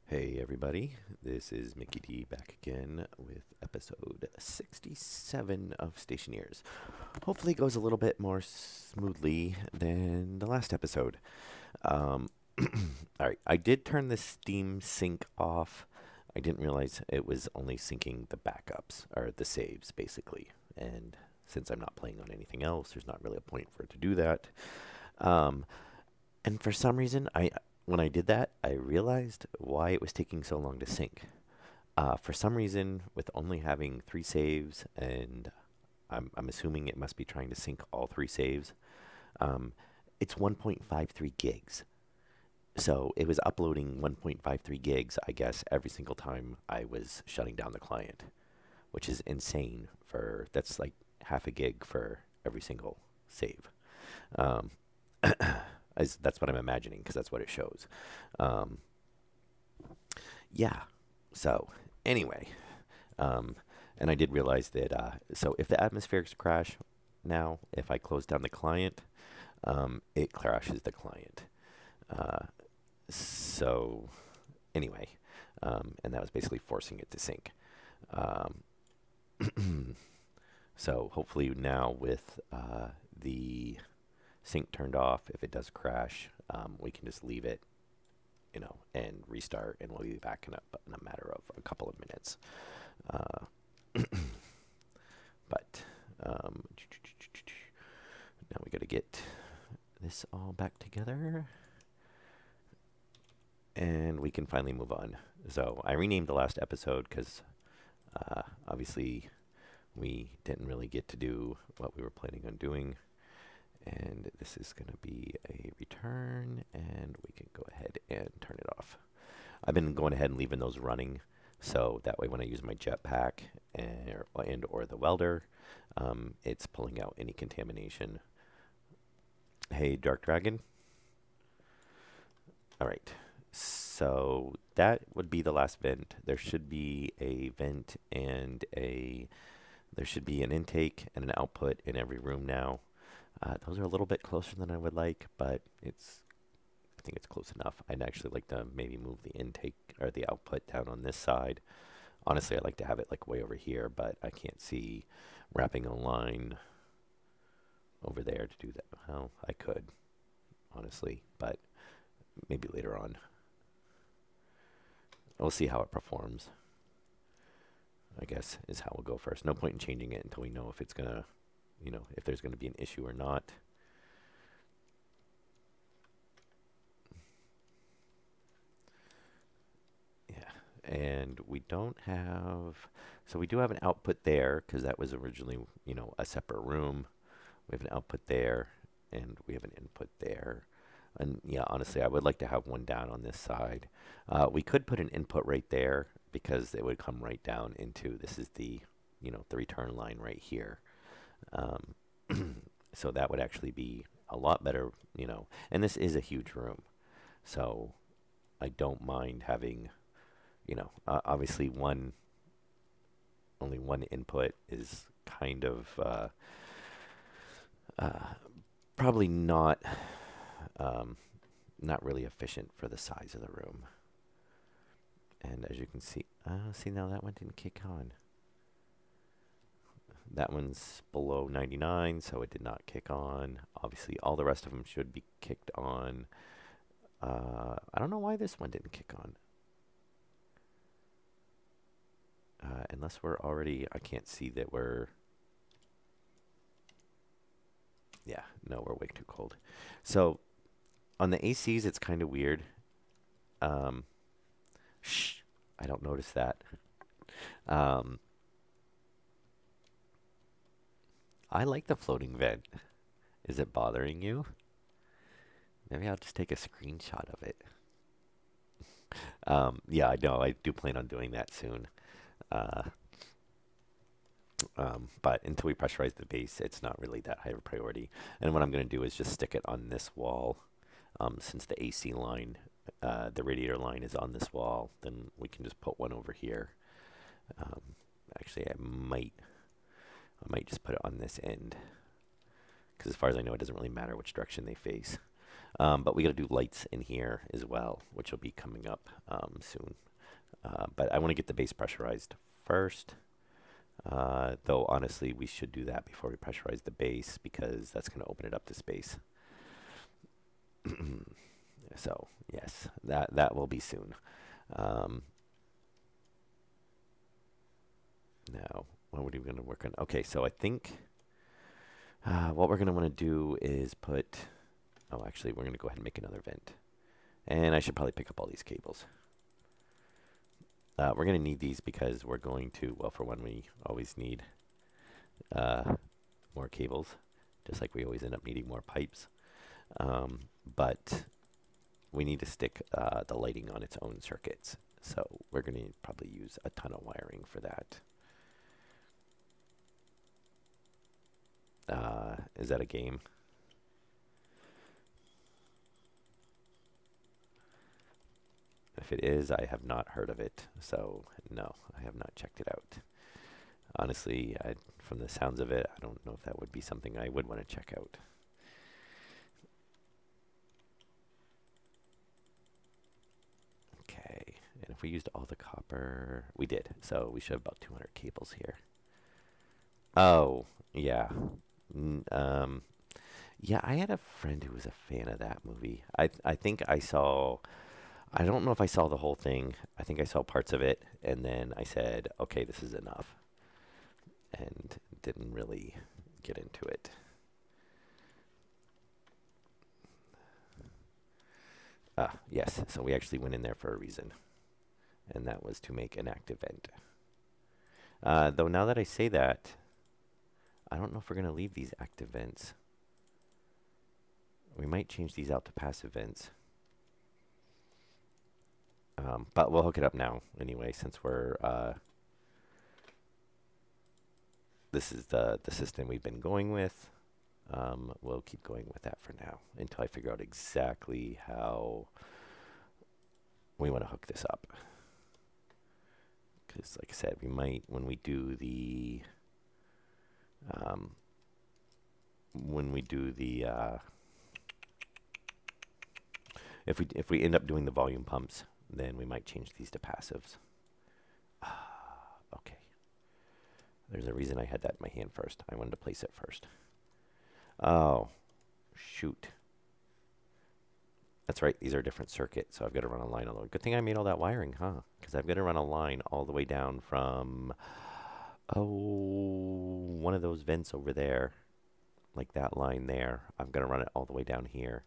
Hey everybody, this is Mickey D back again with episode 67 of Stationeers. Hopefully it goes a little bit more smoothly than the last episode. Um, Alright, I did turn the Steam Sync off. I didn't realize it was only syncing the backups, or the saves basically. And since I'm not playing on anything else, there's not really a point for it to do that. Um, and for some reason, when I did that, I realized why it was taking so long to sync. For some reason, with only having 3 saves, and I'm assuming it must be trying to sync all 3 saves, um, it's 1.53 gigs. So it was uploading 1.53 gigs, I guess, every single time I was shutting down the client, which is insane. That's like half a gig for every single save. Um, that's what I'm imagining because that's what it shows. Um, yeah. So anyway, um, and I did realize that. So if the atmospherics crash now, if I close down the client, it crashes the client. Uh, so anyway, and that was basically forcing it to sync. Um, so hopefully now with the sync turned off, if it does crash, we can just leave it, and restart, and we'll be back in a matter of a couple of minutes. Uh, but now we got to get this all back together, and we can finally move on. So I renamed the last episode because obviously we didn't really get to do what we were planning on doing. And this is going to be a return, and we can go ahead and turn it off. I've been going ahead and leaving those running, so that way when I use my jetpack and or the welder, it's pulling out any contamination. Hey, Dark Dragon. All right, so that would be the last vent. There should be a vent and there should be an intake and an output in every room now. Those are a little bit closer than I would like, but I think it's close enough. I'd actually like to maybe move the intake or the output down on this side. Honestly, I'd like to have it like way over here, but I can't see wrapping a line over there to do that. Well, I could, honestly, but maybe later on. We'll see how it performs, I guess, is how we'll go first. No point in changing it until we know if it's going to, if there's going to be an issue or not. Yeah, and we don't have, so we do have an output there because that was originally, a separate room. We have an output there, and we have an input there. And yeah, honestly, I would like to have one down on this side. We could put an input right there because it would come right down into, this is the return line right here. Um, so that would actually be a lot better. And this is a huge room. So I don't mind having, obviously only one input is kind of uh, probably um, not really efficient for the size of the room. And as you can see now that one didn't kick on. That one's below 99, so it did not kick on. Obviously, all the rest of them should be kicked on. I don't know why this one didn't kick on. Unless we're already, I can't see that we're, yeah, no, we're way too cold. So on the ACs, it's kind of weird. Um, shh, I don't notice that. Um, I like the floating vent. Is it bothering you? Maybe I'll just take a screenshot of it. Yeah, I know. I do plan on doing that soon. Uh, but until we pressurize the base, it's not really that high of a priority. And what I'm going to do is just stick it on this wall. Since the AC line, the radiator line is on this wall, then we can just put one over here. Um, Actually, I might just put it on this end, because as far as I know, it doesn't really matter which direction they face. But we got to do lights in here as well, which will be coming up soon. But I want to get the base pressurized first. Though honestly, we should do that before we pressurize the base because that's going to open it up to space. So yes, that will be soon. Now, what are we going to work on? Okay, so I think what we're going to want to do is put. Oh, actually, we're going to go ahead and make another vent, and I should probably pick up all these cables. We're going to need these because we're going to. Well, for one, we always need more cables, just like we always end up needing more pipes. But we need to stick the lighting on its own circuits. So we're going to probably use a ton of wiring for that. Is that a game? If it is, I have not heard of it. So no, I have not checked it out. Honestly, from the sounds of it, I don't know if that would be something I would want to check out. Okay, and if we used all the copper, we did. So we should have about 200 cables here. Oh, yeah. Yeah, I had a friend who was a fan of that movie. I think I saw. I don't know if I saw the whole thing. I think I saw parts of it, and then I said, "Okay, this is enough," and didn't really get into it. Yes. So we actually went in there for a reason, and that was to make an active vent. Though now that I say that, I don't know if we're going to leave these active vents. We might change these out to passive vents. But we'll hook it up now anyway, since we're this is the system we've been going with. We'll keep going with that for now until I figure out exactly how we want to hook this up. Because, like I said, we might when we do the if we end up doing the volume pumps, then we might change these to passives. Okay. There's a reason I had that in my hand first. I wanted to place it first. Oh, shoot. That's right. These are different circuits, so I've got to run a line all the way. Good thing I made all that wiring, huh? Because I've got to run a line all the way down from, one of those vents over there. Like that line there. I've got to run it all the way down here.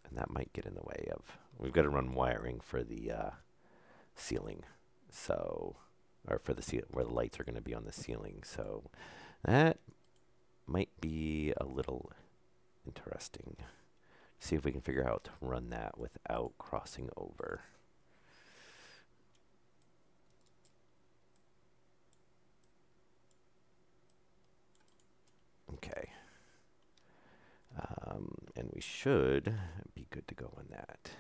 And that might get in the way of. We've got to run wiring for the ceiling, so or for the where the lights are going to be on the ceiling. So that might be a little interesting. See if we can figure out to run that without crossing over. Okay. And we should be good to go on that.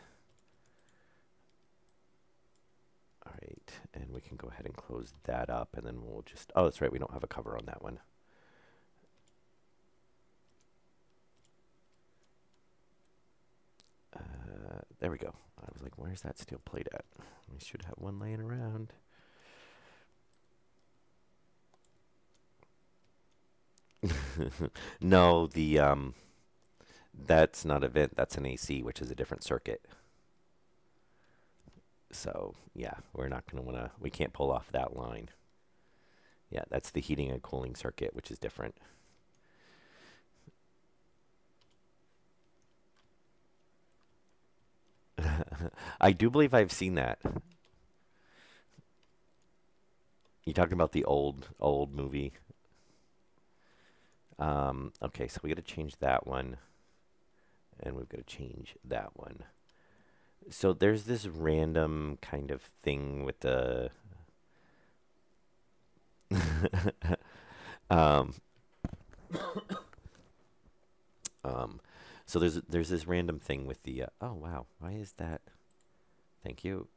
All right, and we can go ahead and close that up, and then we'll just, oh, that's right, we don't have a cover on that one. There we go. I was like, where's that steel plate at? We should have one laying around. No, that's not a vent, that's an AC, which is a different circuit. So, yeah, we're not going to want to, we can't pull off that line. Yeah, that's the heating and cooling circuit, which is different. I do believe I've seen that. You talking about the old movie? Okay, so we got to change that one, and we've got to change that one. So there's this random kind of thing with the um, so there's this random thing with the oh wow, why is that? Thank you.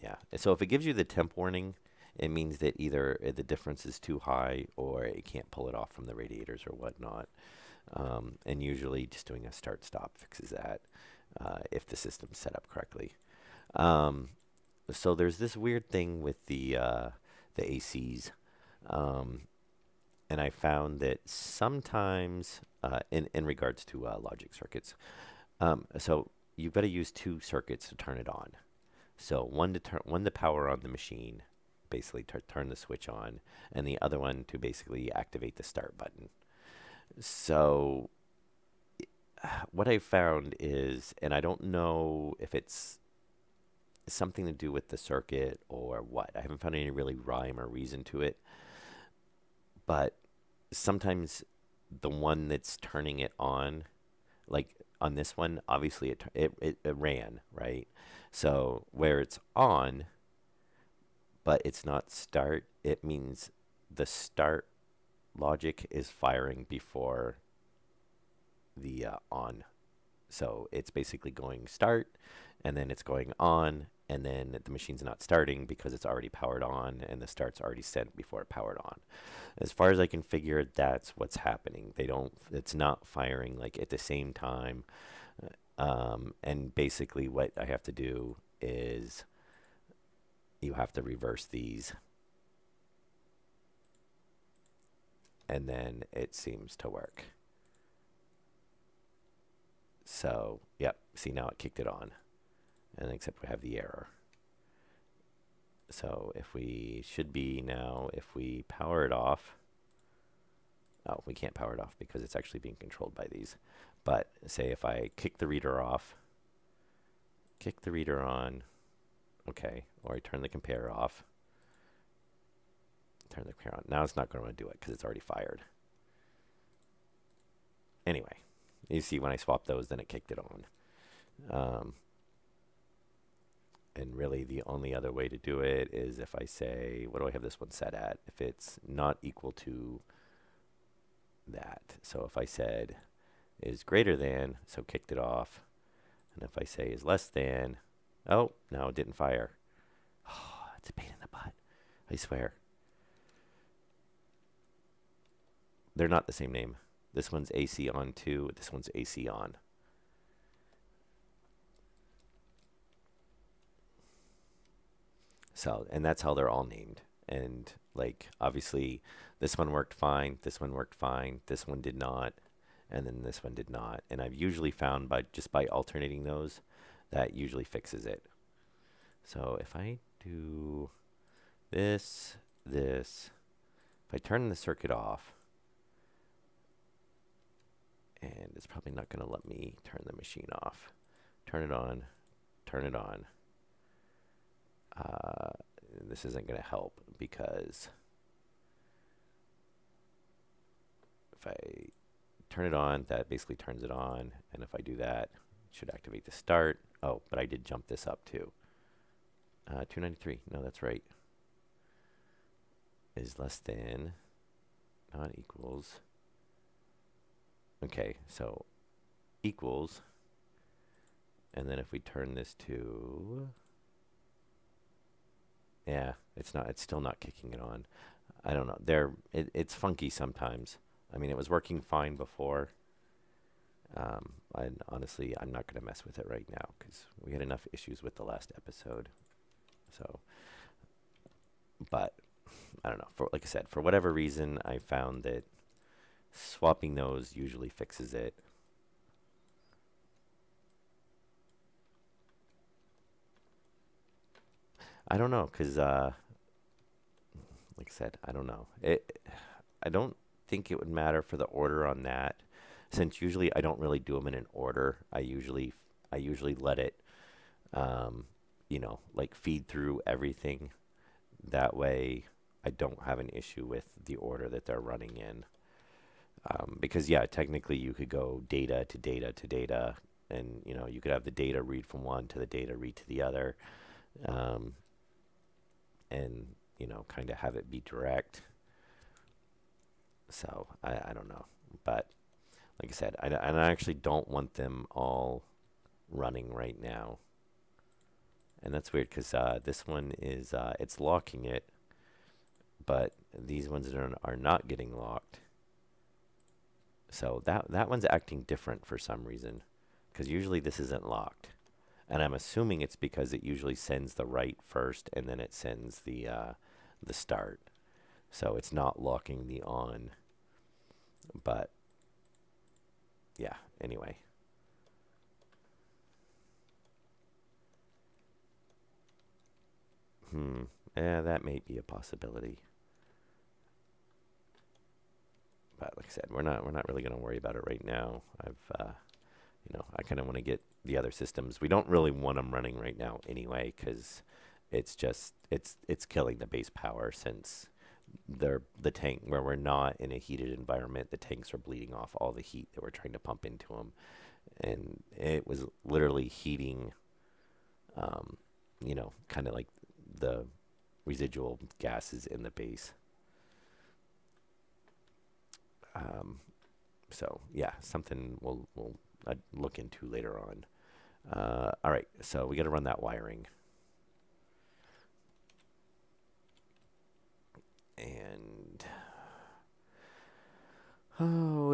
Yeah. So if it gives you the temp warning, it means that either the difference is too high or it can't pull it off from the radiators or whatnot. And usually just doing a start-stop fixes that if the system's set up correctly. Um, so there's this weird thing with the ACs, um, and I found that sometimes in regards to logic circuits, so you've got to use two circuits to turn it on. So one to power on the machine, basically turn the switch on, and the other one to basically activate the start button. So what I found is, and I don't know if it's something to do with the circuit or what. I haven't found any really rhyme or reason to it, but sometimes the one that's turning it on, like on this one, obviously it ran, right? So where it's on, but it's not start, it means the start logic is firing before the on. So it's basically going start, and then it's going on, and then the machine's not starting because it's already powered on, and the start's already sent before it powered on. As far as I can figure, that's what's happening. It's not firing like at the same time. And basically what I have to do is you have to reverse these, and then it seems to work. So, yep, see, now it kicked it on, and except we have the error. So if we should be now, if we power it off, oh, we can't power it off because it's actually being controlled by these. But say if I kick the reader off, kick the reader on, okay, or I turn the compare off, turn the compare on. Now it's not going to do it because it's already fired. Anyway, you see when I swapped those, then it kicked it on. And really the only other way to do it is if I say, what do I have this one set at? If it's not equal to that. So if I said is greater than, so kicked it off. And if I say is less than, oh, no, it didn't fire. Oh, it's a pain in the butt. I swear. They're not the same name. This one's AC on 2, this one's AC on. So, and that's how they're all named. And like, obviously, this one worked fine, this one worked fine, this one did not, and then this one did not. And I've usually found just by alternating those, that usually fixes it. So if I do this, if I turn the circuit off, and it's probably not going to let me turn the machine off. Turn it on, turn it on. This isn't going to help because if I turn it on, that basically turns it on. And if I do that, it should activate the start. Oh, but I did jump this up too. 293. No, that's right. Is less than, not equals. Okay, so equals. And then if we turn this to, yeah, it's still not kicking it on. I don't know. It's funky sometimes. I mean, it was working fine before. And honestly, I'm not going to mess with it right now because we had enough issues with the last episode. So, but I don't know. Like I said, for whatever reason, I found that swapping those usually fixes it. I don't know, because, like I said, I don't know. I don't think it would matter for the order on that, since usually I don't really do them in an order. I usually let it, you know, like feed through everything. That way, I don't have an issue with the order that they're running in. Because yeah, technically you could go data to data to data, and you know you could have the data read from one to the data read to the other, and you know kind of have it be direct. So I don't know, but like I said, and I actually don't want them all running right now, and that's weird because this one is it's locking it, but these ones are not getting locked. So that one's acting different for some reason, because usually this isn't locked. And I'm assuming it's because it usually sends the write first and then it sends the start. So it's not locking the on. But yeah, anyway. Yeah, that may be a possibility. But like I said, we're not really going to worry about it right now. I kind of want to get the other systems. We don't really want them running right now anyway, because it's killing the base power, since the tank, where we're not in a heated environment, the tanks are bleeding off all the heat that we're trying to pump into them, and it was literally heating, kind of like the residual gases in the base. So yeah, something we'll look into later on. All right, so we got to run that wiring. And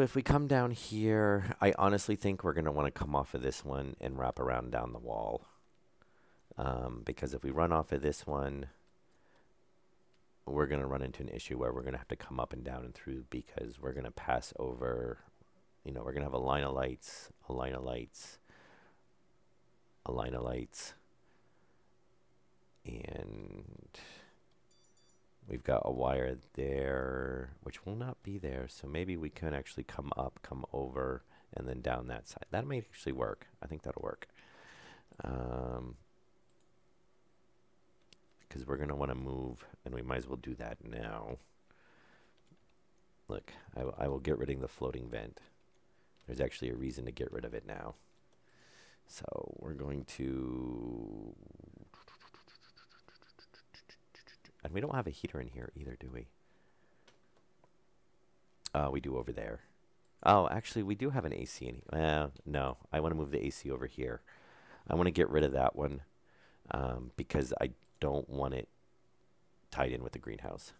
if we come down here, I honestly think we're going to want to come off of this one and wrap around down the wall. Because if we run off of this one, we're going to run into an issue where we're going to have to come up and down and through, because we're going to pass over, we're going to have a line of lights, a line of lights, a line of lights, and we've got a wire there, which will not be there. So maybe we can actually come up, come over, and then down that side. That may actually work. I think that'll work. Because we're going to want to move, and we might as well do that now. Look, I will get rid of the floating vent. There's actually a reason to get rid of it now. So we're going to... And we don't have a heater in here either, do we? We do over there. Oh, actually, we do have an AC in here. No, I want to move the AC over here. I want to get rid of that one, because I don't want it tied in with the greenhouse.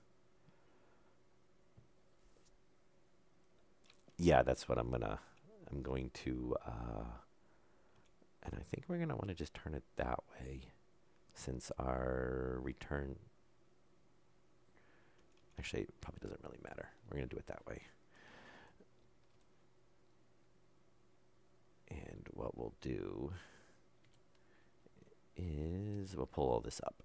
Yeah, that's what I'm going to, and I think we're going to want to just turn it that way, since our return, actually, it probably doesn't really matter. We're going to do it that way. And what we'll do is we'll pull all this up.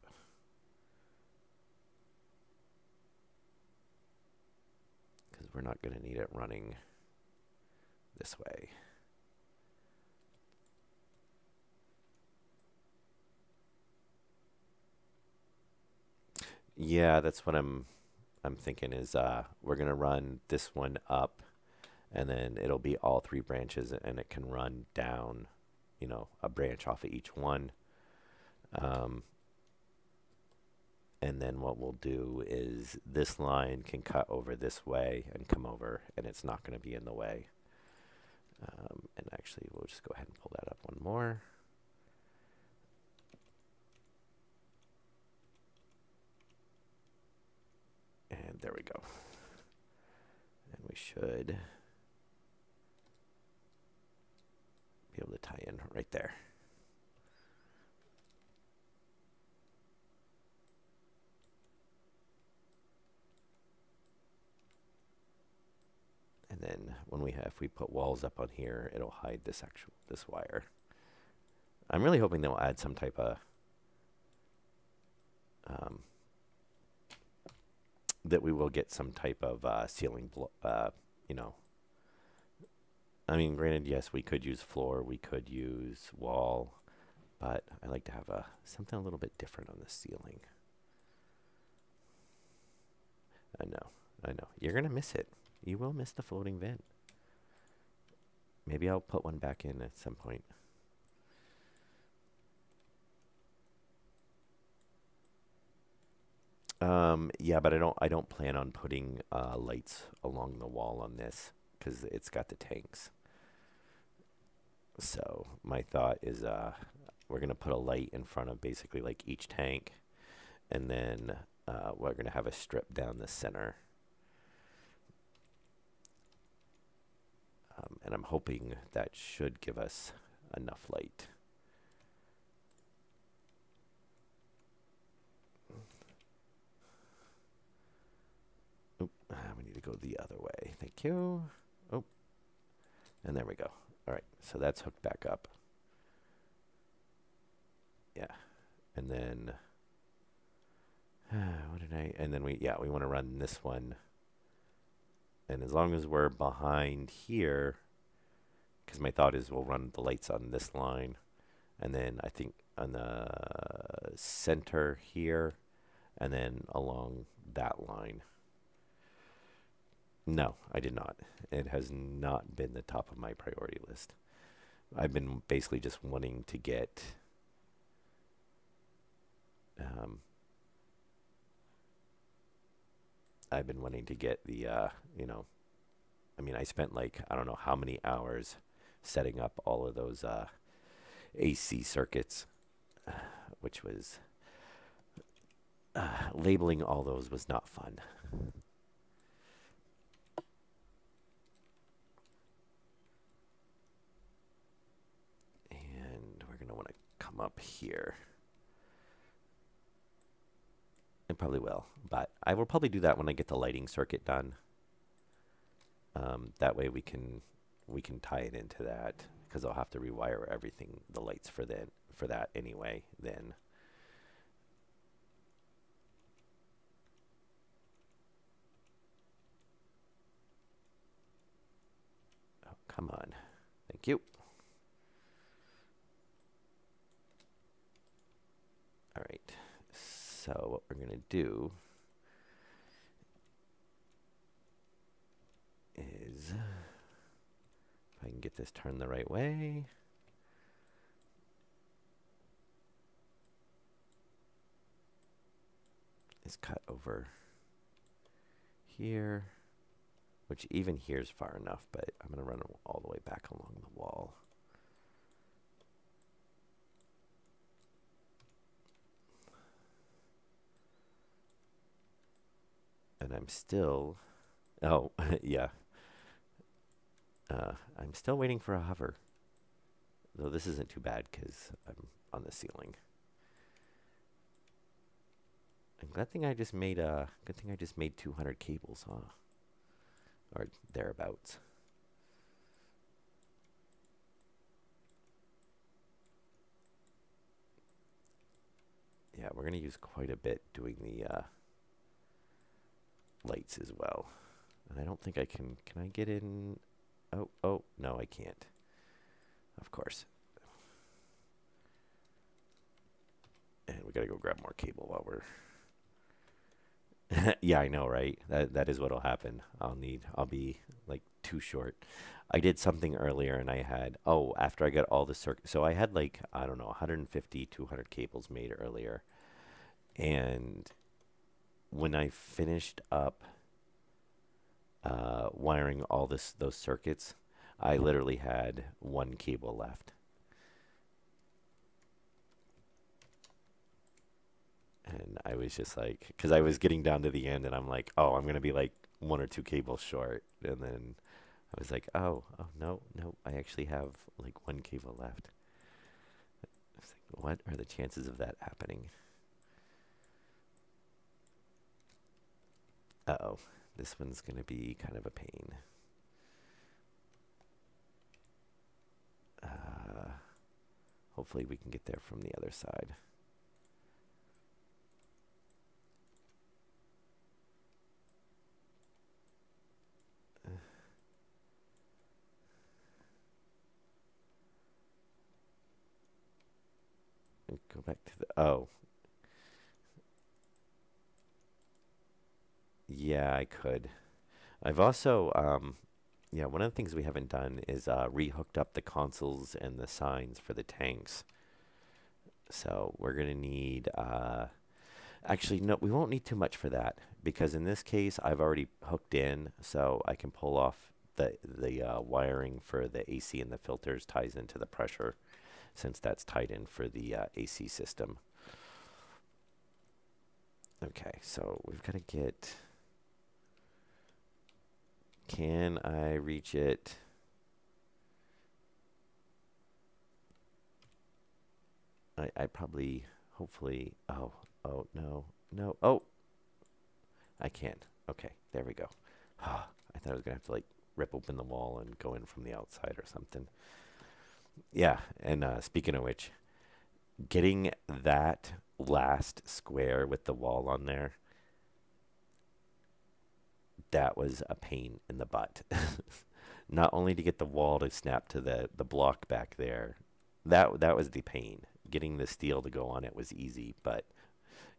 Because we're not going to need it running this way. Yeah, that's what I'm thinking is we're going to run this one up, and then it'll be all three branches, and it can run down, a branch off of each one. And then what we'll do is this line can cut over this way and come over, and it's not going to be in the way. And actually, we'll just go ahead and pull that up one more. And there we go. And we should be able to tie in right there. And then if we put walls up on here, it'll hide this wire. I'm really hoping they'll add some type of that we will get some type of ceiling, I mean, granted, yes, we could use floor, we could use wall, but I like to have something a little bit different on the ceiling. I know. You're going to miss it. You will miss the floating vent. Maybe I'll put one back in at some point. Yeah, but I don't plan on putting lights along the wall on this, because it's got the tanks. So my thought is we're going to put a light in front of basically like each tank, and then we're going to have a strip down the center. And I'm hoping that should give us enough light. Oop, we need to go the other way. Thank you. Oh, and there we go. All right, so that's hooked back up. Yeah, and then what did I? And then we want to run this one. And as long as we're behind here, because my thought is we'll run the lights on this line, and then I think on the center here, and then along that line. No, I did not. It has not been the top of my priority list. I've been basically just wanting to get I've been wanting to get the you know, I mean, I spent like I don't know how many hours setting up all of those AC circuits, which was labeling all those was not fun. And we're going to want to come up here. It probably will, but I will probably do that when I get the lighting circuit done. That way we can tie it into that, because I'll have to rewire everything, the lights for that anyway. Then. Oh, come on. Thank you. All right. So what we're going to do is, if I can get this turned the right way, is cut over here, which even here is far enough, but I'm going to run it all the way back along the wall. And I'm still, oh, yeah. I'm still waiting for a hover. Though this isn't too bad because I'm on the ceiling. And good thing I just made 200 cables, huh? Or thereabouts. Yeah, we're gonna use quite a bit doing the lights as well. And I don't think I can I get in? Oh, no, I can't. Of course. And we gotta go grab more cable while we're yeah, I know, right? That is what'll happen. I'll be like too short. I did something earlier and I had, after I got all the circuits, so I had like, I don't know, 150, 200 cables made earlier. And when I finished up wiring all those circuits, I literally had one cable left. And I was just like, because I was getting down to the end and I'm like, I'm going to be like one or two cables short. And then I was like, oh, no, I actually have like one cable left. I was like, what are the chances of that happening? Uh-oh, this one's going to be kind of a pain. Hopefully we can get there from the other side. Go back to the, yeah, I could. I've also, one of the things we haven't done is rehooked up the consoles and the signs for the tanks. So we're going to need, actually, no, we won't need too much for that, because in this case, I've already hooked in, so I can pull off the wiring for the AC and the filters ties into the pressure, since that's tied in for the AC system. Okay, Okay, so we've got to get... Can I reach it? I probably, hopefully... Oh, no. No, oh! I can. Okay, there we go. I thought I was going to have to, like, rip open the wall and go in from the outside or something. Yeah, and speaking of which, getting that last square with the wall on there, that was a pain in the butt. Not only to get the wall to snap to the block back there, that was the pain. Getting the steel to go on it was easy, but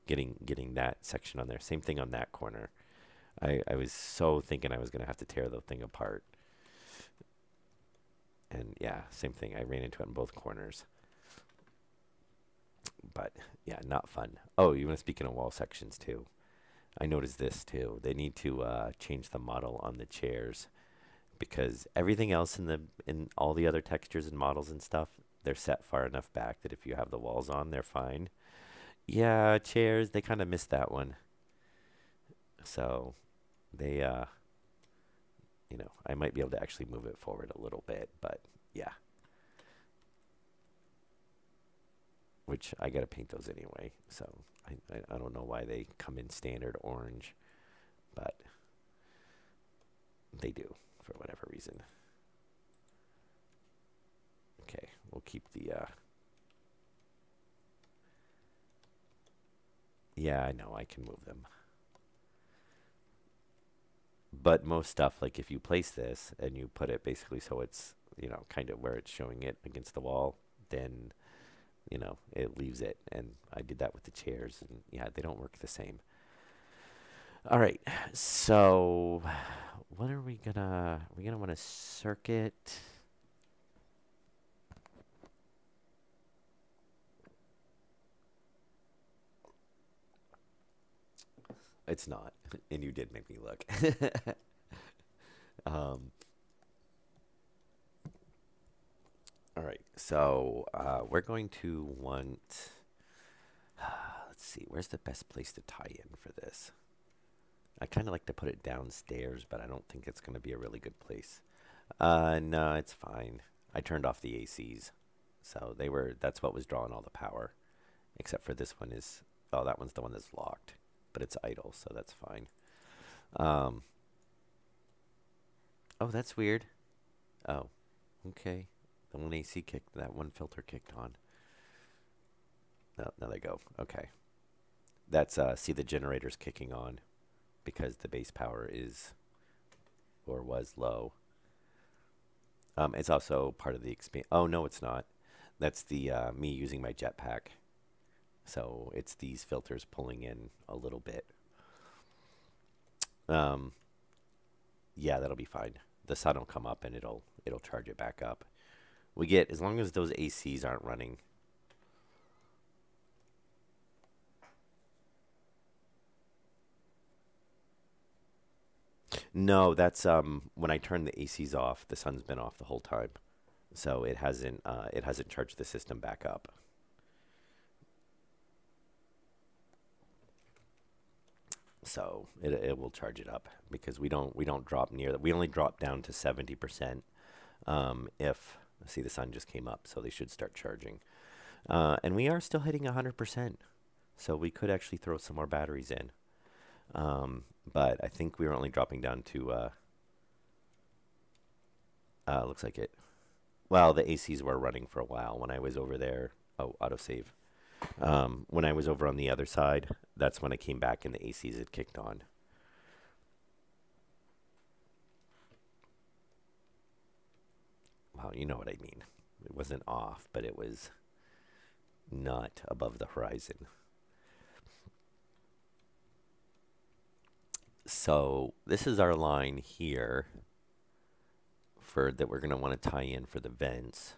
getting that section on there, same thing on that corner. I was so thinking I was going to have to tear the thing apart. And yeah, same thing. I ran into it in both corners. But yeah, not fun. Oh, even speaking of wall sections too, I noticed this too. They need to change the model on the chairs because everything else in all the other textures and models and stuff, they're set far enough back that if you have the walls on, they're fine. Yeah, chairs, they kind of missed that one. So they, I might be able to actually move it forward a little bit, but yeah. Which I got to paint those anyway. So I don't know why they come in standard orange, but they do for whatever reason. Okay, we'll keep the, yeah, I know, I can move them. But most stuff, like if you place this and you put it basically so it's, kind of where it's showing it against the wall, then, it leaves it. And I did that with the chairs, and yeah, they don't work the same. All right, so what are we gonna want to circuit? It's not, and you did make me look. um, all right, so we're going to want, let's see, where's the best place to tie in for this? I kind of like to put it downstairs, but I don't think it's going to be a really good place. No, it's fine. I turned off the ACs, so that's what was drawing all the power, except for this one is, oh, that one's the one that's locked, but it's idle, so that's fine. Um, oh, that's weird. Oh, okay. The one AC kicked, that one filter kicked on. No, now they go. Okay. That's, see the generators kicking on because the base power is, or was low. It's also part of the expand. Oh, no, it's not. That's the, me using my jetpack. So it's these filters pulling in a little bit. Yeah, that'll be fine. The sun will come up and it'll charge it back up. We get, as long as those ACs aren't running. No, that's when I turn the ACs off, the sun's been off the whole time. So it hasn't charged the system back up. So it will charge it up because we don't drop near that. We only drop down to 70%. If see the sun just came up, so they should start charging. And we are still hitting 100%, so we could actually throw some more batteries in. But I think we were only dropping down to. Looks like it. Well, the ACs were running for a while when I was over there. Oh, autosave. When I was over on the other side, that's when I came back and the ACs had kicked on. Well, you know what I mean. It wasn't off, but it was not above the horizon. So this is our line here for that we're going to want to tie in for the vents.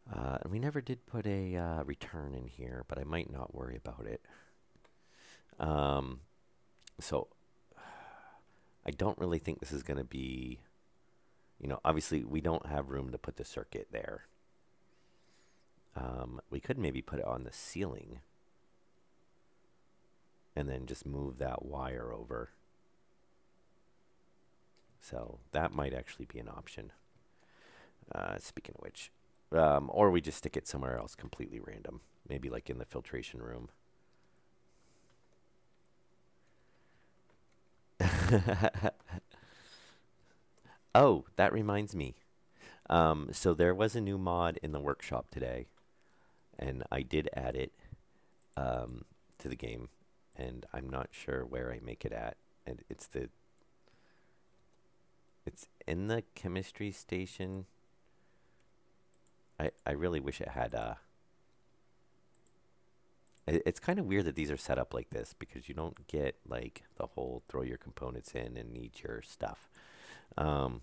And we never did put a return in here, but I might not worry about it. So I don't really think this is going to be, obviously we don't have room to put the circuit there. We could maybe put it on the ceiling. and then just move that wire over. So that might actually be an option. Speaking of which, or we just stick it somewhere else completely random, maybe like in the filtration room. Oh, that reminds me. So there was a new mod in the workshop today, and I did add it to the game, and I'm not sure where I make it at. And it's in the chemistry station. I really wish it had it's kind of weird that these are set up like this because you don't get like the whole throw your components in and need your stuff. Um,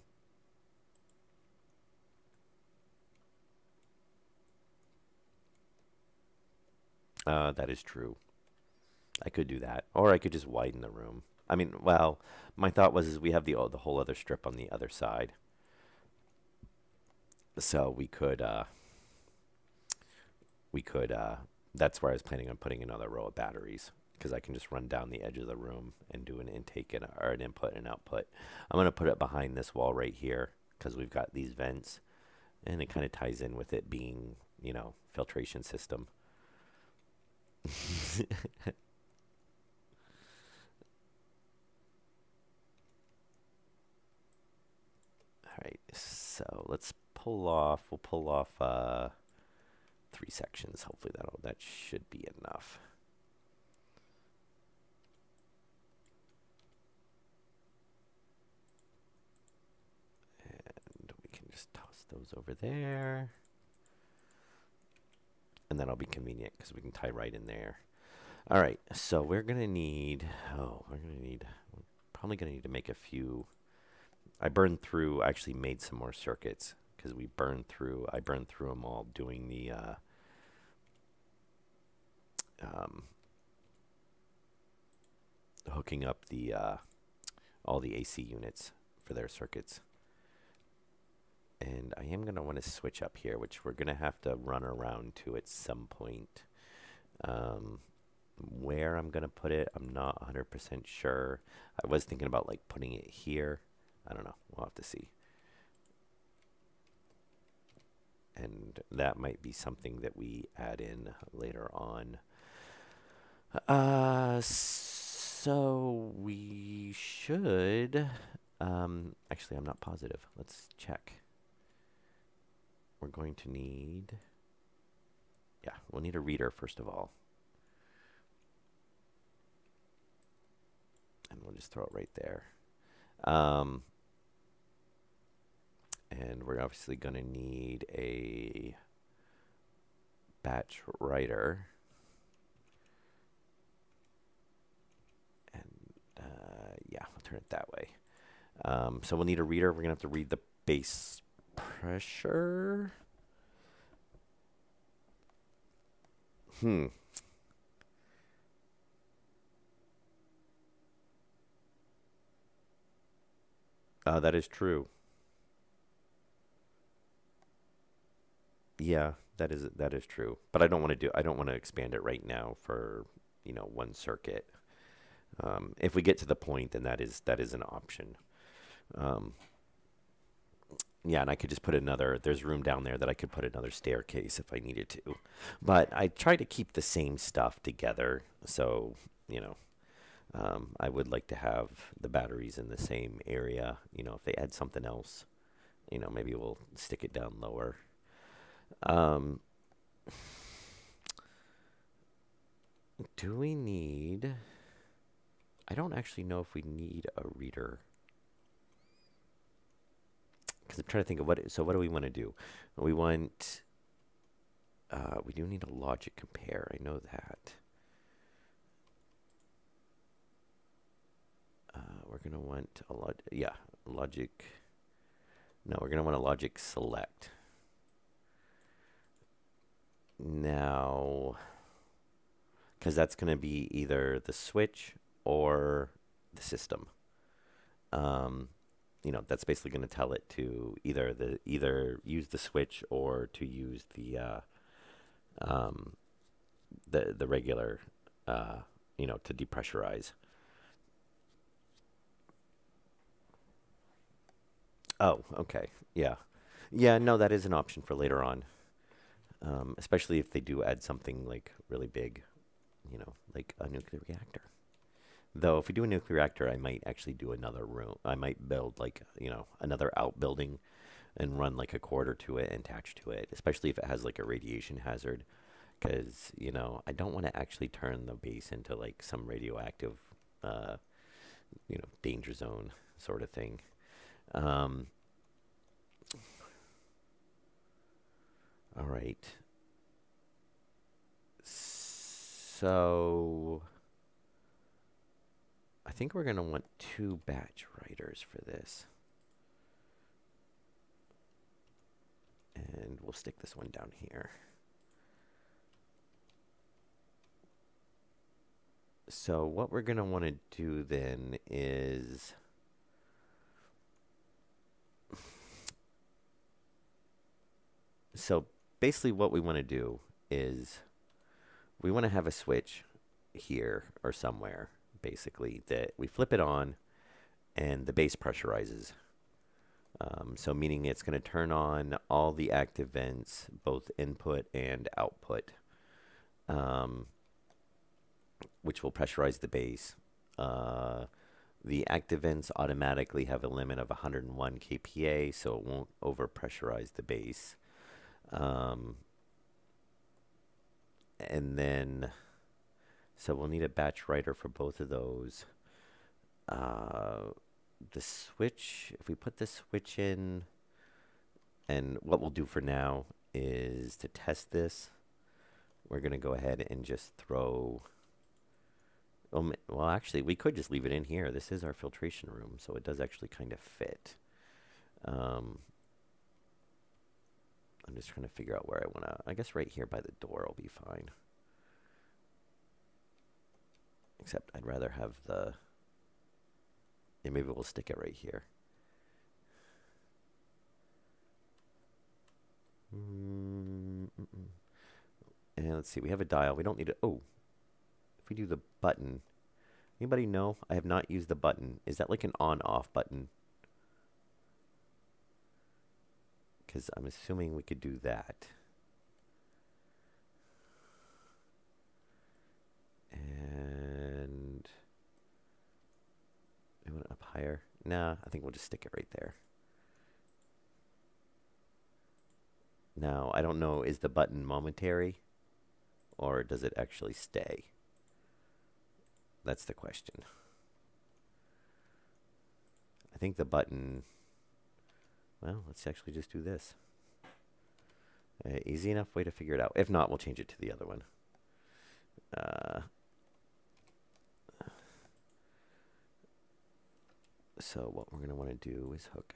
that is true. I could do that, or I could just widen the room. I mean, well, my thought was is we have the whole other strip on the other side, so we could. That's where I was planning on putting another row of batteries because I can just run down the edge of the room and do an intake and or an input and output. I'm gonna put it behind this wall right here because we've got these vents, and it kind of ties in with it being, filtration system. All right, so let's pull off. We'll pull off 3 sections. Hopefully that should be enough. And we can just toss those over there. And that'll be convenient because we can tie right in there. All right, so we're gonna need. We're probably gonna need to make a few. I actually made some more circuits because I burned through them all doing the um, hooking up the all the AC units for their circuits. And I am going to want to switch up here, which we're going to have to run around to at some point. Where I'm going to put it, I'm not 100% sure. I was thinking about like putting it here. I don't know. We'll have to see. And that might be something that we add in later on. So we should. Actually, I'm not positive. Let's check. We're going to need. Yeah, we'll need a reader first of all. And we'll just throw it right there. And we're obviously going to need a batch writer. And yeah, we'll turn it that way. So we'll need a reader. We're going to have to read the base pressure. That is true. Yeah, that is true. But I don't want to expand it right now for, one circuit. If we get to the point, then that is an option. Um, yeah, and I could just put there's room down there that I could put another staircase if I needed to. But I try to keep the same stuff together. So, I would like to have the batteries in the same area. If they add something else, maybe we'll stick it down lower. Do we need... I don't actually know if we need a reader. Because I'm trying to think of what do we want to do? We do need a logic compare. I know that. We're going to want logic. No, we're going to want a logic select. Now, because that's going to be either the switch or the system. That's basically going to tell it to either use the switch or to use the regular to depressurize. Oh, okay. Yeah. Yeah, no, that is an option for later on. Especially if they do add something like really big, like a nuclear reactor. Though if we do a nuclear reactor, I might actually do another room. I might build like, another outbuilding and run like a quarter to it and attach to it, especially if it has like a radiation hazard. Because, I don't want to actually turn the base into like some radioactive, uh, danger zone sort of thing. Um, all right. So I think we're going to want two batch writers for this. And we'll stick this one down here. So what we're going to want to do then is so basically what we want to do is we want to have a switch here or somewhere basically that we flip it on and the base pressurizes. So meaning it's going to turn on all the active vents, both input and output, um, which will pressurize the base. The active vents automatically have a limit of 101 kPa, so it won't overpressurize the base. And then, so we'll need a batch writer for both of those. The switch, if we put the switch in, and what we'll do for now is to test this, we're going to go ahead and just throw, well, actually, we could just leave it in here. This is our filtration room, so it does actually kind of fit. I'm just trying to figure out where I want to, I guess right here by the door will be fine. Except I'd rather have the, yeah, maybe we'll stick it right here. And let's see, we have a dial. We don't need it. Oh, if we do the button, anybody know? I have not used the button. Is that like an on-off button? Because I'm assuming we could do that. And we want it up higher. Nah, I think we'll just stick it right there. Now, I don't know, is the button momentary or does it actually stay? That's the question. I think the button, well, let's actually just do this. Easy enough way to figure it out. If not, we'll change it to the other one. So what we're going to want to do is hook.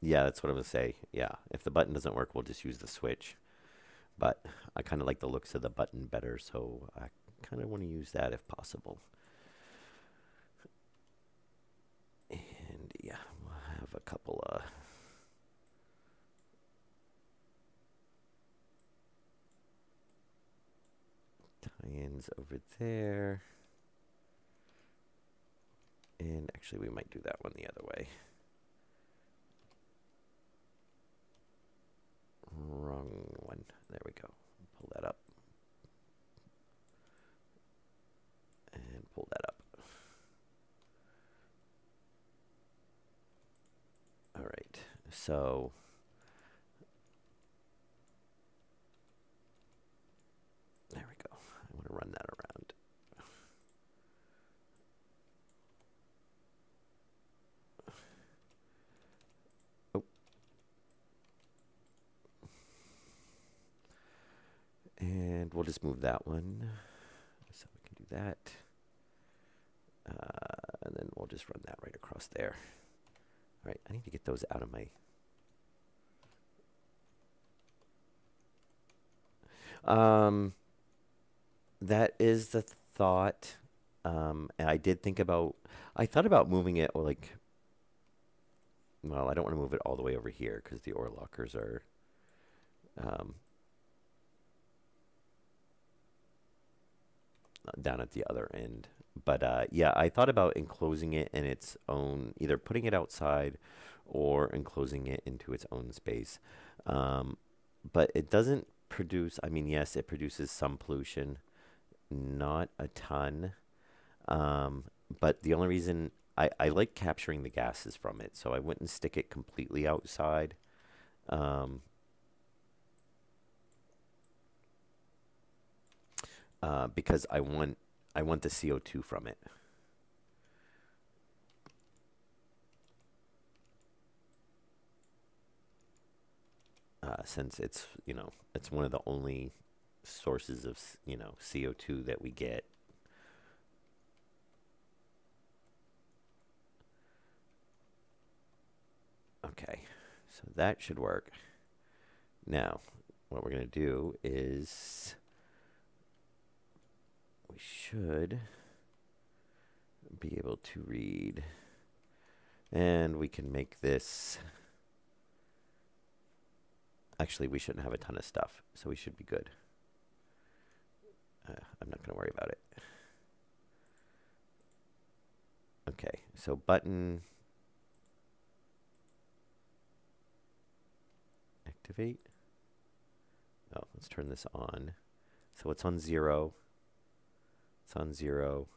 Yeah, that's what I'm going to say. Yeah, if the button doesn't work, we'll just use the switch. But I kind of like the looks of the button better, so I kind of want to use that if possible. And yeah, we'll have a couple of tie-ins over there. And actually, we might do that one the other way. Wrong one. There we go. Pull that up. And pull that up. All right. So there we go. I want to run that around. Oh. And we'll just move that one. So we can do that. And then we'll just run that right across there. All right, I need to get those out of my... That is the thought. And I thought about moving it, or like, well, I don't want to move it all the way over here because the ore lockers are um, down at the other end. But yeah, I thought about enclosing it in its own, either putting it outside or enclosing it into its own space. Um, but it doesn't produce, I mean, yes, it produces some pollution, not a ton. Um, but the only reason I like capturing the gases from it, so I wouldn't stick it completely outside. Um, because I want the CO2 from it. Since it's, it's one of the only sources of, CO2 that we get. Okay, so that should work. Now, what we're going to do is we should be able to read, and we can make this. Actually, we shouldn't have a ton of stuff, so we should be good. I'm not going to worry about it. Okay, so button activate. Oh, let's turn this on. So it's on 0. It's on 0.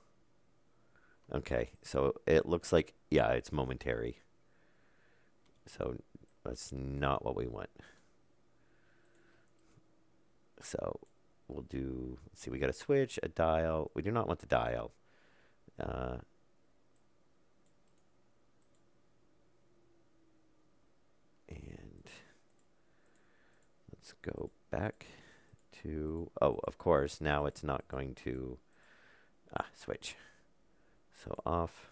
Okay, so it looks like, yeah, it's momentary. So that's not what we want. So we'll do, let's see, we got a switch, a dial. We do not want the dial. And let's go back to, oh, of course, now it's not going to switch. So off.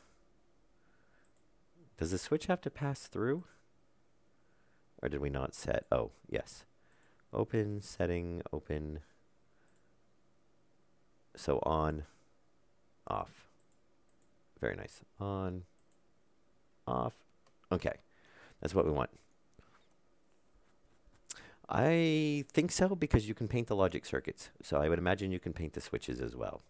Does the switch have to pass through? Or did we not set? Oh, yes. Open, setting, open. So on, off. Very nice. On, off. Okay. That's what we want. I think so because you can paint the logic circuits. So I would imagine you can paint the switches as well.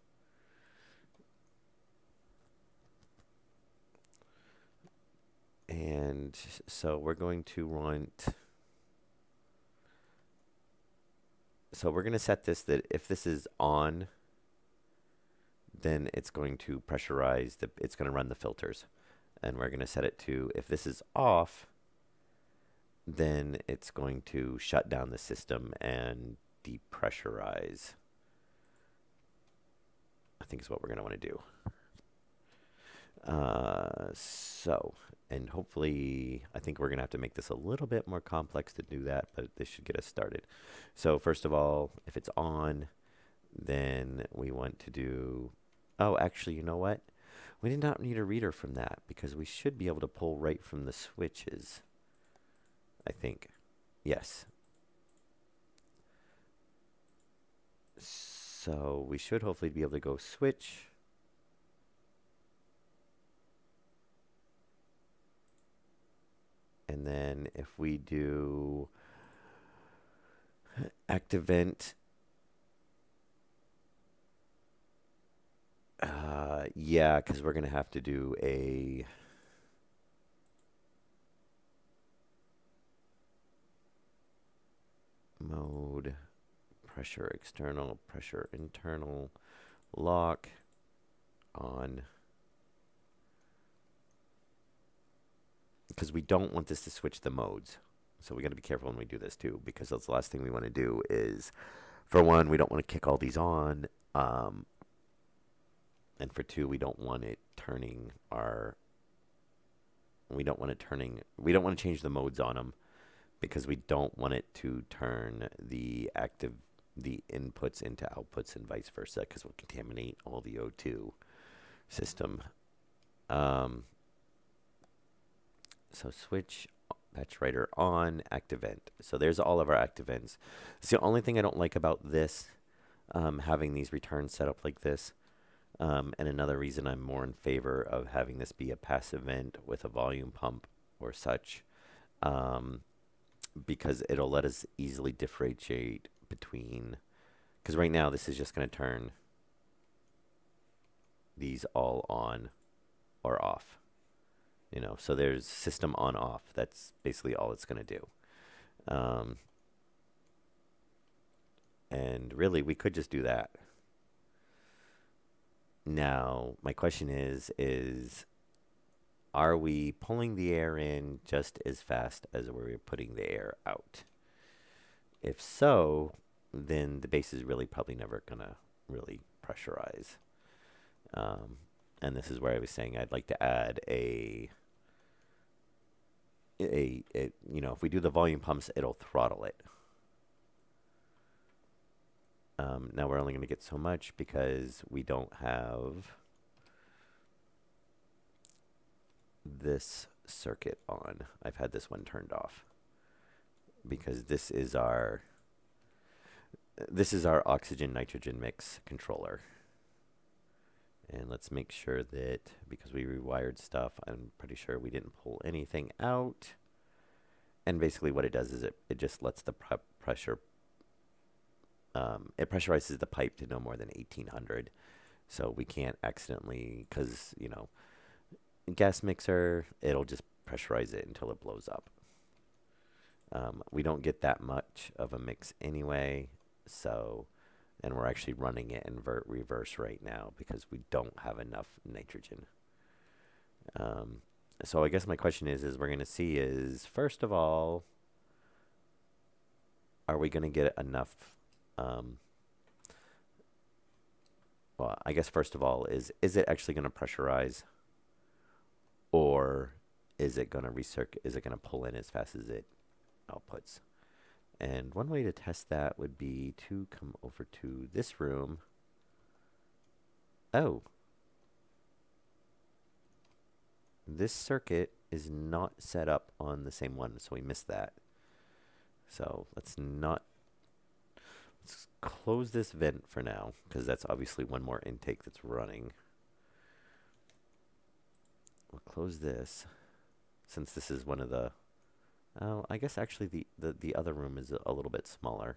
And so we're going to want, so we're going to set this that if this is on, then it's going to pressurize, it's going to run the filters. And we're going to set it to, if this is off, then it's going to shut down the system and depressurize. I think is what we're going to want to do. And hopefully, I think we're going to have to make this a little bit more complex to do that, but this should get us started. So first of all, if it's on, then we want to do, oh, actually, you know what? We did not need a reader from that because we should be able to pull right from the switches, I think. Yes. So we should hopefully be able to go switch. And then if we do ActiveVent, yeah, because we're going to have to do a mode, pressure external, pressure internal, lock on. Because we don't want this to switch the modes. So we got to be careful when we do this too, because that's the last thing we want to do is, for one, we don't want to kick all these on. And for two, we don't want it turning we don't want to change the modes on them because we don't want it to turn the inputs into outputs and vice versa because we'll contaminate all the O2 system. So switch batch writer on, ActiveVent. So there's all of our ActiveVents. It's the only thing I don't like about this, having these returns set up like this. And another reason I'm more in favor of having this be a passive vent with a volume pump or such, um, because it'll let us easily differentiate between, because right now this is just going to turn these all on or off. So there's system on off. That's basically all it's going to do. Um, and really, we could just do that. Now, my question is are we pulling the air in just as fast as we're putting the air out? If so, then the base is really probably never going to really pressurize. Um, and this is where I was saying I'd like to add if we do the volume pumps, it'll throttle it. Now we're only going to get so much because we don't have this circuit on. I've had this one turned off because this is our oxygen nitrogen mix controller. And let's make sure that, because we rewired stuff, I'm pretty sure we didn't pull anything out. And basically what it does is it just lets the pressure, it pressurizes the pipe to no more than 1800. So we can't accidentally, because, gas mixer, it'll just pressurize it until it blows up. We don't get that much of a mix anyway, so, and we're actually running it in reverse right now because we don't have enough nitrogen. So I guess my question is we're going to see is, first of all, are we going to get enough, well, I guess first of all, is it actually going to pressurize, or is it going to is it going to pull in as fast as it outputs? And one way to test that would be to come over to this room. Oh, this circuit is not set up on the same one, so we missed that. So let's close this vent for now, because that's obviously one more intake that's running. We'll close this, since this is one of the, oh, I guess actually the other room is a little bit smaller.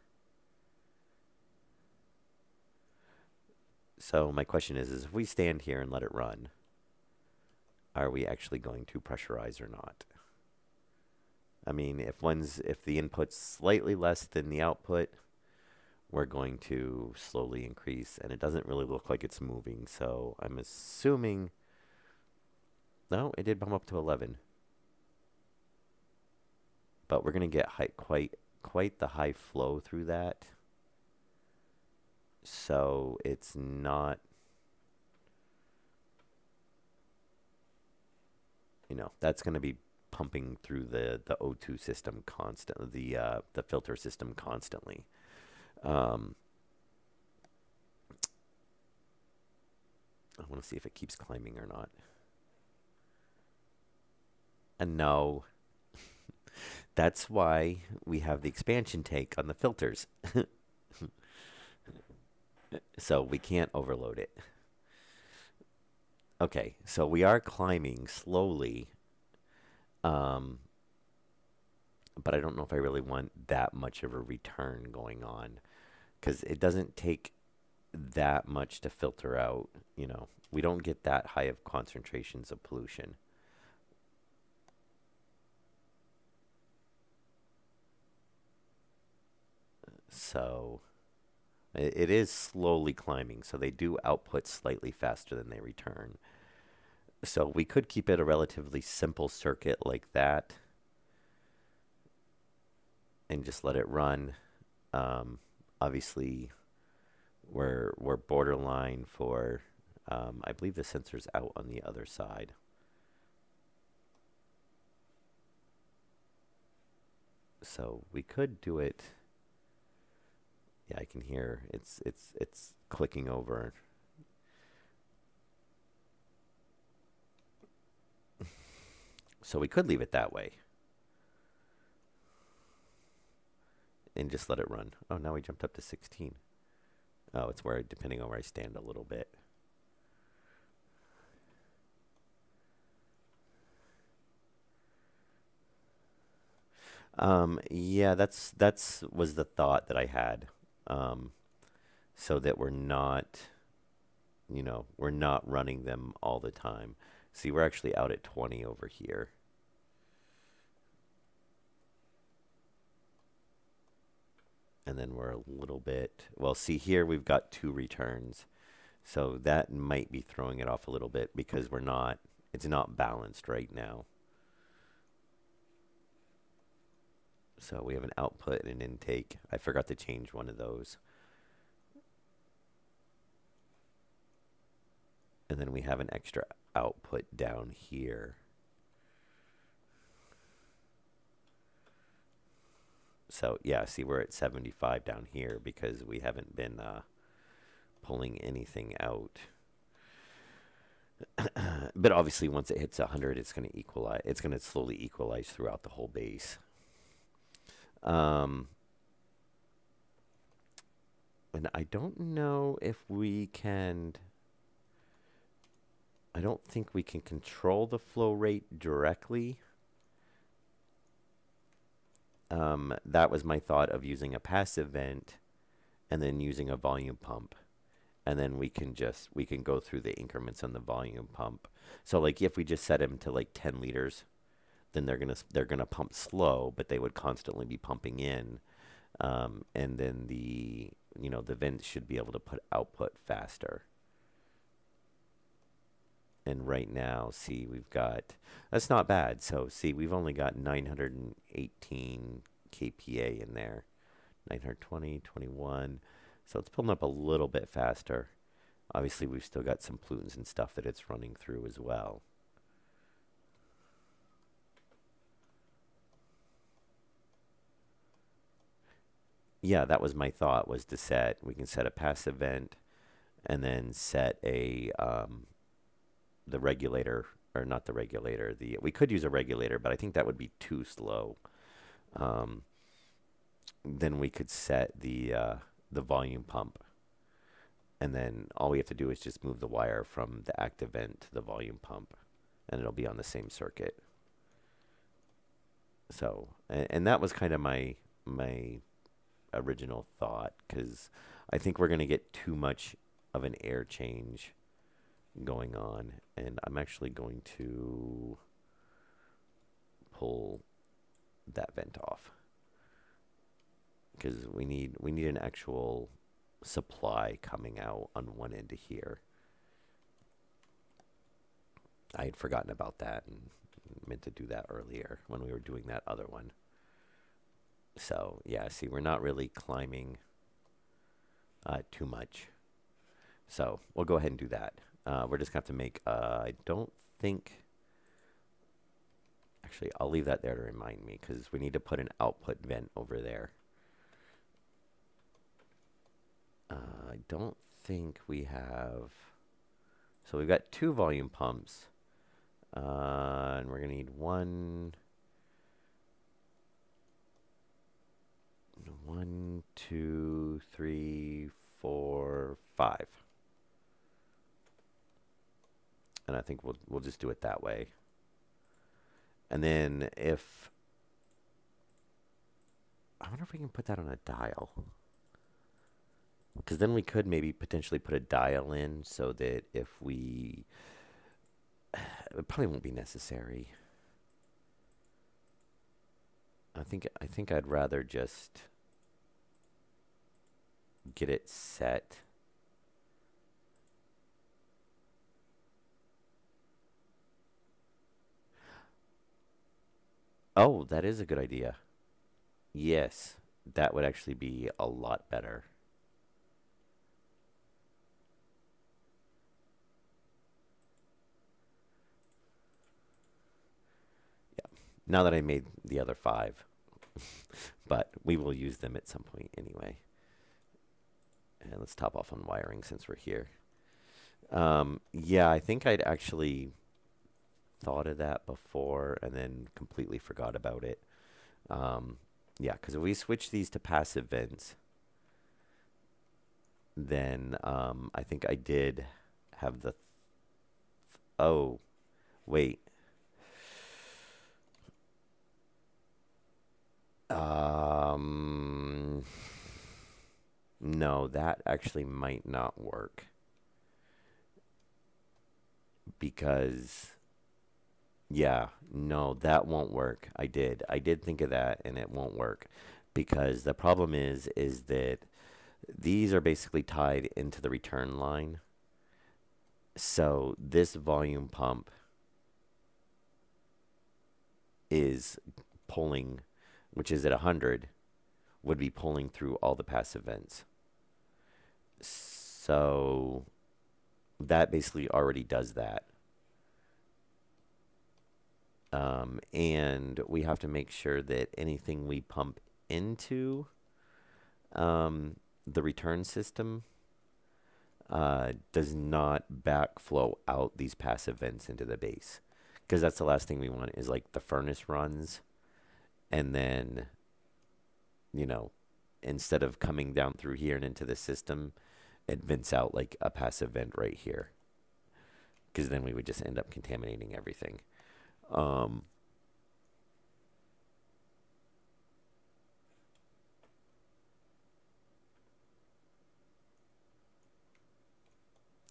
So my question is if we stand here and let it run, are we actually going to pressurize or not? I mean, if the input's slightly less than the output, we're going to slowly increase, and it doesn't really look like it's moving, so I'm assuming, no, it did bump up to 11. But we're going to get quite the high flow through that. So it's not, that's going to be pumping through the O2 system constantly, the filter system constantly. I want to see if it keeps climbing or not. And no, that's why we have the expansion tank on the filters. So we can't overload it. Okay, so we are climbing slowly. But I don't know if I really want that much of a return going on, because it doesn't take that much to filter out. We don't get that high of concentrations of pollution. So it is slowly climbing, so they do output slightly faster than they return. So we could keep it a relatively simple circuit like that and just let it run. Obviously, we're borderline for, I believe the sensor's out on the other side. So we could do it. Yeah, I can hear it's clicking over. So we could leave it that way and just let it run. Oh, now we jumped up to 16. Oh, it's where, depending on where I stand a little bit. Yeah, that's was the thought that I had. Um, so that we're not, we're not running them all the time. See, we're actually out at 20 over here. And then we're a little bit, well, see here we've got 2 returns. So that might be throwing it off a little bit because it's not balanced right now. So we have an output and an intake. I forgot to change one of those. And then we have an extra output down here. So yeah, see, we're at 75 down here because we haven't been pulling anything out. But obviously once it hits 100, it's going to equalize. It's going to slowly equalize throughout the whole base. And I don't know if we can, I don't think we can control the flow rate directly. That was my thought of using a passive vent and then using a volume pump. And then we can go through the increments on the volume pump. So like if we just set them to like 10 liters, then they're gonna pump slow, but they would constantly be pumping in. And then the vents should be able to put output faster. And right now, see, that's not bad. So see, we've only got 918 kPa in there. 920, 21. So it's pulling up a little bit faster. Obviously, we've still got some pollutants and stuff that it's running through as well. Yeah, that was my thought, was we can set a passive vent and then set the regulator, or not the regulator, we could use a regulator, but I think that would be too slow. Then we could set the volume pump, and then all we have to do is just move the wire from the active vent to the volume pump, and it'll be on the same circuit. So, and that was kind of my original thought, because I think we're going to get too much of an air change going on, and I'm actually going to pull that vent off because we need an actual supply coming out on one end of here. I had forgotten about that and meant to do that earlier when we were doing that other one. So yeah, see, we're not really climbing too much. So we'll go ahead and do that. We're just going to have to make, I don't think, actually, I'll leave that there to remind me because we need to put an output vent over there. I don't think we have, so we've got 2 volume pumps, and we're going to need 1, 2, 3, 4, 5. And I think we'll just do it that way. And then I wonder if we can put that on a dial. Because then we could maybe potentially put a dial in so that it probably won't be necessary. I think I'd rather just get it set. Oh, that is a good idea. Yes, that would actually be a lot better. Yeah, now that I made the other 5, but we will use them at some point anyway. And let's top off on wiring since we're here. Yeah, I think I'd actually thought of that before and then completely forgot about it. Yeah, because if we switch these to passive vents, then I think I did have oh, wait. no, that actually might not work because, yeah, no, that won't work. I did think of that, and it won't work because the problem is that these are basically tied into the return line. So this volume pump is pulling, which is at 100, would be pulling through all the passive vents. So that basically already does that. And we have to make sure that anything we pump into the return system does not backflow out these passive vents into the base. Because that's the last thing we want is like the furnace runs and then, you know, instead of coming down through here and into the system, it vents out like a passive vent right here. Because then we would just end up contaminating everything.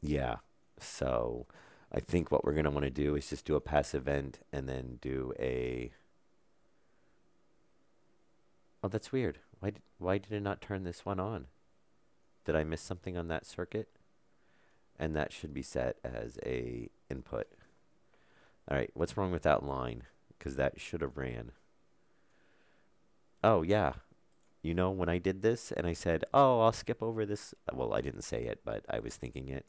Yeah. So I think what we're going to want to do is just do a passive vent and then do a... Oh, that's weird. Why did it not turn this one on? Did I miss something on that circuit? And that should be set as a input. All right, what's wrong with that line? Because that should have ran. Oh, yeah. You know, when I did this and I said, oh, I'll skip over this. Well, I didn't say it, but I was thinking it.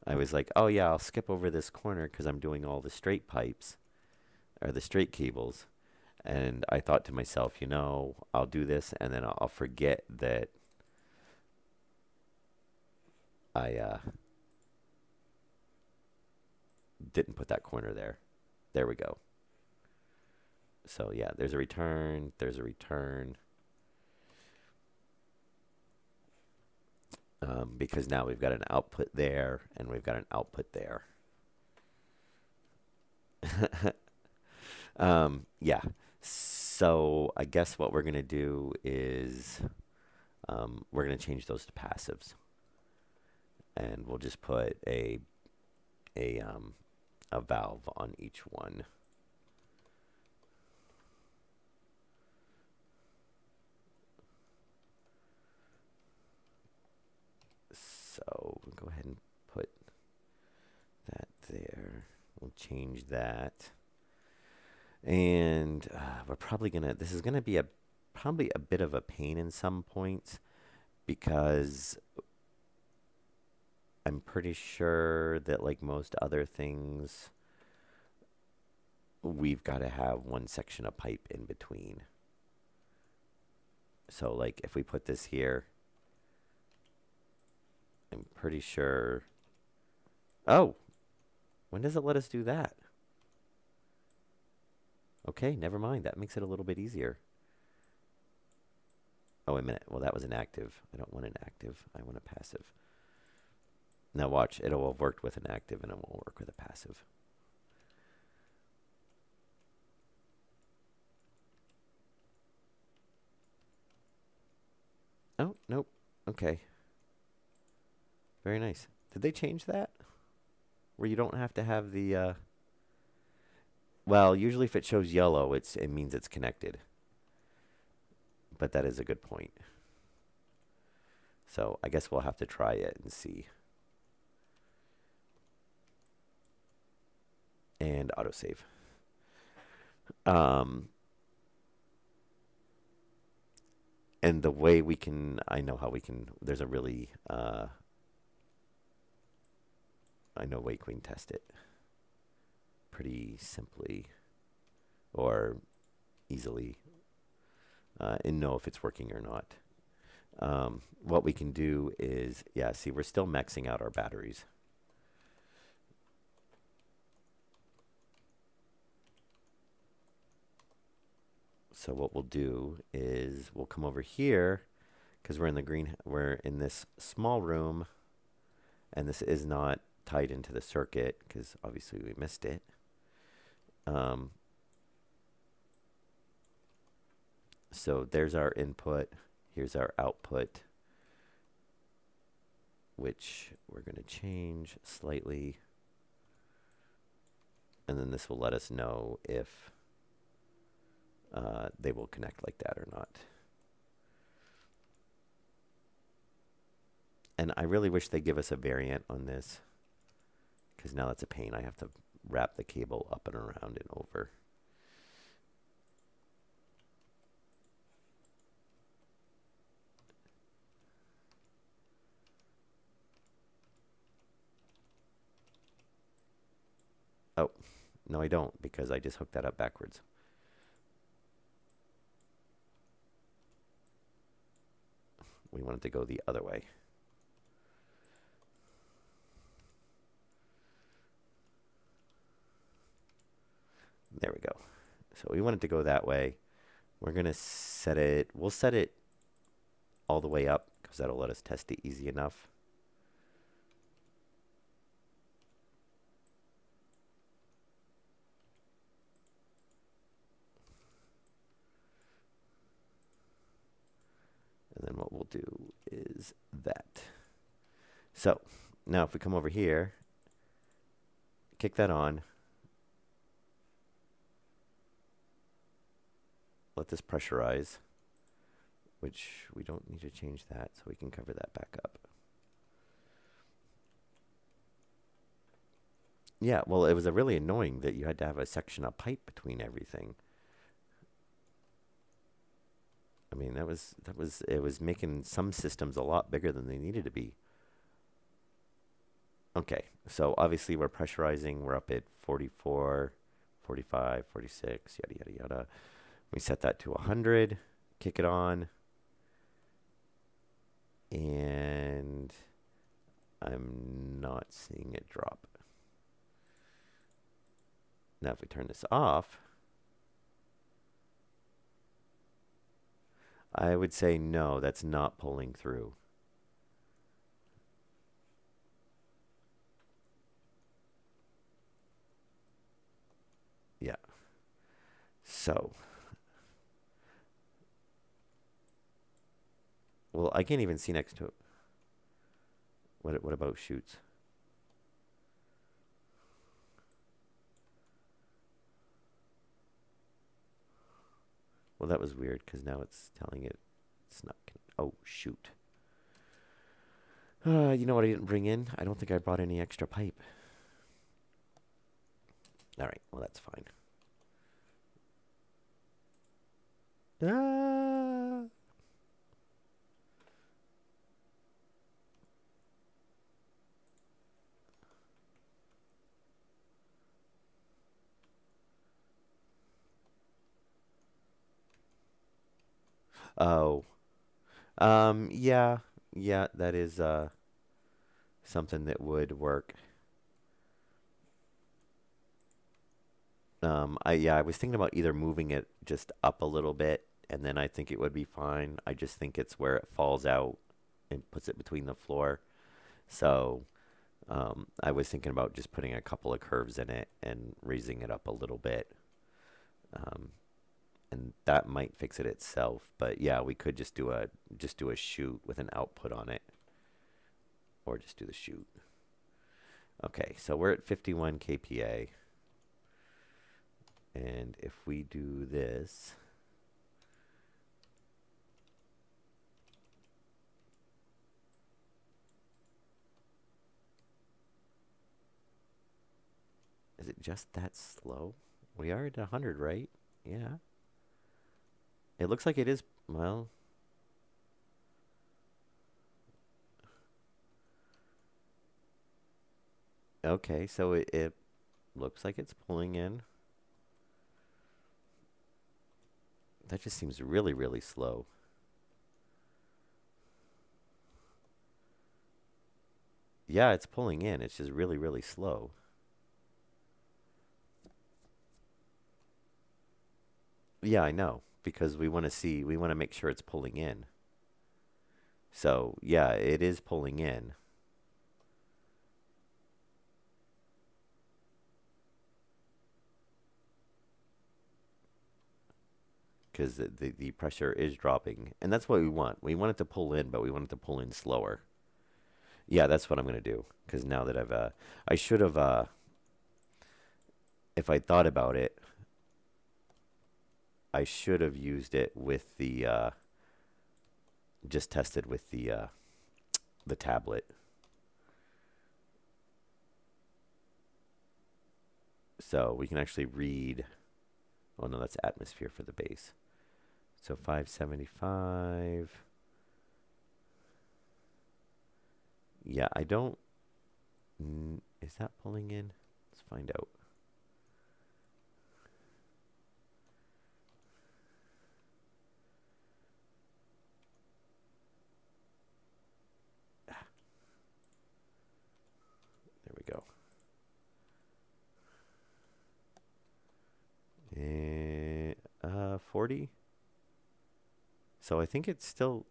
I was like, oh, yeah, I'll skip over this corner because I'm doing all the straight pipes or the straight cables. And I thought to myself, you know, I'll do this and then I'll forget that I didn't put that corner there. There we go. So yeah, there's a return, there's a return. Because now we've got an output there and we've got an output there. Yeah. So I guess what we're going to do is we're going to change those to passives. And we'll just put a valve on each one. So we'll go ahead and put that there. We'll change that. And we're probably going to, this is going to be probably a bit of a pain in some points because I'm pretty sure that like most other things, we've got to have one section of pipe in between. So like if we put this here, I'm pretty sure. Oh, when does it let us do that? Okay, never mind. That makes it a little bit easier. Oh, wait a minute. Well, that was an active. I don't want an active. I want a passive. Now watch. It'll have worked with an active and it won't work with a passive. Oh, nope. Okay. Very nice. Did they change that? Where you don't have to have the... Well, usually if it shows yellow, it means it's connected. But that is a good point. So I guess we'll have to try it and see. And autosave. And the way we can, I know how we can, there's a really, I know a way we can test it pretty simply or easily and know if it's working or not. What we can do is, yeah, see, we're still maxing out our batteries. So what we'll do is we'll come over here because we're in this small room and this is not tied into the circuit because obviously we missed it. So there's our input. Here's our output. which we're going to change slightly. And then this will let us know if they will connect like that or not. And I really wish they give us a variant on this, because now that's a pain. I have to wrap the cable up and around and over. Oh, no I don't, because I just hooked that up backwards. We want it to go the other way. There we go. So we want it to go that way. We're going to set it, we'll set it all the way up, because that'll let us test it easy enough. And then what we'll do is that. So now if we come over here, kick that on, let this pressurize, which we don't need to change that, so we can cover that back up. Yeah, well, it was really annoying that you had to have a section of pipe between everything. I mean, it was making some systems a lot bigger than they needed to be. Okay, so obviously we're pressurizing. We're up at 44, 45, 46, yada, yada, yada. We set that to 100, kick it on, and I'm not seeing it drop. Now if we turn this off, I would say no, that's not pulling through. Yeah. So, well, I can't even see next to it. What about shoots? Well, that was weird, because now it's telling it it's not. Oh, shoot. You know what I didn't bring in? I don't think I brought any extra pipe. All right, well, that's fine. Ah. Oh. Yeah. Yeah, that is something that would work. I was thinking about either moving it just up a little bit, and then I think it would be fine. I just think it's where it falls out and puts it between the floor. So I was thinking about just putting a couple of curves in it and raising it up a little bit. And that might fix it itself. But yeah, we could just do a shoot with an output on it, or just do the shoot. Okay, so we're at 51 kPa. And if we do this, is it just that slow? We are at 100, right? Yeah. It looks like it is, well, okay, so it looks like it's pulling in. That just seems really, really slow. Yeah, it's pulling in. It's just really, really slow. Yeah, I know, because we want to make sure it's pulling in. So, yeah, it is pulling in. Because the pressure is dropping. And that's what we want. We want it to pull in, but we want it to pull in slower. Yeah, that's what I'm gonna do. Because now that I should have, if I thought about it, I should have used it with the, just tested with the tablet. So we can actually read. Oh no, that's atmosphere for the base. So 575. Yeah, I don't. Is that pulling in? Let's find out. There we go. And 40. So I think it's still,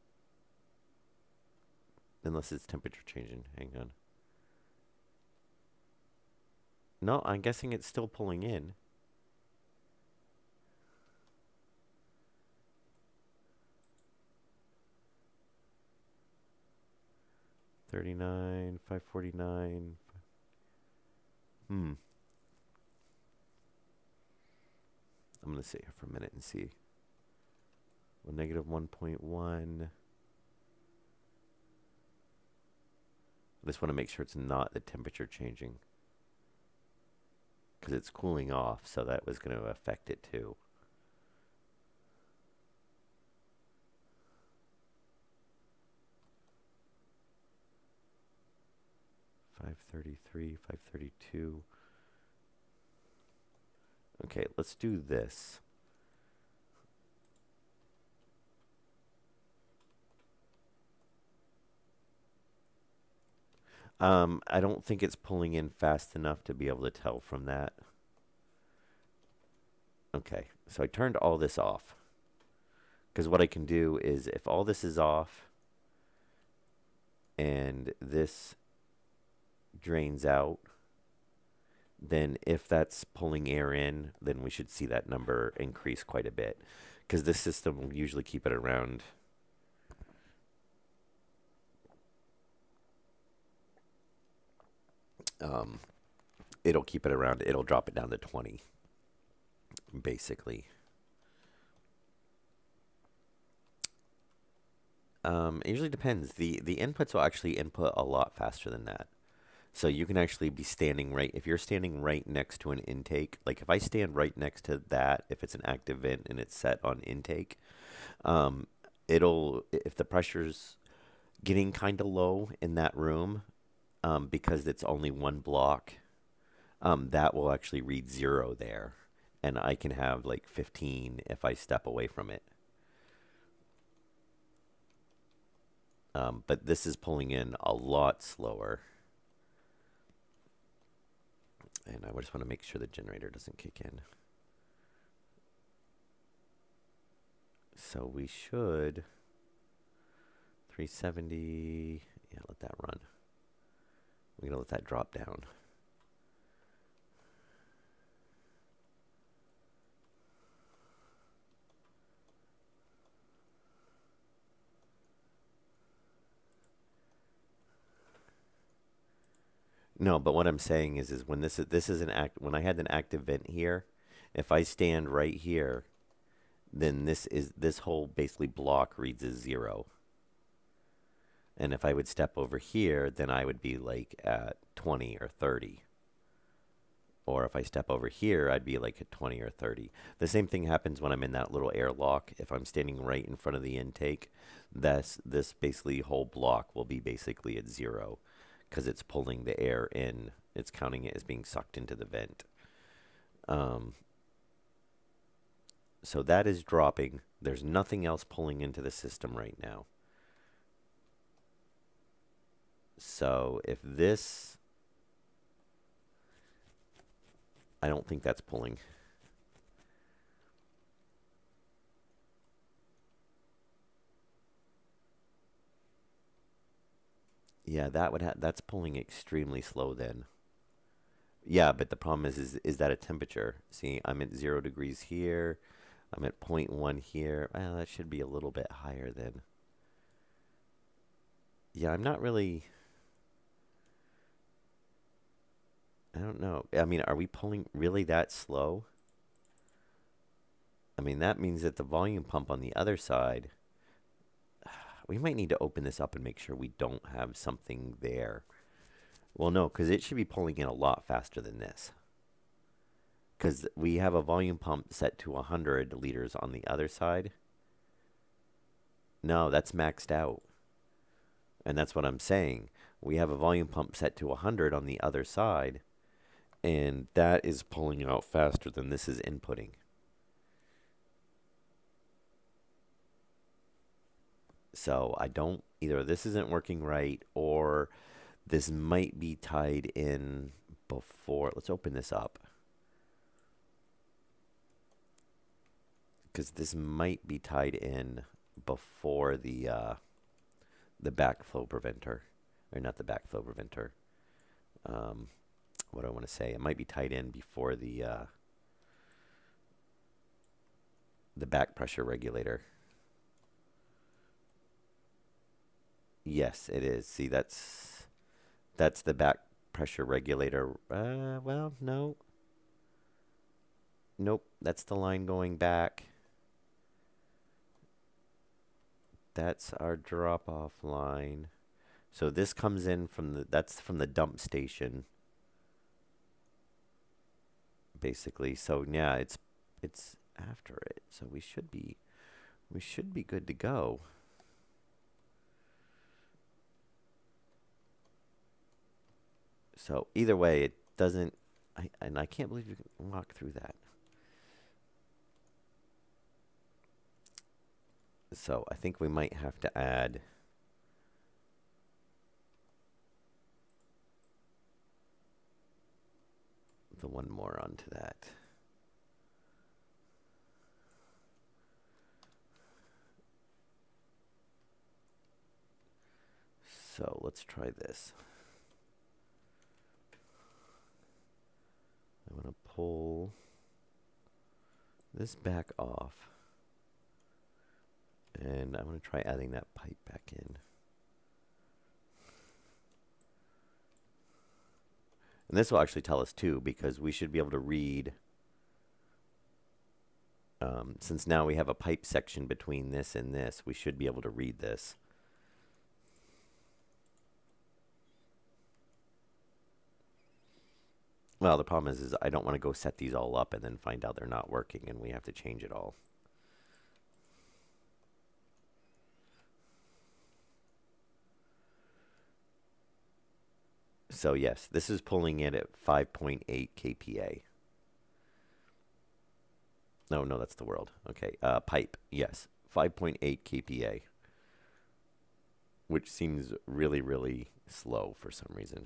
unless it's temperature changing. Hang on. No, I'm guessing it's still pulling in. $39, $549. I'm gonna sit here for a minute and see. Well, negative 1.1. I just want to make sure it's not the temperature changing, because it's cooling off, so that was going to affect it too. $533, $532. Okay, let's do this. I don't think it's pulling in fast enough to be able to tell from that. Okay, so I turned all this off. Because what I can do is, if all this is off and this drains out, then if that's pulling air in, then we should see that number increase quite a bit. Because this system will usually keep it around. It'll keep it around, it'll drop it down to 20, basically. It usually depends. The inputs will actually input a lot faster than that. So you can actually be standing right, if you're standing right next to an intake, like if I stand right next to that, if it's an active vent and it's set on intake, if the pressure's getting kind of low in that room, because it's only one block, that will actually read 0 there. And I can have like 15 if I step away from it. But this is pulling in a lot slower. And I just want to make sure the generator doesn't kick in. So we should 370. Yeah, let that run. We're going to let that drop down. No, but what I'm saying is when this is an act, when I had an active vent here, if I stand right here, then this whole basically block reads as 0. And if I would step over here, then I would be like at 20 or 30. Or if I step over here, I'd be like at 20 or 30. The same thing happens when I'm in that little airlock. If I'm standing right in front of the intake, this basically whole block will be basically at 0, because it's pulling the air in. It's counting it as being sucked into the vent. So that is dropping. There's nothing else pulling into the system right now. So if this, I don't think that's pulling. Yeah, that's pulling extremely slow then. Yeah, but the problem is that a temperature. See, I'm at 0 degrees here. I'm at 0.1 here. Well, that should be a little bit higher then. Yeah, I'm not really. I don't know. I mean, are we pulling really that slow? I mean, that means that the volume pump on the other side, we might need to open this up and make sure we don't have something there. Well, no, because it should be pulling in a lot faster than this. Because we have a volume pump set to 100 liters on the other side. No, that's maxed out. And that's what I'm saying. We have a volume pump set to 100 on the other side, and that is pulling out faster than this is inputting. So I don't, either this isn't working right, or this might be tied in before. Let's open this up. Because this might be tied in before the backflow preventer. Or not the backflow preventer. What do I want to say? It might be tied in before the back pressure regulator. Yes, it is. See, that's the back pressure regulator. Well, no. Nope, that's the line going back. That's our drop-off line. So this comes in from that's from the dump station, basically. So yeah, it's after it. So we should be good to go. So either way, it doesn't. And I can't believe you can walk through that. So I think we might have to add the one more onto that. So let's try this. I want to pull this back off. And I'm going to try adding that pipe back in. And this will actually tell us too, because we should be able to read, since now we have a pipe section between this and this, we should be able to read this. Well, the problem is I don't want to go set these all up and then find out they're not working and we have to change it all. So yes, this is pulling in at 5.8 kPa. No, that's the world. Okay, pipe, yes, 5.8 kPa, which seems really, really slow for some reason.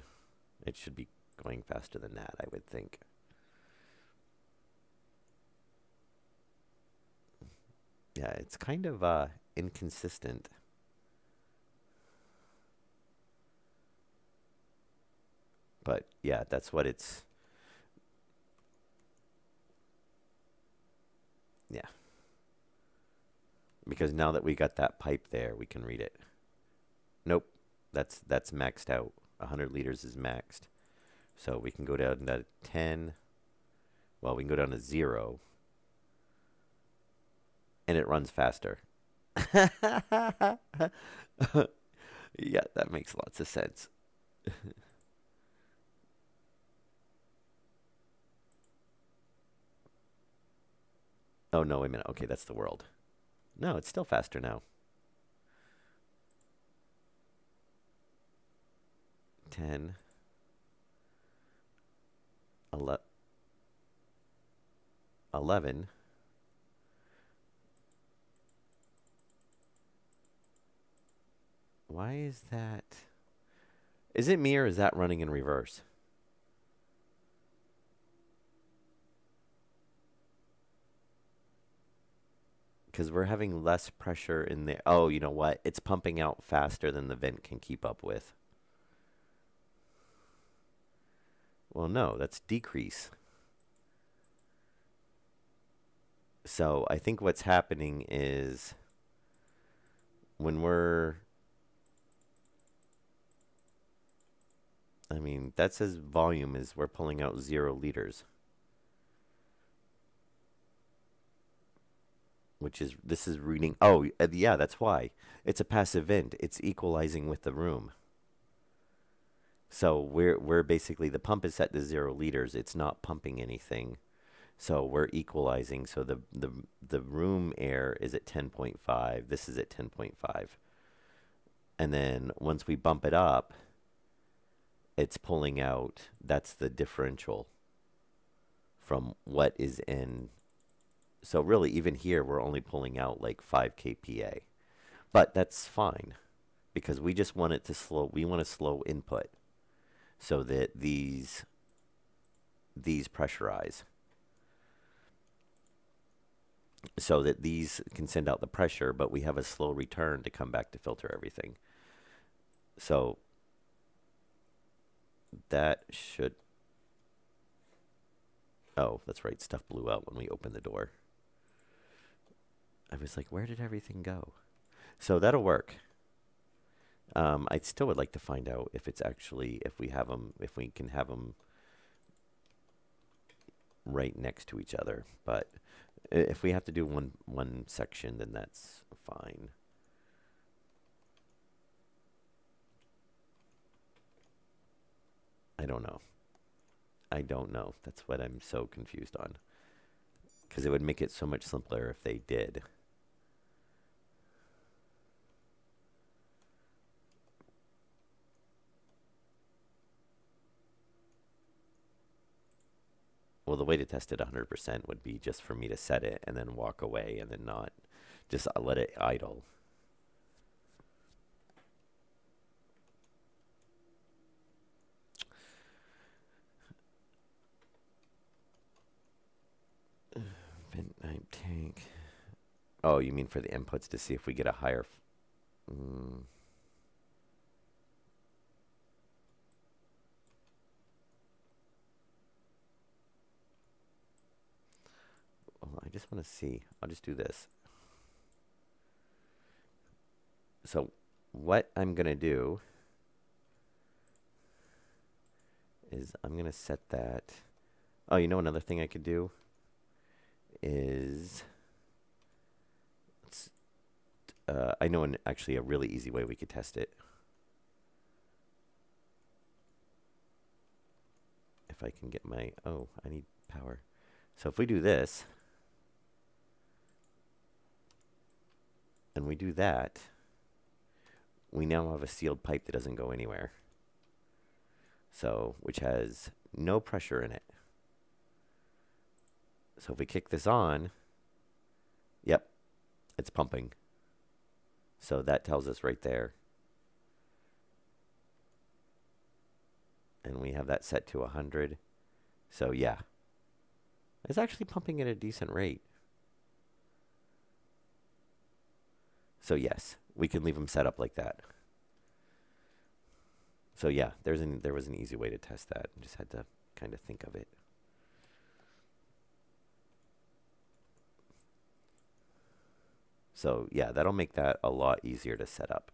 It should be going faster than that, I would think. Yeah, it's kind of inconsistent. But yeah, that's what it's. Yeah. Because now that we got that pipe there, we can read it. Nope. That's maxed out. 100 liters is maxed. So we can go down to 10. Well, we can go down to 0. And it runs faster. Yeah, that makes lots of sense. Oh, no, wait a minute. Okay, that's the world. No, it's still faster now. 10. 11. Why is that? Is it me or is that running in reverse? Because we're having less pressure in there. Oh, you know what? It's pumping out faster than the vent can keep up with. Well, no, that's decrease. So I think what's happening is when we're I mean, that says volume is we're pulling out 0 liters, which is, this is reading, oh, yeah, that's why. It's a passive vent. It's equalizing with the room. So we're basically, the pump is set to 0 liters. It's not pumping anything. So we're equalizing. So the room air is at 10.5. This is at 10.5. And then once we bump it up, it's pulling out, that's the differential from what is in. So really, even here, we're only pulling out like 5 kPa. But that's fine because we just want it to slow. We want a slow input so that these pressurize, so that these can send out the pressure, but we have a slow return to come back to filter everything. So that should, oh, that's right, stuff blew out when we opened the door. I was like, where did everything go? So that'll work. I still would like to find out if it's actually, if we have them, if we can have them right next to each other. But if we have to do one section, then that's fine. I don't know. I don't know. That's what I'm so confused on. Because it would make it so much simpler if they did. Well, the way to test it 100% would be just for me to set it and then walk away and then not just let it idle. Vent 9 tank. Oh, you mean for the inputs to see if we get a higher... Well, I just want to see. I'll just do this. So what I'm going to do is I'm going to set that. Oh, you know another thing I could do is, I know actually a really easy way we could test it. If I can get my, oh, I need power. So if we do this, and we do that, we now have a sealed pipe that doesn't go anywhere. So, which has no pressure in it. So if we kick this on, yep, it's pumping. So that tells us right there. And we have that set to 100. So yeah, it's actually pumping at a decent rate. So yes, we can leave them set up like that. So yeah, there was an easy way to test that. I just had to kind of think of it. So yeah, that'll make that a lot easier to set up.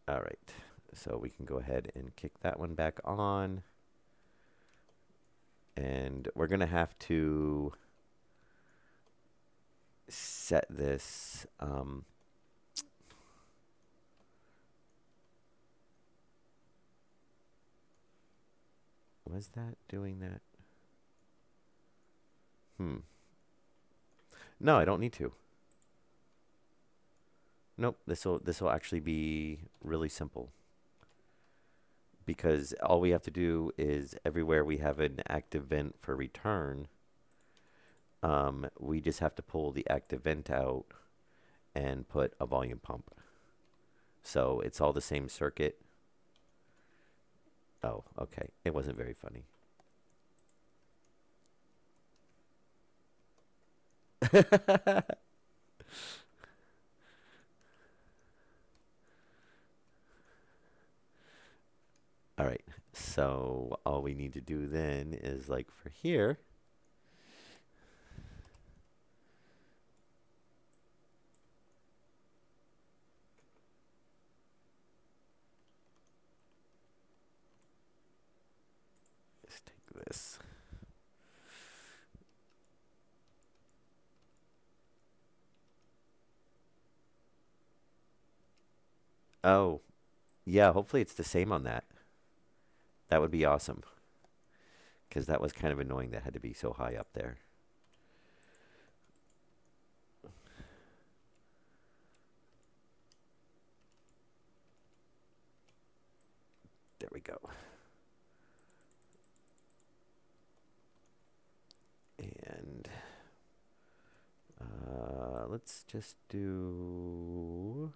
All right, so we can go ahead and kick that one back on. And we're going to have to set this. Was that doing that? No, I don't need to. Nope, this will actually be really simple. Because all we have to do is everywhere we have an active vent for return, we just have to pull the active vent out and put a volume pump. So it's all the same circuit. Oh, okay. It wasn't very funny. All right. So all we need to do then is like for here, at this. Oh, yeah, hopefully it's the same on that. That would be awesome. Because that was kind of annoying that had to be so high up there. There we go. And let's just do...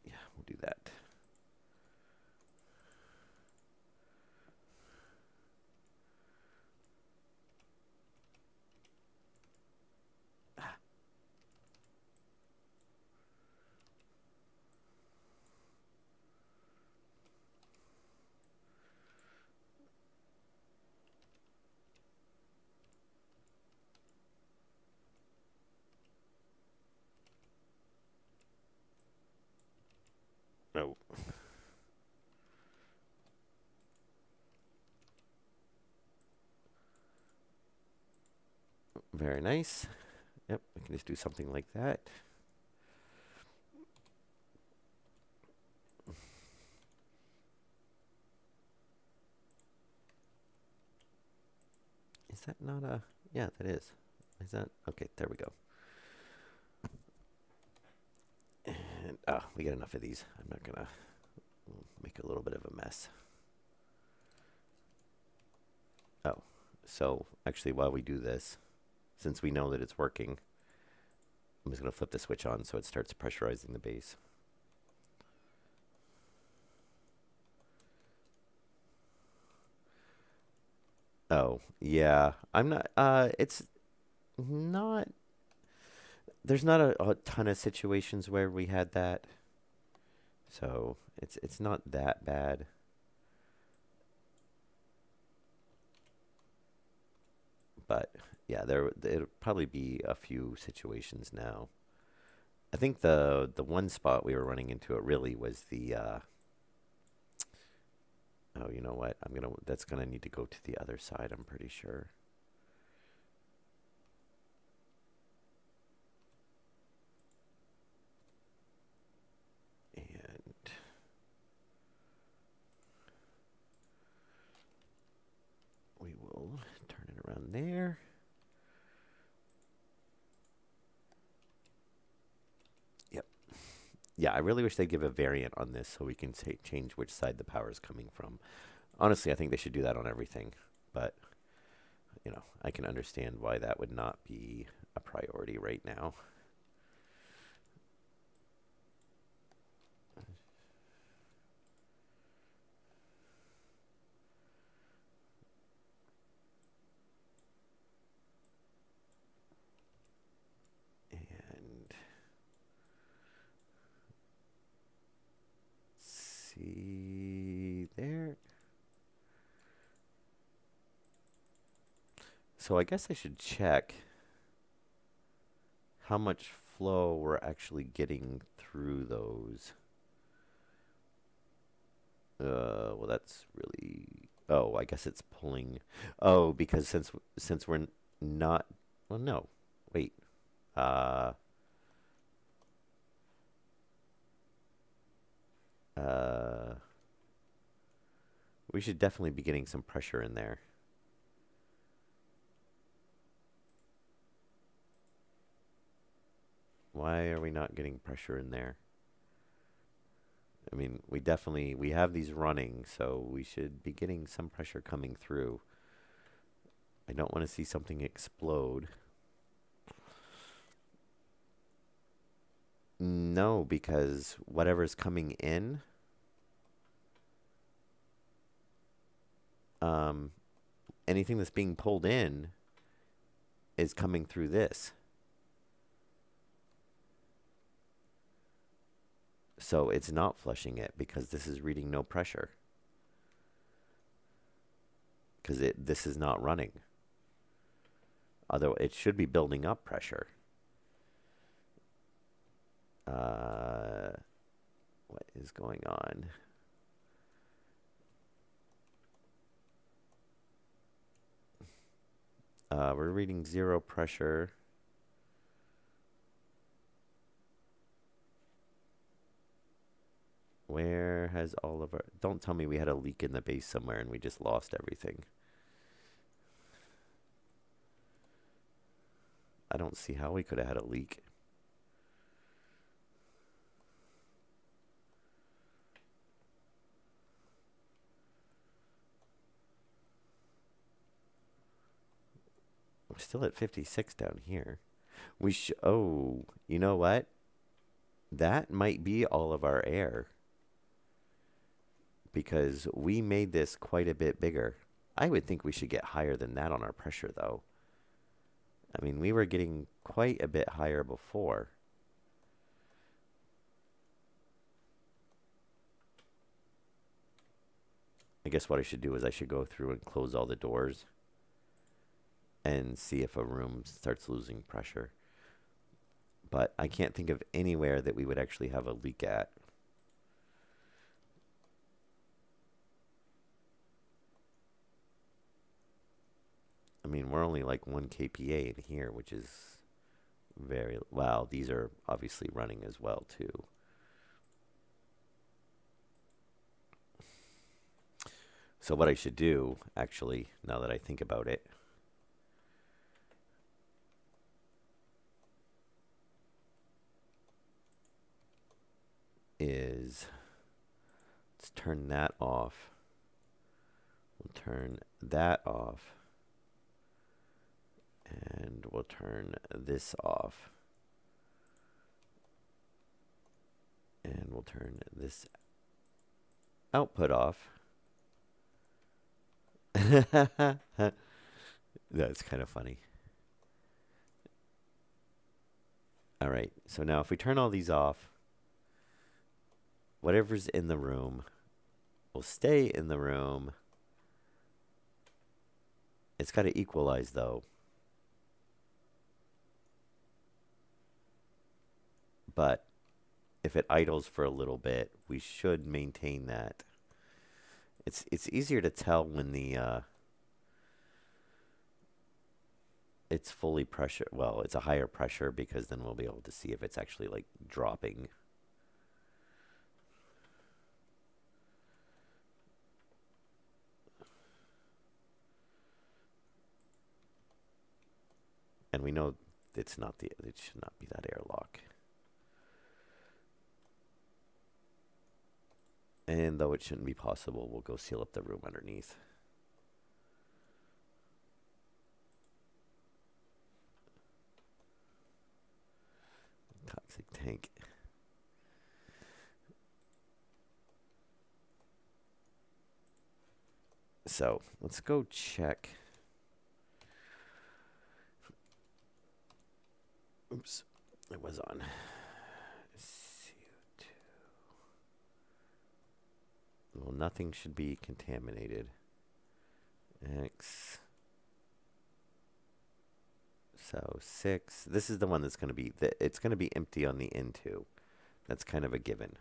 Yeah, we'll do that. Oh, very nice. Yep, we can just do something like that. Is that not a... Yeah, that is. Is that... Okay, there we go. And, we got enough of these. I'm not gonna make a little bit of a mess. Oh, so actually while we do this, since we know that it's working, I'm just gonna flip the switch on so it starts pressurizing the base. Oh, yeah. I'm not, it's not, there's not a ton of situations where we had that. So it's not that bad. But yeah, it'll probably be a few situations now. I think the one spot we were running into it really was the oh, you know what? That's gonna need to go to the other side, I'm pretty sure. And we will turn it around there. Yep. Yeah, I really wish they'd give a variant on this so we can change which side the power is coming from. Honestly, I think they should do that on everything. But, you know, I can understand why that would not be a priority right now. And see there. So I guess I should check how much flow we're actually getting through those. Well, that's really... Oh, I guess it's pulling... Oh, because since we're not... Well, no. Wait. Uh... Uh... We should definitely be getting some pressure in there. Why are we not getting pressure in there? I mean, we have these running, so we should be getting some pressure coming through. I don't want to see something explode. No, because whatever's coming in, anything that's being pulled in is coming through this. So it's not flushing it because this is reading no pressure. Because this is not running. Although it should be building up pressure. What is going on? We're reading 0 pressure. Where has all of our... Don't tell me we had a leak in the base somewhere and we just lost everything. I don't see how we could have had a leak. We're still at 56 down here. Oh, you know what? That might be all of our air. Because we made this quite a bit bigger. I would think we should get higher than that on our pressure, though. I mean, we were getting quite a bit higher before. I guess what I should do is I should go through and close all the doors and see if a room starts losing pressure. But I can't think of anywhere that we would actually have a leak at. I mean, we're only like 1 kPa in here, which is very... Wow, these are obviously running as well, too. So what I should do, actually, now that I think about it, is let's turn that off. We'll turn that off. And we'll turn this off. And we'll turn this output off. That's kind of funny. All right, so now if we turn all these off, whatever's in the room will stay in the room. It's got to equalize, though. But if it idles for a little bit, we should maintain that. It's easier to tell when the it's fully pressure. Well, it's a higher pressure because then we'll be able to see if it's actually like dropping. And we know it's not the... It should not be that airlock. And though it shouldn't be possible, we'll go seal up the room underneath. Toxic tank. So let's go check. Oops, it was on. CO2. Well, nothing should be contaminated. X. So 6. This is the one that's going to be... It's going to be empty on the N2. That's kind of a given.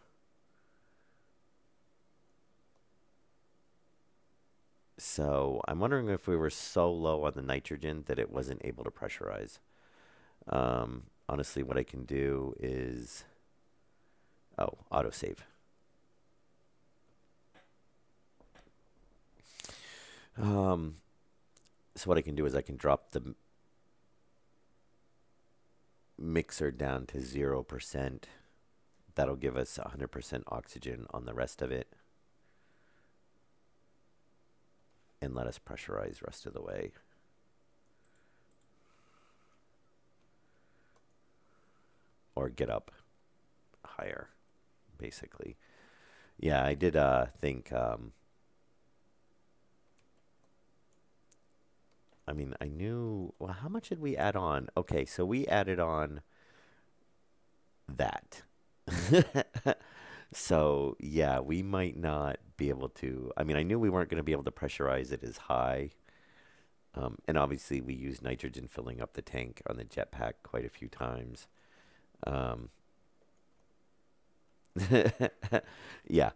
So I'm wondering if we were so low on the nitrogen that it wasn't able to pressurize. Honestly, what I can do is... Oh, autosave. So what I can do is I can drop the mixer down to 0%. That'll give us 100% oxygen on the rest of it. And let us pressurize rest of the way. Or get up higher, basically. Yeah, I did think... I mean, I knew... Well, how much did we add on? Okay, so we added on that. So, yeah, we might not be able to... I mean, I knew we weren't going to be able to pressurize it as high. And obviously, we used nitrogen filling up the tank on the jetpack quite a few times. Yeah.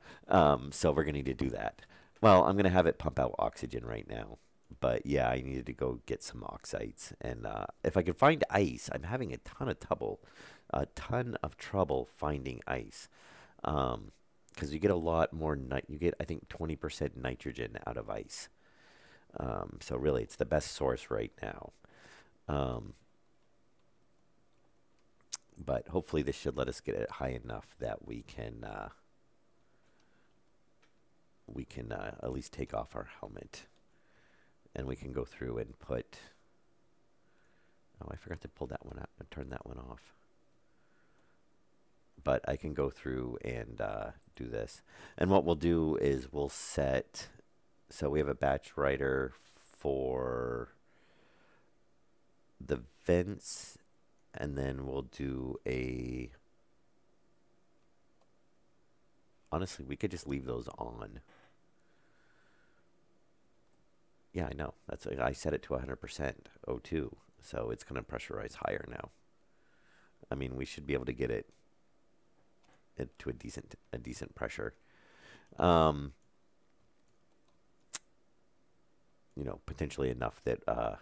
So we're gonna need to do that. Well, I'm gonna have it pump out oxygen right now. But yeah, I needed to go get some oxides, and if I can find ice, I'm having a ton of trouble finding ice. Because you get a lot more you get I think 20% nitrogen out of ice. So really, it's the best source right now. Um, but hopefully, this should let us get it high enough that we can at least take off our helmet, and we can go through and put. Oh, I forgot to pull that one out and turn that one off. But I can go through and do this. And what we'll do is we'll set. So we have a batch writer for the vents, and then we'll do a. Honestly, we could just leave those on. Yeah, I know. I set it to 100% O2, so it's going to pressurize higher now. I mean, we should be able to get it to a decent pressure. Um, Potentially enough that well,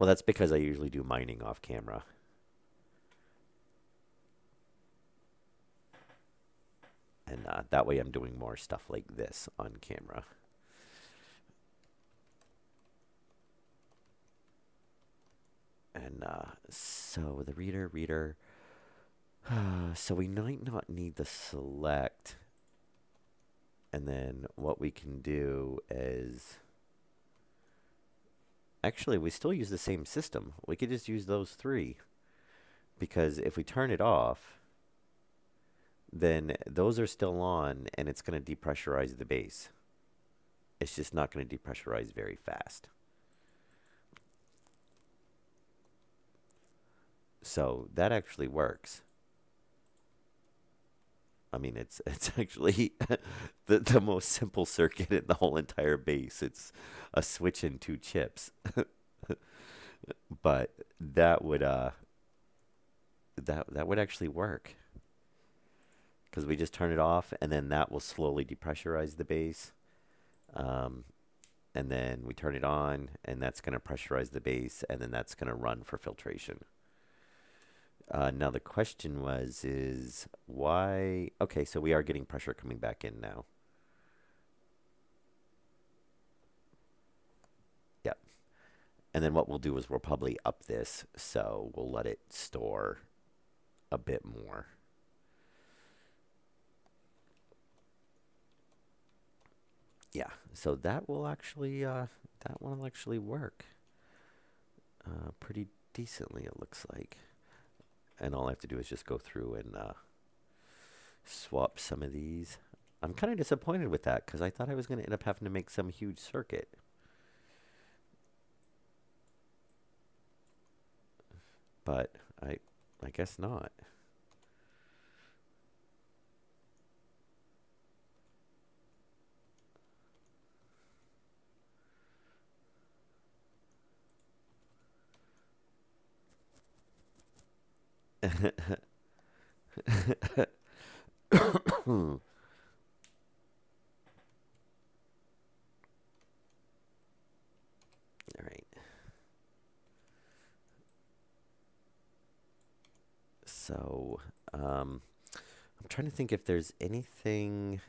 that's because I usually do mining off camera. And that way I'm doing more stuff like this on camera. And so the reader. So we might not need the select. And then what we can do is. Actually, we still use the same system. We could just use those three. Because if we turn it off, then those are still on and it's going to depressurize the base. It's just not going to depressurize very fast. So that actually works. I mean, it's actually the most simple circuit in the whole entire base. It's a switch and two chips. But that would actually work because we just turn it off and then that will slowly depressurize the base. Um, and then we turn it on and that's going to pressurize the base and then that's going to run for filtration. Now the question is why? Okay, so we are getting pressure coming back in now. Yep. And then what we'll do is we'll probably up this, so we'll let it store a bit more. Yeah, so that will actually work pretty decently, it looks like. And all I have to do is just go through and swap some of these. I'm kind of disappointed with that because I thought I was going to end up having to make some huge circuit. But I guess not. All right. So, I'm trying to think if there's anything,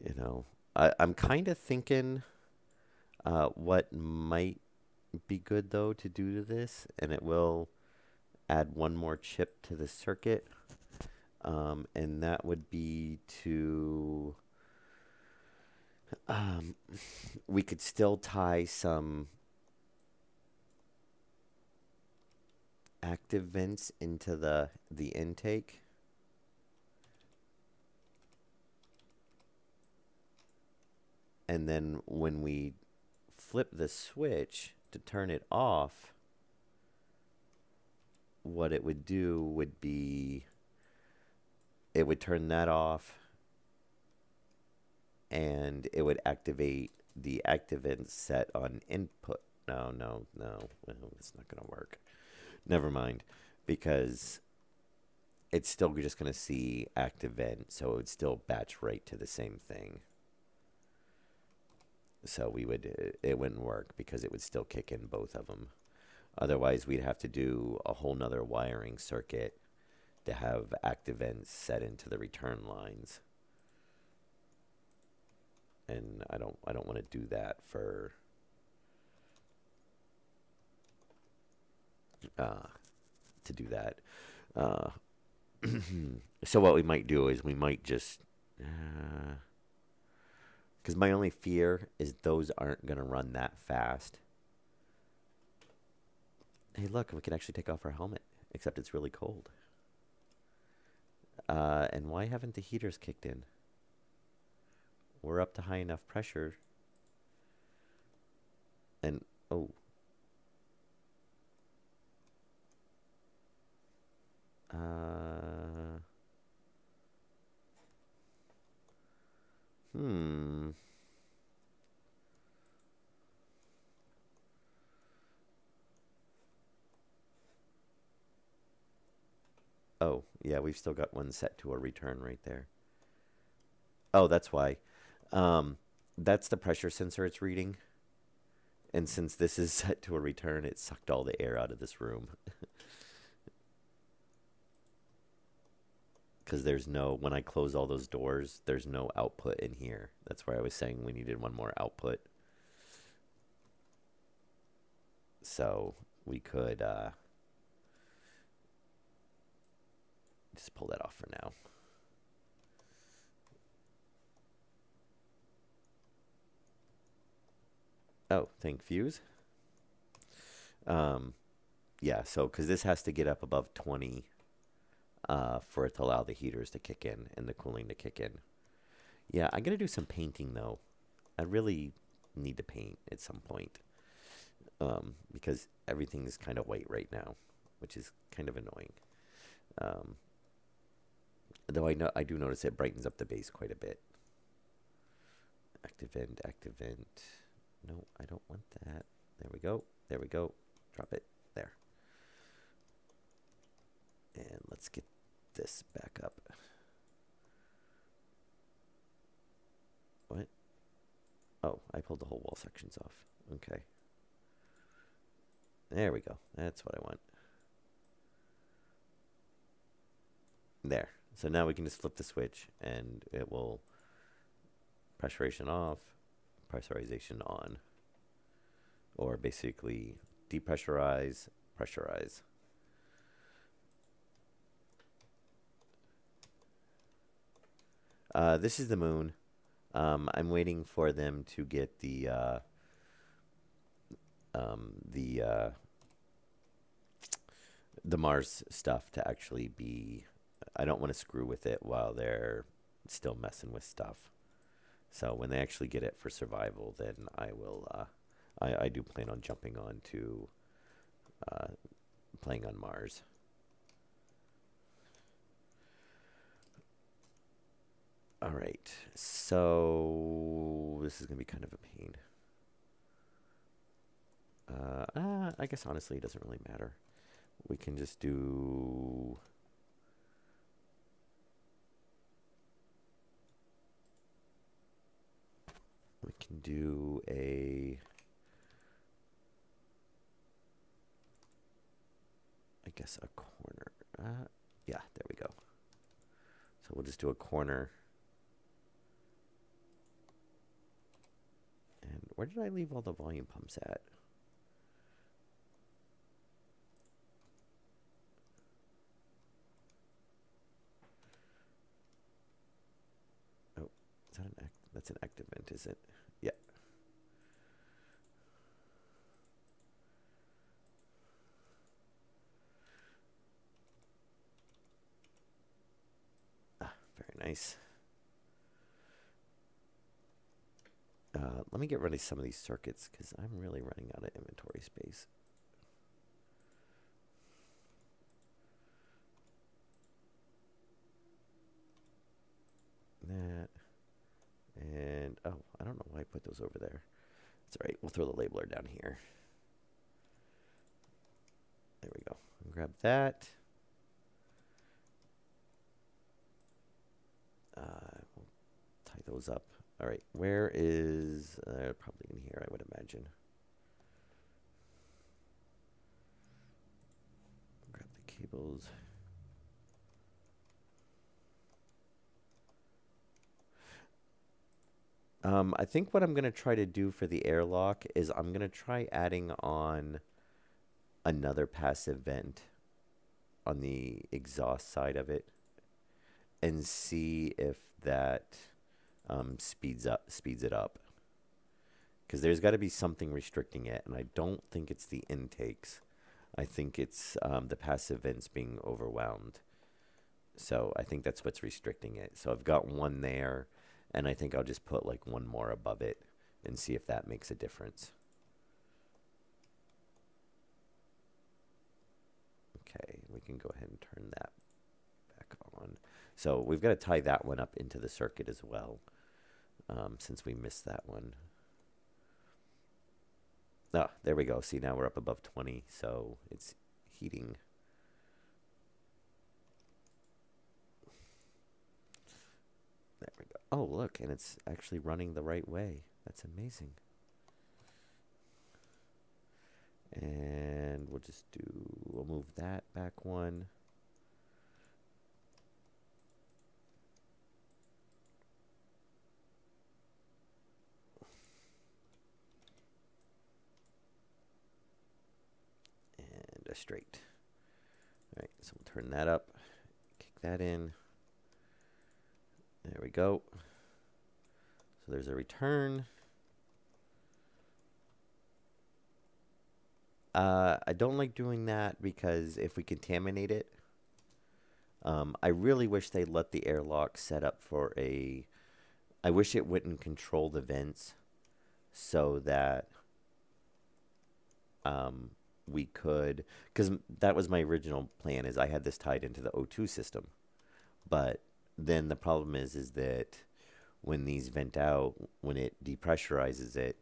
you know, I'm kind of thinking what might be good though to do to this, and it will add one more chip to the circuit, and that would be to, um, we could still tie some active vents into the intake. And then when we flip the switch to turn it off, what it would do would be it would turn that off and it would activate the active vent set on input. No, no, no. Well, it's not going to work. Never mind. Because it's still just going to see active vent, so it would still batch right to the same thing. So it wouldn't work because it would still kick in both of them. Otherwise, we'd have to do a whole nother wiring circuit to have active vents set into the return lines. And I don't want to do that for to do that. Uh, so what we might do is we might just because my only fear is those aren't going to run that fast. Hey, look, we can actually take off our helmet, except it's really cold. And why haven't the heaters kicked in? We're up to high enough pressure. And, oh. Hmm. Oh, yeah, we've still got one set to a return right there. Oh, that's why. Um, that's the pressure sensor it's reading. And since this is set to a return, it sucked all the air out of this room. Because there's no, when I close all those doors, there's no output in here. That's why I was saying we needed one more output. So we could just pull that off for now. Oh, thank fuse. Yeah, so because this has to get up above 20 for it to allow the heaters to kick in and the cooling to kick in. Yeah, I'm going to do some painting, though. I really need to paint at some point because everything is kind of white right now, which is kind of annoying. Though I do notice it brightens up the base quite a bit. Active vent, active vent. No, I don't want that. There we go. There we go. Drop it. There. And let's get this back up. What? Oh, I pulled the whole wall sections off. Okay. There we go. That's what I want. There. So now we can just flip the switch and it will pressurization off, pressurization on. Or basically depressurize, pressurize. This is the moon. I'm waiting for them to get the Mars stuff to actually be. I don't want to screw with it while they're still messing with stuff. So when they actually get it for survival, then I will. I do plan on jumping on to playing on Mars. All right, so this is gonna be kind of a pain. I guess honestly it doesn't really matter. We can just do. We can do a. I guess a corner. Yeah, there we go. So we'll just do a corner. And where did I leave all the volume pumps at? Oh, is that that's an active vent, is it? Yeah. Ah, very nice. Let me get rid of some of these circuits because I'm really running out of inventory space. That. And, oh, I don't know why I put those over there. It's all right. We'll throw the labeler down here. There we go. Grab that. We'll tie those up. All right, where is, probably in here, I would imagine. Grab the cables. I think what I'm going to try to do for the airlock is I'm going to try adding on another passive vent on the exhaust side of it and see if that speeds it up. Because there's got to be something restricting it, and I don't think it's the intakes. I think it's the passive vents being overwhelmed. So I think that's what's restricting it. So I've got one there, and I think I'll just put like one more above it and see if that makes a difference. Okay, we can go ahead and turn that back on. So we've got to tie that one up into the circuit as well, since we missed that one. Oh, there we go. See, now we're up above 20, so it's heating. There we go. Oh, look, and it's actually running the right way. That's amazing. And we'll move that back one. And a straight. All right, so we'll turn that up, kick that in. There we go. So there's a return. I don't like doing that because if we contaminate it, I really wish they let the airlock set up for a... I wish it wouldn't control the vents so that we could... Because that was my original plan, is I had this tied into the O2 system. But then the problem is that when these vent out, when it depressurizes it,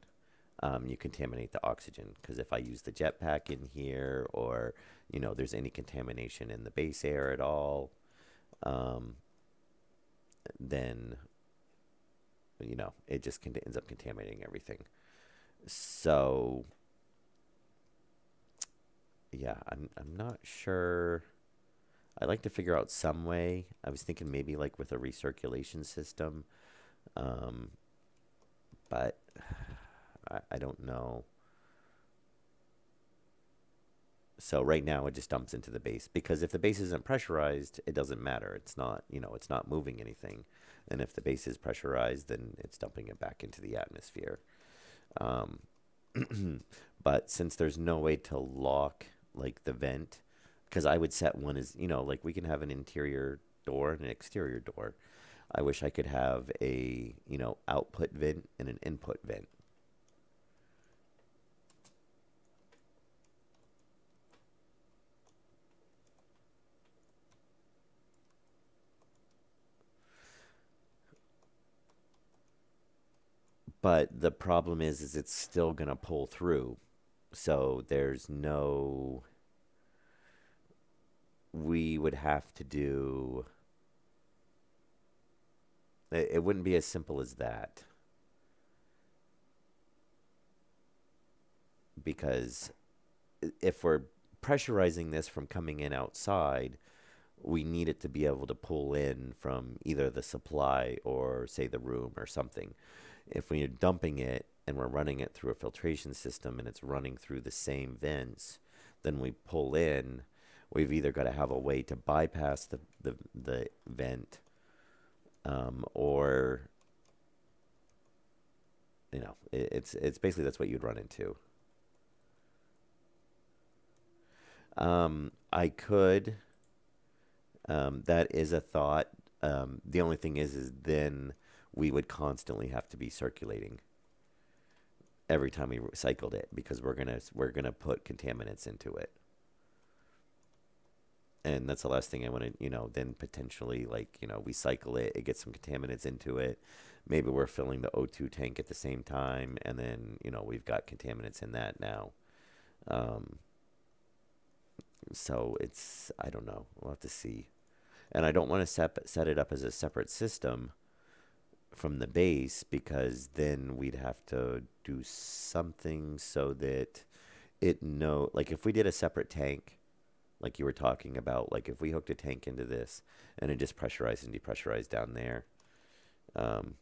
you contaminate the oxygen. Because if I use the jetpack in here, or there's any contamination in the base air at all, then it just ends up contaminating everything. So yeah, I'm not sure. I'd like to figure out some way. I was thinking maybe like with a recirculation system, but I don't know. So right now it just dumps into the base, because if the base isn't pressurized, it doesn't matter. It's not, it's not moving anything. And if the base is pressurized, then it's dumping it back into the atmosphere. But since there's no way to lock like the vent, because I would set one as, like we can have an interior door and an exterior door. I wish I could have a, output vent and an input vent. But the problem is it's still going to pull through. So there's no... We would have to do... It wouldn't be as simple as that. Because if we're pressurizing this from coming in outside, we need it to be able to pull in from either the supply or, say, the room or something. If we're dumping it and we're running it through a filtration system and it's running through the same vents, then we pull in, we've either got to have a way to bypass the vent, or it's basically that's what you'd run into. I could. That is a thought. The only thing is then we would constantly have to be circulating every time we cycled it, because we're gonna put contaminants into it. And that's the last thing I want to, then potentially, like, we cycle it, it gets some contaminants into it. Maybe we're filling the O2 tank at the same time, and then, we've got contaminants in that now. So I don't know. We'll have to see. And I don't want to set it up as a separate system from the base, because then we'd have to do something so that like if we did a separate tank, like you were talking about, like if we hooked a tank into this and it just pressurized and depressurized down there, um,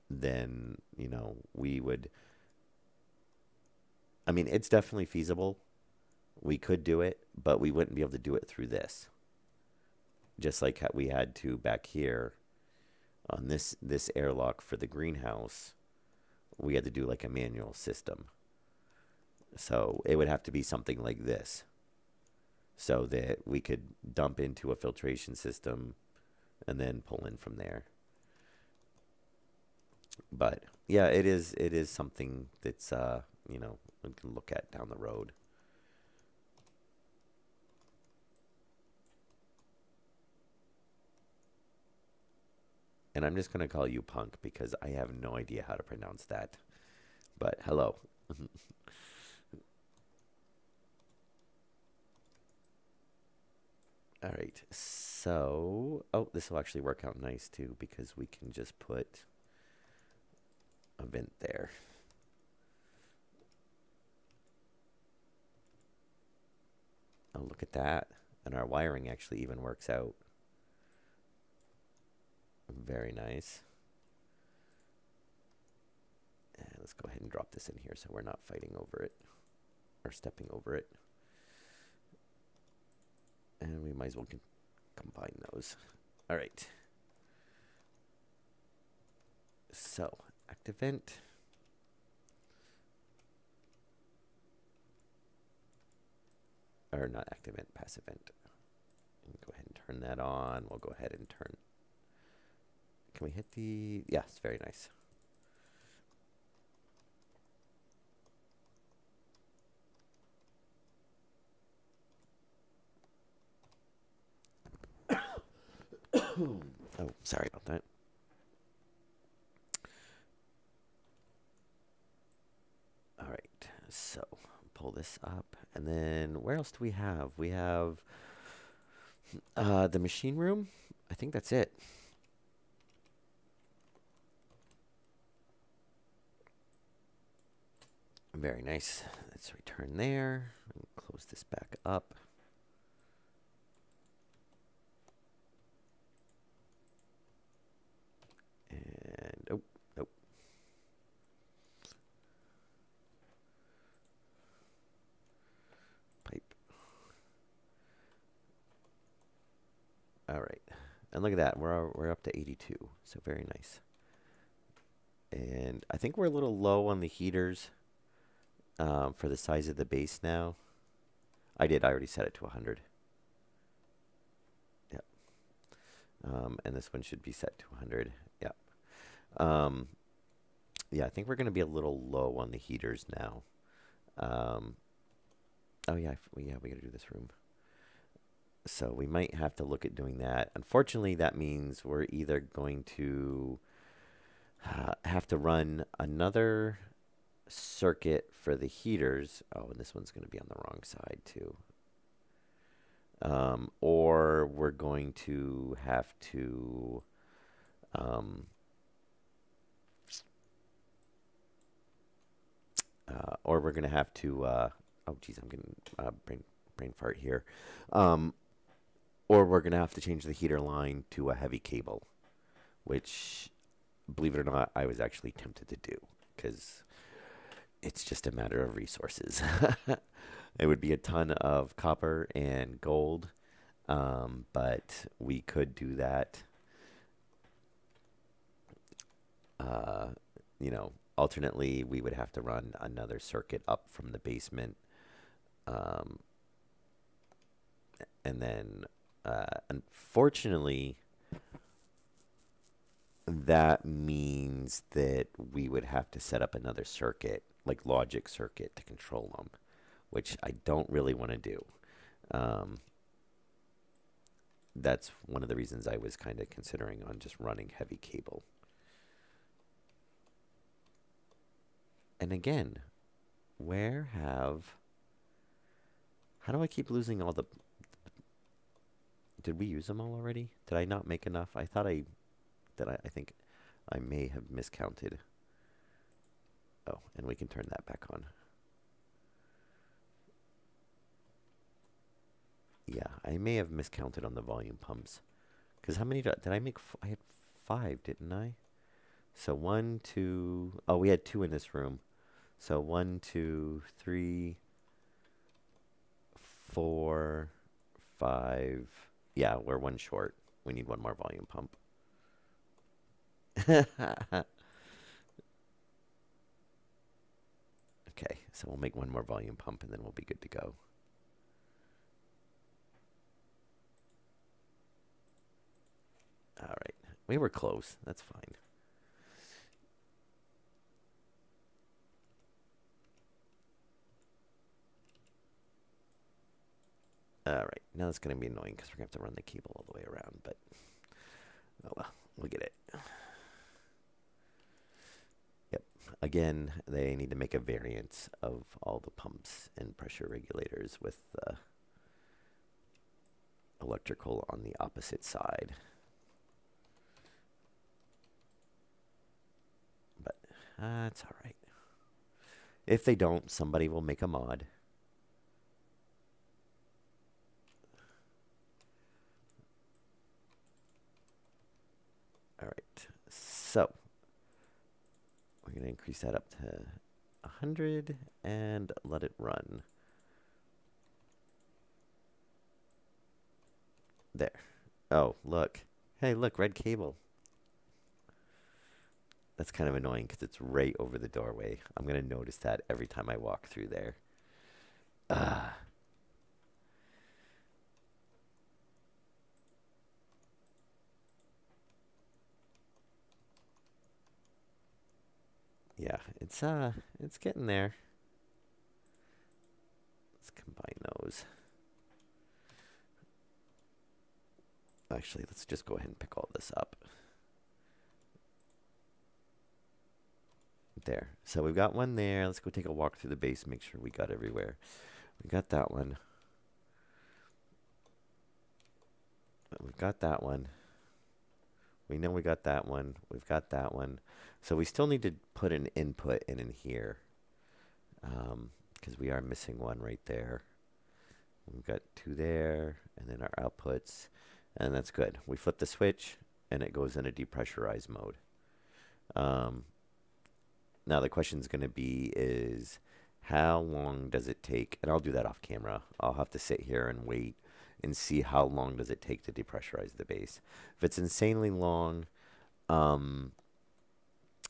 then, we would, I mean, it's definitely feasible. We could do it, but we wouldn't be able to do it through this. Just like we had to back here on this airlock for the greenhouse, we had to do like a manual system. So it would have to be something like this, so that we could dump into a filtration system and then pull in from there. But yeah, it is something that's we can look at down the road. And I'm just going to call you Punk because I have no idea how to pronounce that. But hello. All right. So, oh, this will actually work out nice too, because we can just put a vent there. Oh, look at that. And our wiring actually even works out. Very nice. And let's go ahead and drop this in here so we're not fighting over it or stepping over it. And we might as well combine those. All right. So, active vent. Or not active vent, passive vent. And go ahead and turn that on. We'll go ahead and turn. Can we hit the... Yes, very nice. Oh, sorry about that. All right, so pull this up. And then where else do we have? We have the machine room. I think that's it. Very nice. Let's return there and close this back up. And oh, nope. Pipe. All right. And look at that. We're up to 82. So very nice. And I think we're a little low on the heaters for the size of the base now. I already set it to 100. Yep. And this one should be set to 100. Yep. Yeah, I think we're going to be a little low on the heaters now. Oh yeah, we got to do this room. So we might have to look at doing that. Unfortunately, that means we're either going to have to run another circuit for the heaters. Oh, and this one's going to be on the wrong side too. Or we're going to have to oh geez, I'm getting brain fart here. Or we're going to have to change the heater line to a heavy cable, which, believe it or not, I was actually tempted to do, because it's just a matter of resources. It would be a ton of copper and gold, but we could do that. Alternately, we would have to run another circuit up from the basement. And then, unfortunately, that means that we would have to set up another circuit, like logic circuit, to control them, which I don't really want to do. That's one of the reasons I was kind of considering on just running heavy cable. And again, how do I keep losing all the... Did we use them all already? Did I not make enough? I thought I think I may have miscounted. Oh, and we can turn that back on. Yeah, I may have miscounted on the volume pumps. Because how many did I make? I had 5, didn't I? So 1, 2. Oh, we had 2 in this room. So 1, 2, 3, 4, 5. Yeah, we're 1 short. We need 1 more volume pump. Okay, so we'll make 1 more volume pump and then we'll be good to go. All right. We were close. That's fine. All right. Now it's going to be annoying because we're going to have to run the cable all the way around, but oh well, we'll get it. Yep. Again, they need to make a variance of all the pumps and pressure regulators with the electrical on the opposite side. But that's all right. If they don't, somebody will make a mod. All right. So we're going to increase that up to 100 and let it run. There. Oh, look. Hey, look, red cable. That's kind of annoying because it's right over the doorway. I'm going to notice that every time I walk through there. Ah. Yeah, it's getting there. Let's combine those. Actually, let's just go ahead and pick all this up. There. So we've got 1 there. Let's go take a walk through the base, make sure we got everywhere. We got that one. We've got that one. We know we got that one. We've got that one. So we still need to put an input in here. Because we are missing 1 right there. We've got 2 there, and then our outputs. And that's good. We flip the switch, and it goes into depressurized mode. Now the question is going to be is how long does it take? And I'll do that off camera. I'll have to sit here and wait and see how long does it take to depressurize the base. If it's insanely long, then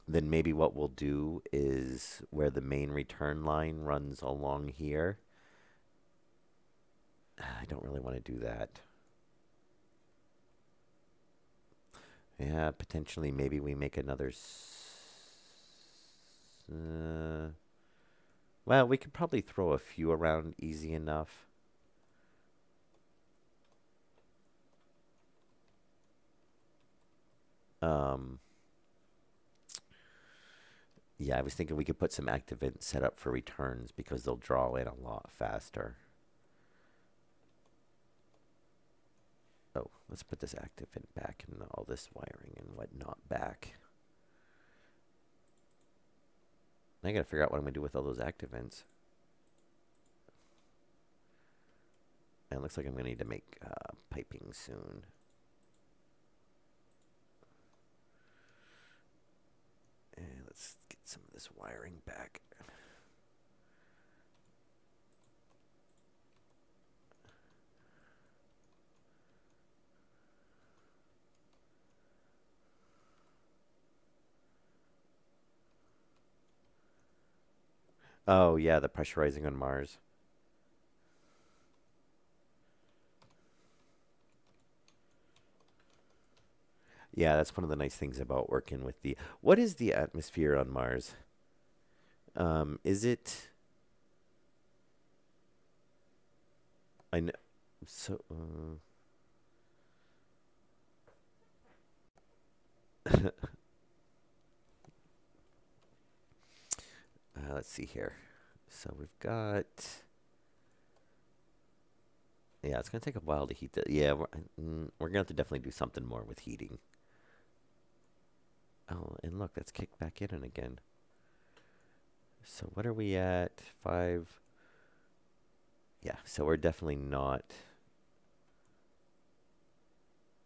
maybe what we'll do is where the main return line runs along here. I don't really want to do that. Yeah, potentially maybe we make another... well, we could probably throw a few around easy enough. Yeah, I was thinking we could put some active int set up for returns because they'll draw in a lot faster. Oh, let's put this active int back and all this wiring and whatnot back. I gotta figure out what I'm gonna do with all those active ints. And it looks like I'm gonna need to make piping soon. And let's get some of this wiring back. Oh, yeah, the pressurizing on Mars. Yeah, that's one of the nice things about working with the... What is the atmosphere on Mars? Is it... I know... So... let's see here. So we've got... Yeah, it's gonna take a while to heat the. Yeah, we're gonna have to definitely do something more with heating. Oh, and look, that's kicked back in and again. So what are we at? 5. Yeah, so we're definitely not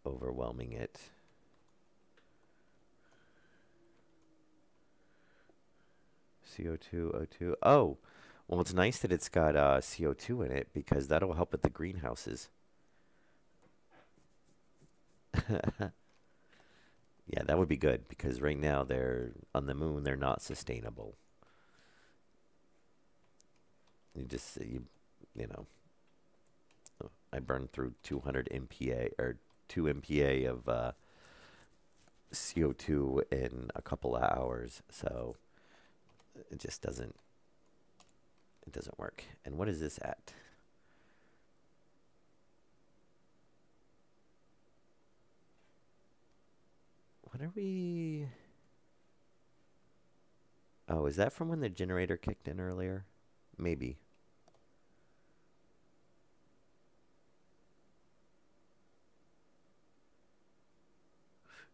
overwhelming it. CO2, O2. Oh, well, it's nice that it's got CO2 in it because that'll help with the greenhouses. Yeah, that would be good because right now they're on the moon. They're not sustainable. You know, I burned through 200 MPa or 2 MPa of CO2 in a couple of hours. So it just doesn't. It doesn't work. And what is this at? What are we? Oh, is that from when the generator kicked in earlier? Maybe.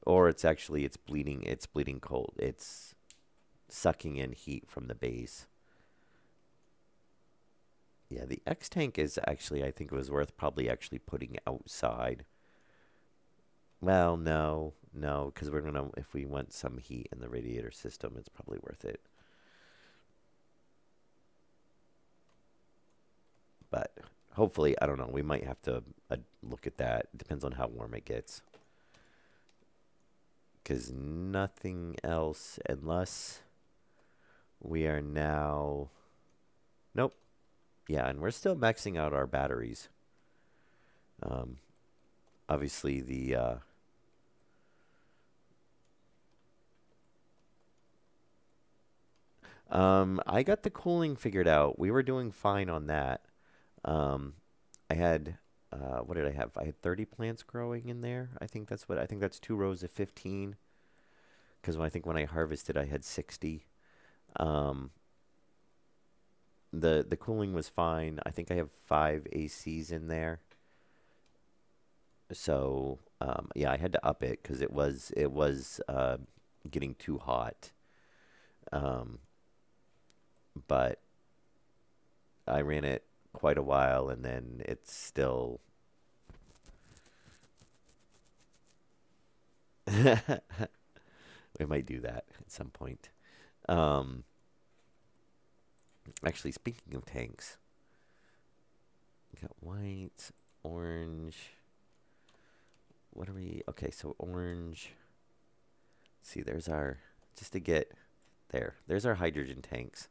Or it's bleeding cold. It's sucking in heat from the base. Yeah, the X tank is actually, I think it was worth probably actually putting outside. Well, no, because we're gonna, if we want some heat in the radiator system, it's probably worth it. But hopefully, I don't know, we might have to look at that. It depends on how warm it gets. Because nothing else, unless we are now, nope. Yeah, and we're still maxing out our batteries. Um, obviously, I got the cooling figured out. We were doing fine on that. Um, I had, what did I have? I had 30 plants growing in there. I think that's 2 rows of 15. Because I think when I harvested, I had 60. Um, the cooling was fine. I think I have 5 ACs in there. So yeah, I had to up it because it was getting too hot. Um, but I ran it quite a while, and then it's still. We might do that at some point. Um, actually, speaking of tanks, we got white, orange. What are we? Okay, so orange. Let's see, there's our, just to get there. There's our hydrogen tanks.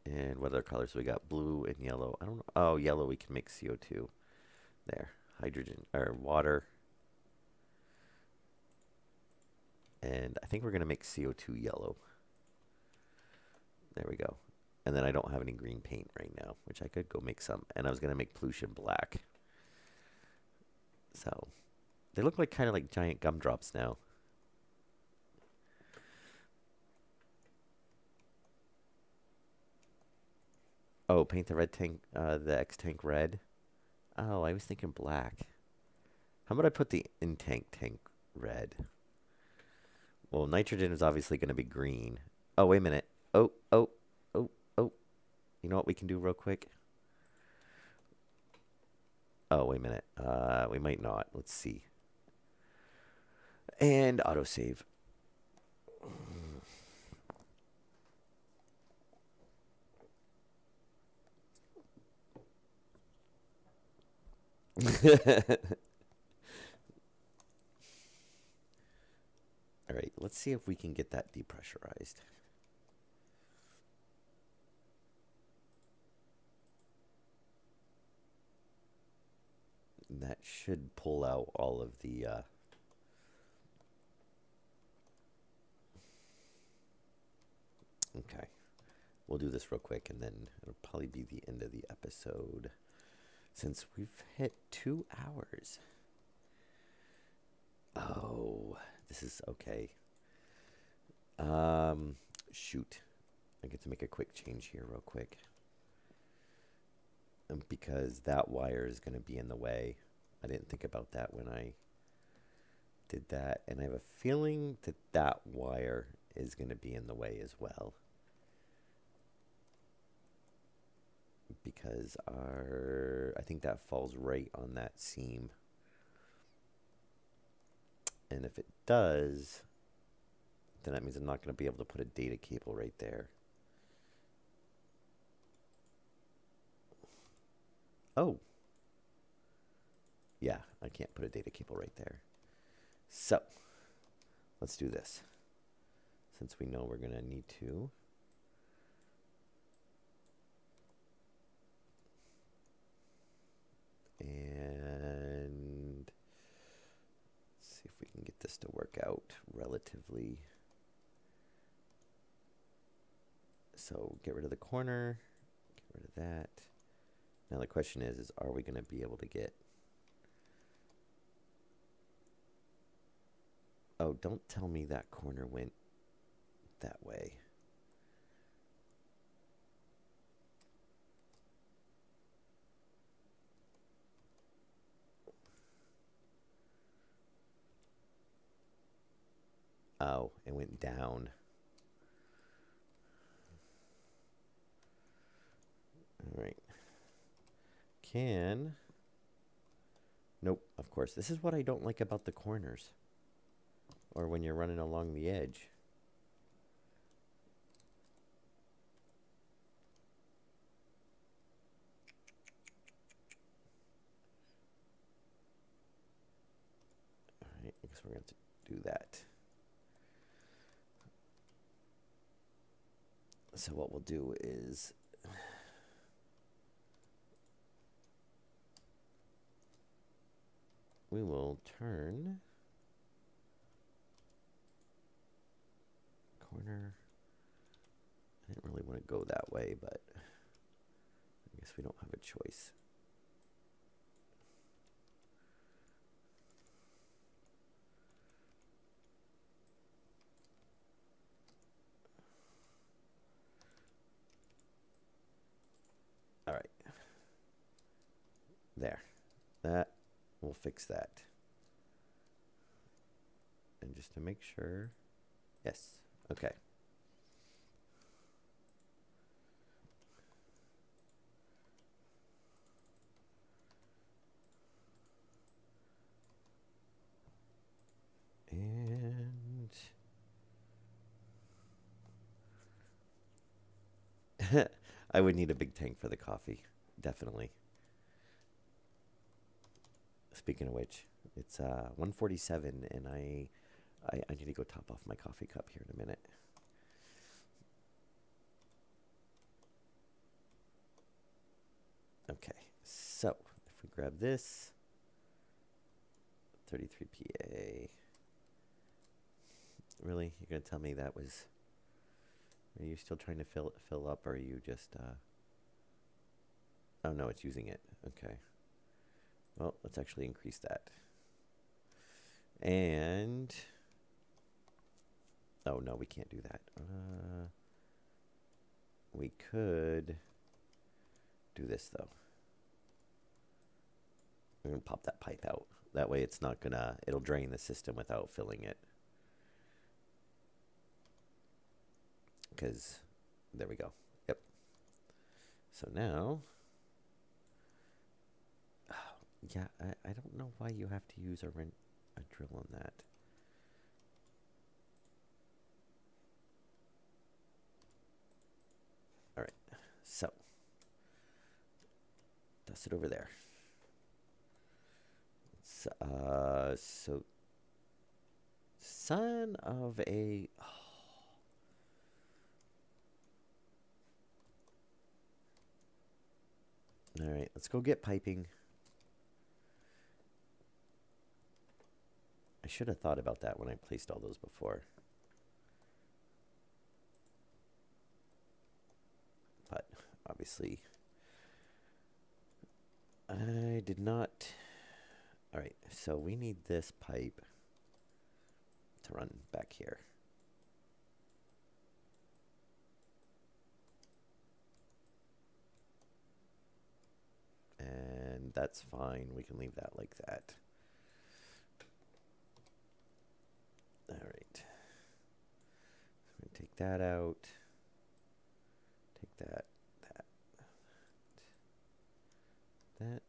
And what other colors we got? Blue and yellow. I don't know. Oh, yellow we can make CO2. There. Hydrogen or water. And I think we're going to make CO2 yellow. There we go. And then I don't have any green paint right now, which I could go make some. And I was going to make pollution black. So they look like kind of like giant gumdrops now. Oh, paint the red tank, the X tank red. Oh, I was thinking black. How about I put the in tank red? Well, nitrogen is obviously going to be green. Oh, wait a minute. Oh. You know what we can do real quick? Oh, wait a minute. We might not. Let's see. And autosave. All right, let's see if we can get that depressurized. That should pull out all of the. Okay, we'll do this real quick, and then it'll probably be the end of the episode since we've hit 2 hours. Oh, this is okay. Shoot. I get to make a quick change here real quick. Because that wire is going to be in the way. I didn't think about that when I did that. And I have a feeling that that wire is going to be in the way as well. Because I think that falls right on that seam. And if it does, then that means I'm not going to be able to put a data cable right there. Oh. Yeah, I can't put a data cable right there. So, let's do this. Since we know we're going to need to. And let's see if we can get this to work out relatively. So get rid of the corner, get rid of that. Now the question is are we going to be able to get... Oh, don't tell me that corner went that way. Oh, it went down. All right. Nope, of course. This is what I don't like about the corners. Or when you're running along the edge. All right, I guess we're going to do that. So what we'll do is we will turn corner. I didn't really want to go that way, but I guess we don't have a choice. All right. There. That will fix that. And just to make sure. Yes. Okay. And I would need a big tank for the coffee. Definitely. Speaking of which, it's 1:47 and I need to go top off my coffee cup here in a minute. Okay, so if we grab this 33 PA. Really? You're going to tell me that was... Are you still trying to fill up, or are you just... Oh, no, it's using it. Okay. Well, let's actually increase that. And... Oh, no, we can't do that. We could do this, though. We're going to pop that pipe out. That way it's not going to... It'll drain the system without filling it. Because... There we go. Yep. So now... Yeah, I don't know why you have to use a drill on that. All right, so dust it over there. So son of a... Oh. All right, let's go get piping. I should have thought about that when I placed all those before. But obviously, I did not. All right, so we need this pipe to run back here. that's fine. We can leave that like that. All right. I'm going to take that out. Take that, that,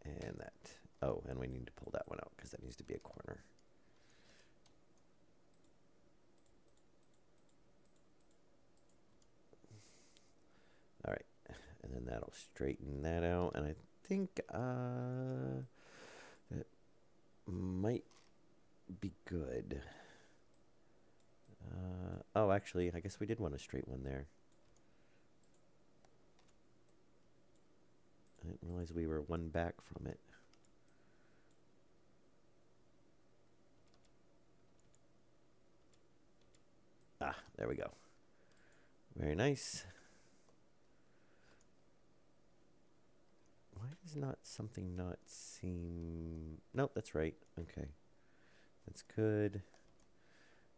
and that. Oh, and we need to pull that one out because that needs to be a corner. All right, and then that'll straighten that out. And I think that might be good. Oh, actually, I guess we did want a straight one there. I didn't realize we were one back from it. Ah, there we go. Very nice. Why does not something not seem... Nope, that's right. Okay. That's good.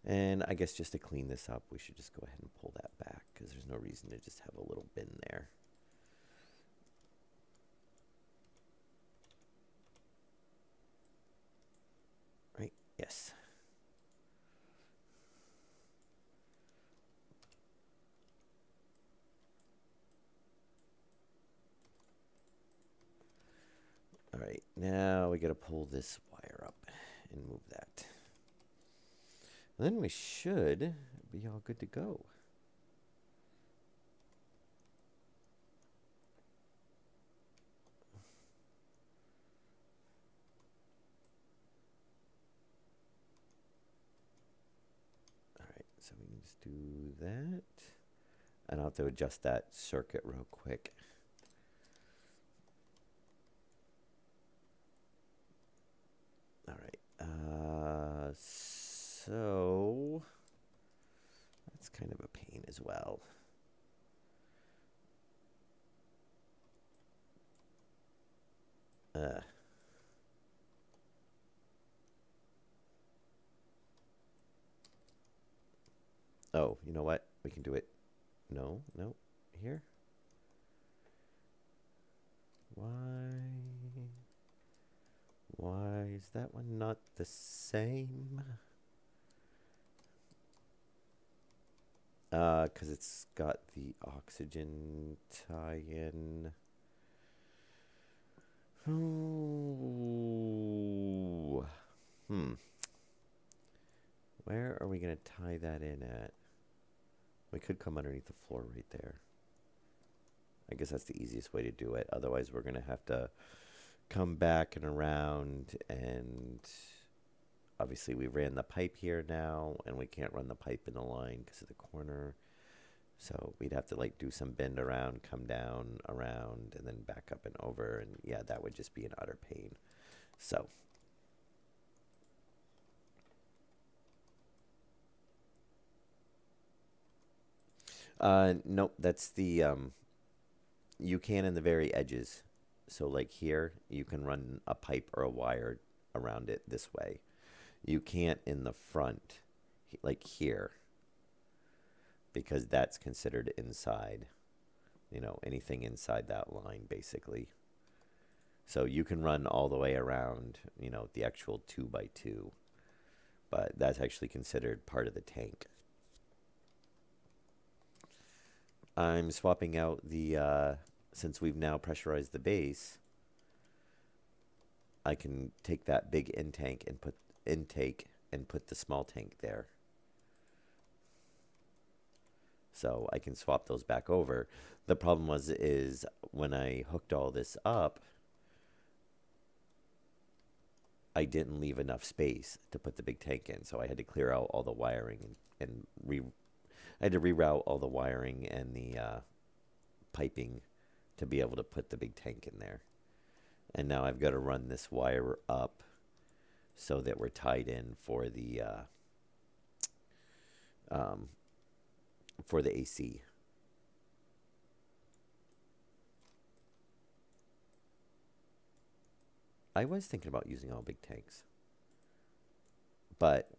And I guess just to clean this up, we should just go ahead and pull that back because there's no reason to just have a little bin there. Right? Yes. All right, now we got to pull this wire up and move that. And then we should be all good to go. All right, so we can just do that. And I'll have to adjust that circuit real quick. All right, so that's kind of a pain as well. Oh, you know what? We can do it. No, no, here. Why is that one not the same? Because it's got the oxygen tie-in. Ooh. Where are we going to tie that in at? We could come underneath the floor right there. I guess that's the easiest way to do it. Otherwise, we're going to have to come back and around, and obviously we ran the pipe here now, and we can't run the pipe in the line because of the corner. So we'd have to like do some bend around, come down, around, and then back up and over. And yeah, that would just be an utter pain. So nope, that's the you can in the very edges. So like here, you can run a pipe or a wire around it this way. You can't in the front, like here, because that's considered inside. You know, anything inside that line, basically. So you can run all the way around, you know, the actual 2x2. But that's actually considered part of the tank. I'm swapping out the, since we've now pressurized the base, I can take that big intake and put the small tank there. So I can swap those back over. The problem is when I hooked all this up, I didn't leave enough space to put the big tank in. So I had to clear out all the wiring and I had to reroute all the wiring and the piping to be able to put the big tank in there. And now I've got to run this wire up so that we're tied in for the AC. I was thinking about using all big tanks, but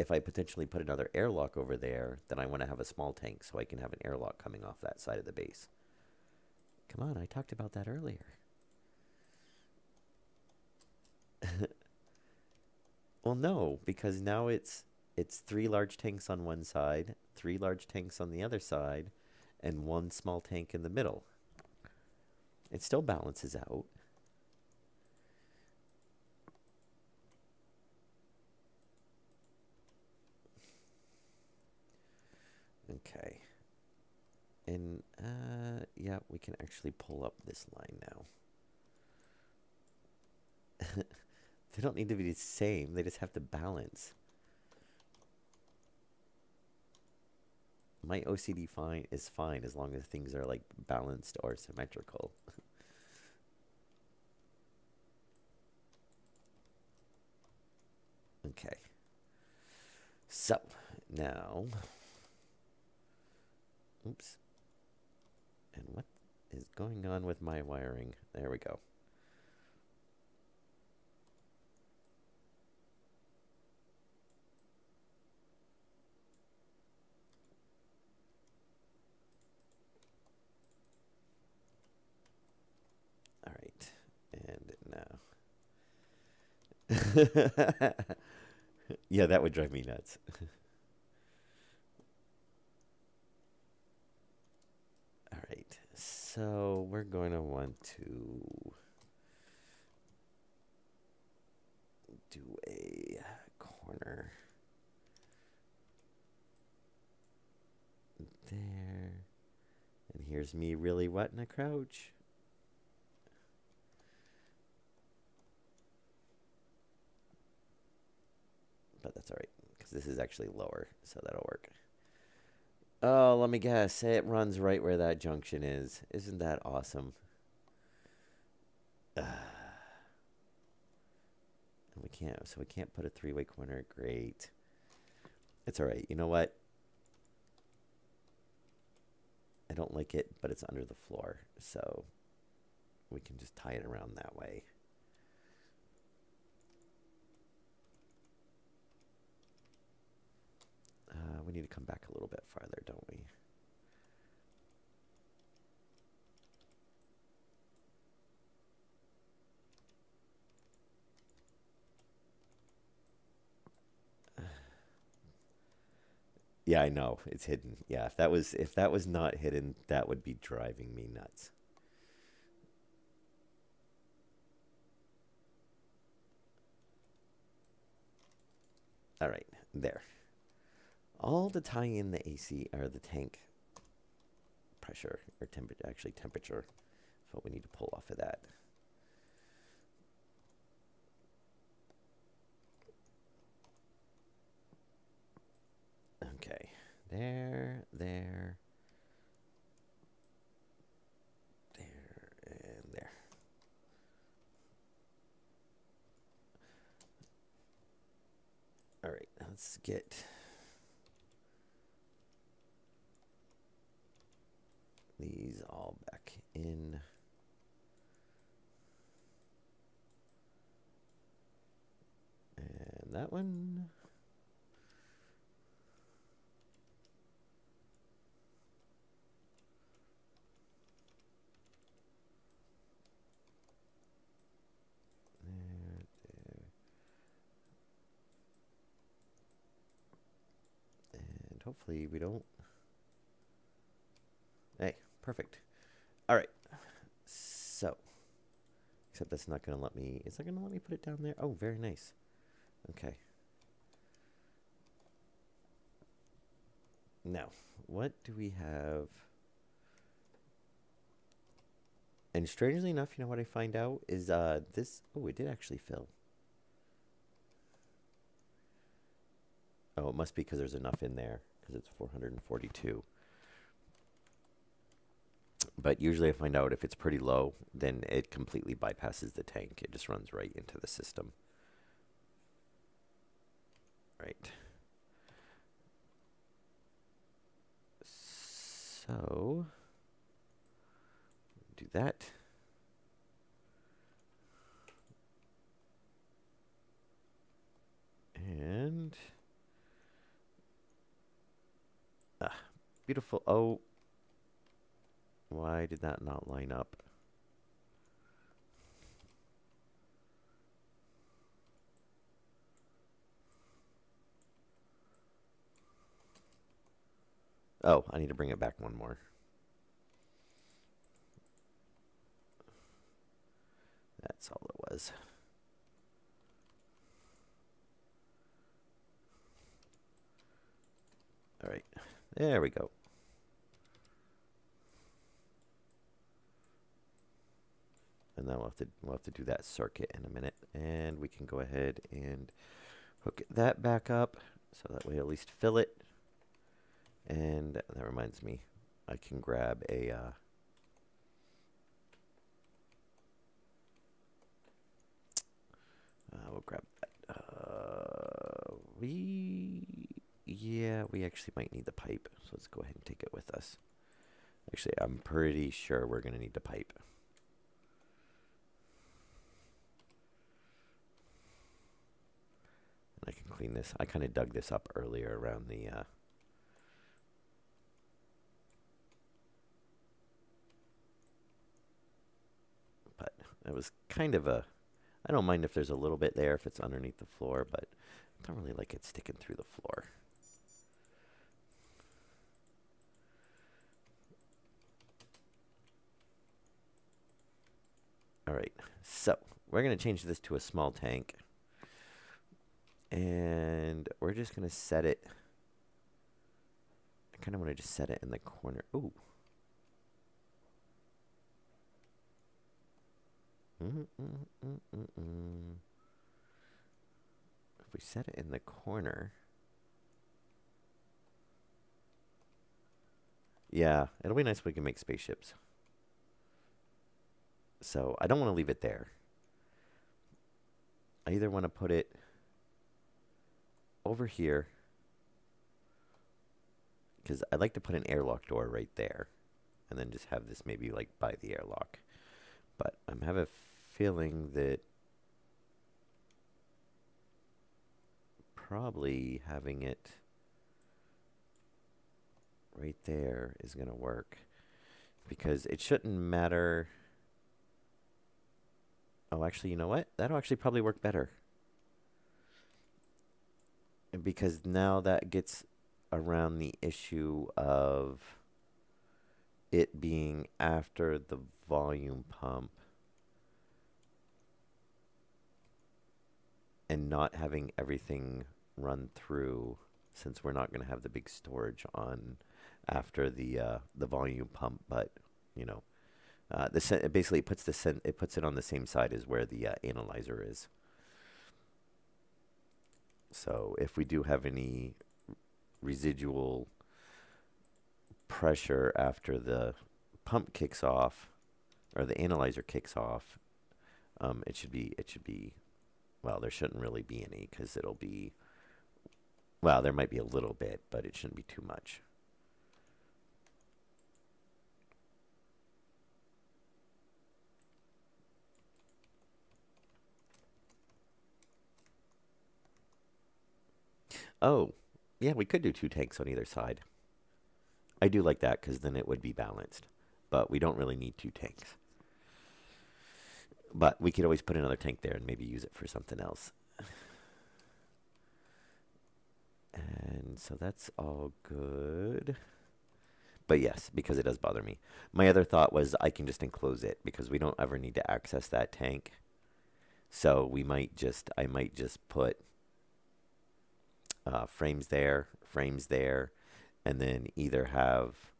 if I potentially put another airlock over there, then I want to have a small tank so I can have an airlock coming off that side of the base. Come on, I talked about that earlier. Well, no, because now it's 3 large tanks on one side, 3 large tanks on the other side, and 1 small tank in the middle. It still balances out. Okay. And, yeah, we can actually pull up this line now. They don't need to be the same. They just have to balance. My OCD is fine as long as things are like balanced or symmetrical. Okay. So, now... Oops. And what is going on with my wiring? There we go. All right. And now. Yeah, that would drive me nuts. All right. So we're going to want to do a corner there. And here's me really wet in a crouch. But that's all right, because this is actually lower, so that'll work. Oh, let me guess. It runs right where that junction is. Isn't that awesome? We can't put a 3-way corner. Great. It's all right. You know what? I don't like it, but it's under the floor, so we can just tie it around that way. We need to come back a little bit farther, don't we? Yeah, I know. It's hidden. Yeah, if that was not hidden, that would be driving me nuts. All right, there. All to tie in the AC or the tank pressure or temperature, actually temperature. That's what we need to pull off of that. Okay, there, and there. All right, let's get these all back in. And that one. And hopefully we don't. Hey, perfect. All right. So, except that's not going to let me. Is that going to let me put it down there? Oh, very nice. Okay. Now, what do we have? And strangely enough, you know what I find out is this. Oh, it did actually fill. Oh, it must be because there's enough in there because it's 442. But usually I find out if it's pretty low, then it completely bypasses the tank. It just runs right into the system. Right. So, do that. And Beautiful. Oh, why did that not line up? Oh, I need to bring it back one more. That's all it was. All right, there we go. And then we'll have to do that circuit in a minute, and we can go ahead and hook that back up, so that way at least fill it. And that reminds me, I can grab a we'll grab that. We actually might need the pipe, so let's go ahead and take it with us. Actually, I'm pretty sure we're going to need the pipe. And I can clean this. I kind of dug this up earlier around the but it was kind of a, I don't mind if there's a little bit there if it's underneath the floor, but I don't really like it sticking through the floor. All right, so we're going to change this to a small tank. And we're just going to set it. I kind of want to just set it in the corner. Ooh. If we set it in the corner. Yeah, it'll be nice if we can make spaceships. So I don't want to leave it there. I either want to put it over here, because I'd like to put an airlock door right there, and then just have this maybe like by the airlock. But I'm having a feeling that probably having it right there is going to work, because it shouldn't matter. Oh, actually, you know what? That'll actually probably work better. Because now that gets around the issue of it being after the volume pump and not having everything run through, since we're not going to have the big storage on after the volume pump. But you know, it basically puts it puts it on the same side as where the analyzer is. So if we do have any residual pressure after the pump kicks off, or the analyzer kicks off, it should be, well, there shouldn't really be any, because it'll be, well, there might be a little bit, but it shouldn't be too much. Oh, yeah, we could do 2 tanks on either side. I do like that, because then it would be balanced. But we don't really need 2 tanks. But we could always put another tank there and maybe use it for something else. And so that's all good. But yes, because it does bother me. My other thought was I can just enclose it, because we don't ever need to access that tank. So I might just put frames there, and then either have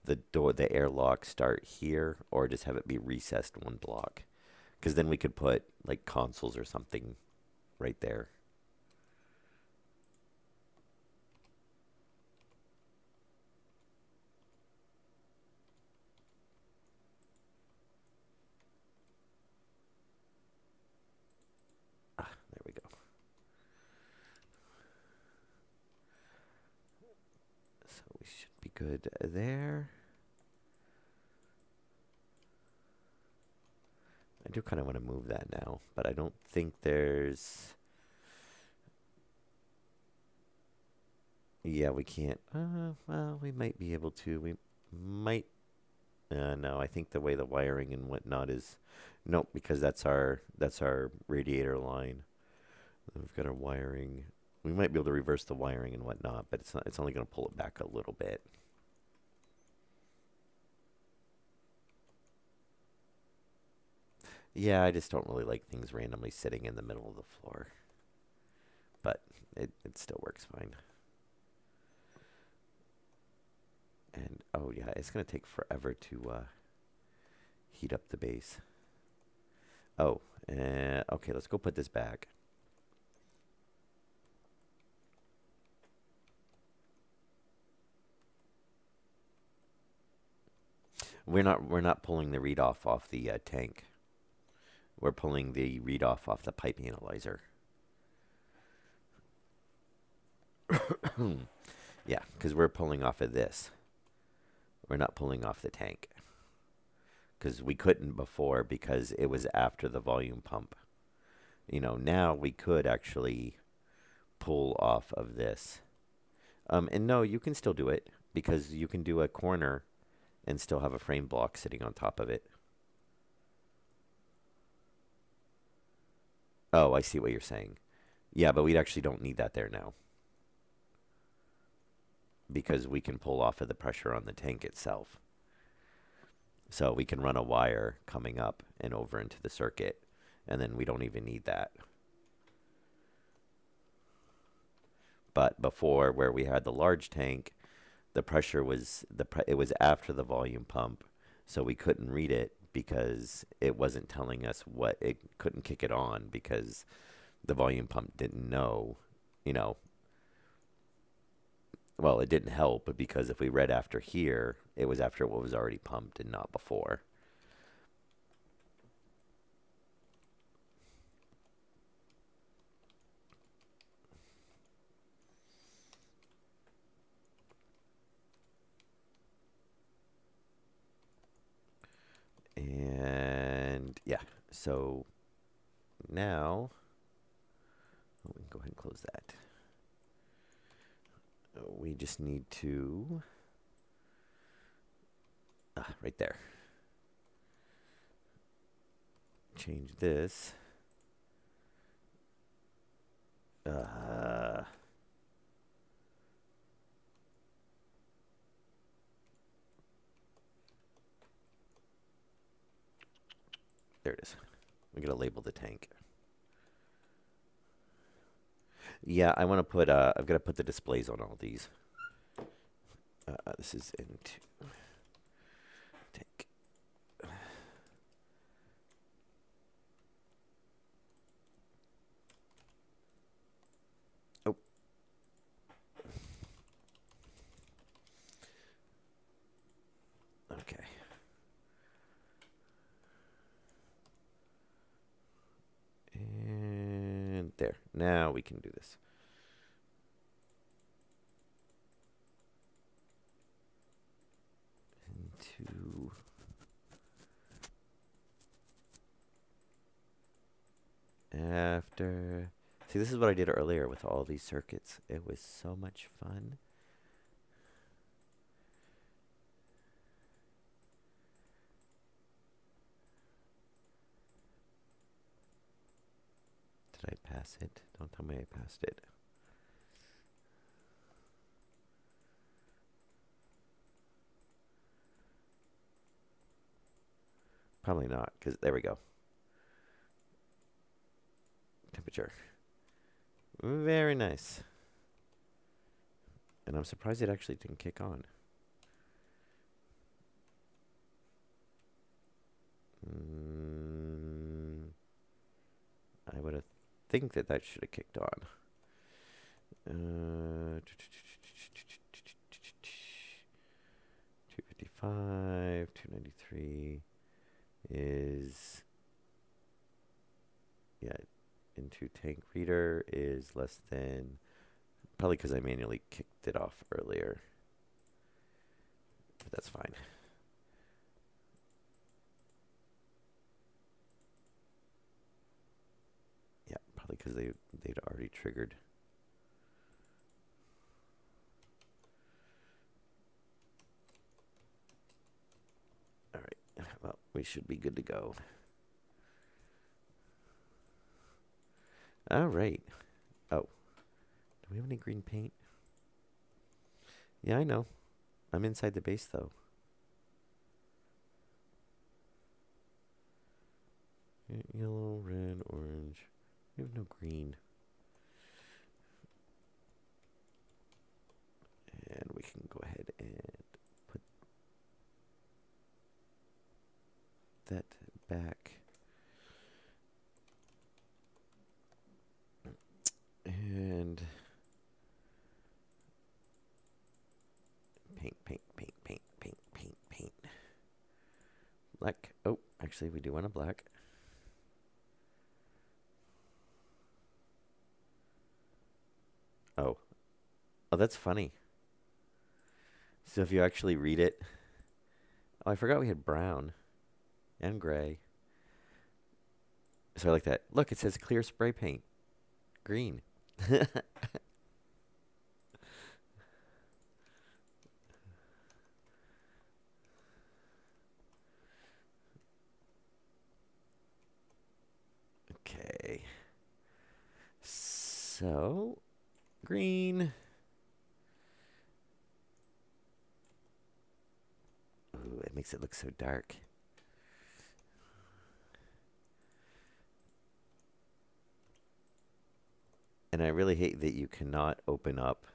the airlock start here, or just have it be recessed one block. Because then we could put like consoles or something right there. There we go. So we should be good there. I do kind of want to move that now, but I don't think there's... Yeah, we can't. Well, we might be able to. We might. No, I think the way the wiring and whatnot is, nope, because that's our radiator line. We've got our wiring. We might be able to reverse the wiring and whatnot, but it's not. It's only going to pull it back a little bit. Yeah, I just don't really like things randomly sitting in the middle of the floor, but it still works fine. And oh yeah, it's going to take forever to heat up the base. Oh, okay, let's go put this back. We're not pulling the read off the tank. We're pulling the read off the pipe analyzer. Yeah, because we're pulling off of this. We're not pulling off the tank. Because we couldn't before because it was after the volume pump. Now we could actually pull off of this. And no, you can still do it because you can do a corner and still have a frame block sitting on top of it. Oh, I see what you're saying. Yeah, but we actually don't need that there now because we can pull off of the pressure on the tank itself. So we can run a wire coming up and over into the circuit, and then we don't even need that. But before, where we had the large tank, the pressure was it was after the volume pump, so we couldn't read it because it wasn't telling us what it couldn't kick it on because the volume pump didn't know, you know. Well, it didn't help, but because if we read after here, it was after what was already pumped and not before. And yeah, so now we can go ahead and close that. We just need to, right there, change this. There it is. We're going to label the tank. Yeah, I want to put, I've got to put the displays on all these. This is into tank. Oh. Okay. And there. Now we can do this. Into after. See, this is what I did earlier with all these circuits. It was so much fun. Did I pass it? Don't tell me I passed it. Probably not, because there we go. Temperature. Very nice. And I'm surprised it actually didn't kick on. I would have think that should have kicked on. 255, 293 is, yeah, into tank reader is less than, probably because I manually kicked it off earlier. But that's fine. Yeah, probably because they'd already triggered. we should be good to go. All right. Oh, do we have any green paint? Yeah, I know. I'm inside the base, though. Yellow, red, orange. We have no green. And we can go ahead and put that back. And paint, paint, paint, paint, paint, paint, paint. Black. Oh, actually, we do want a black. Oh. Oh, that's funny. So if you actually read it. Oh, I forgot we had brown and gray. So I like that. Look, it says clear spray paint. Green. Okay. So, green. Ooh, it makes it look so dark. And I really hate that you cannot open up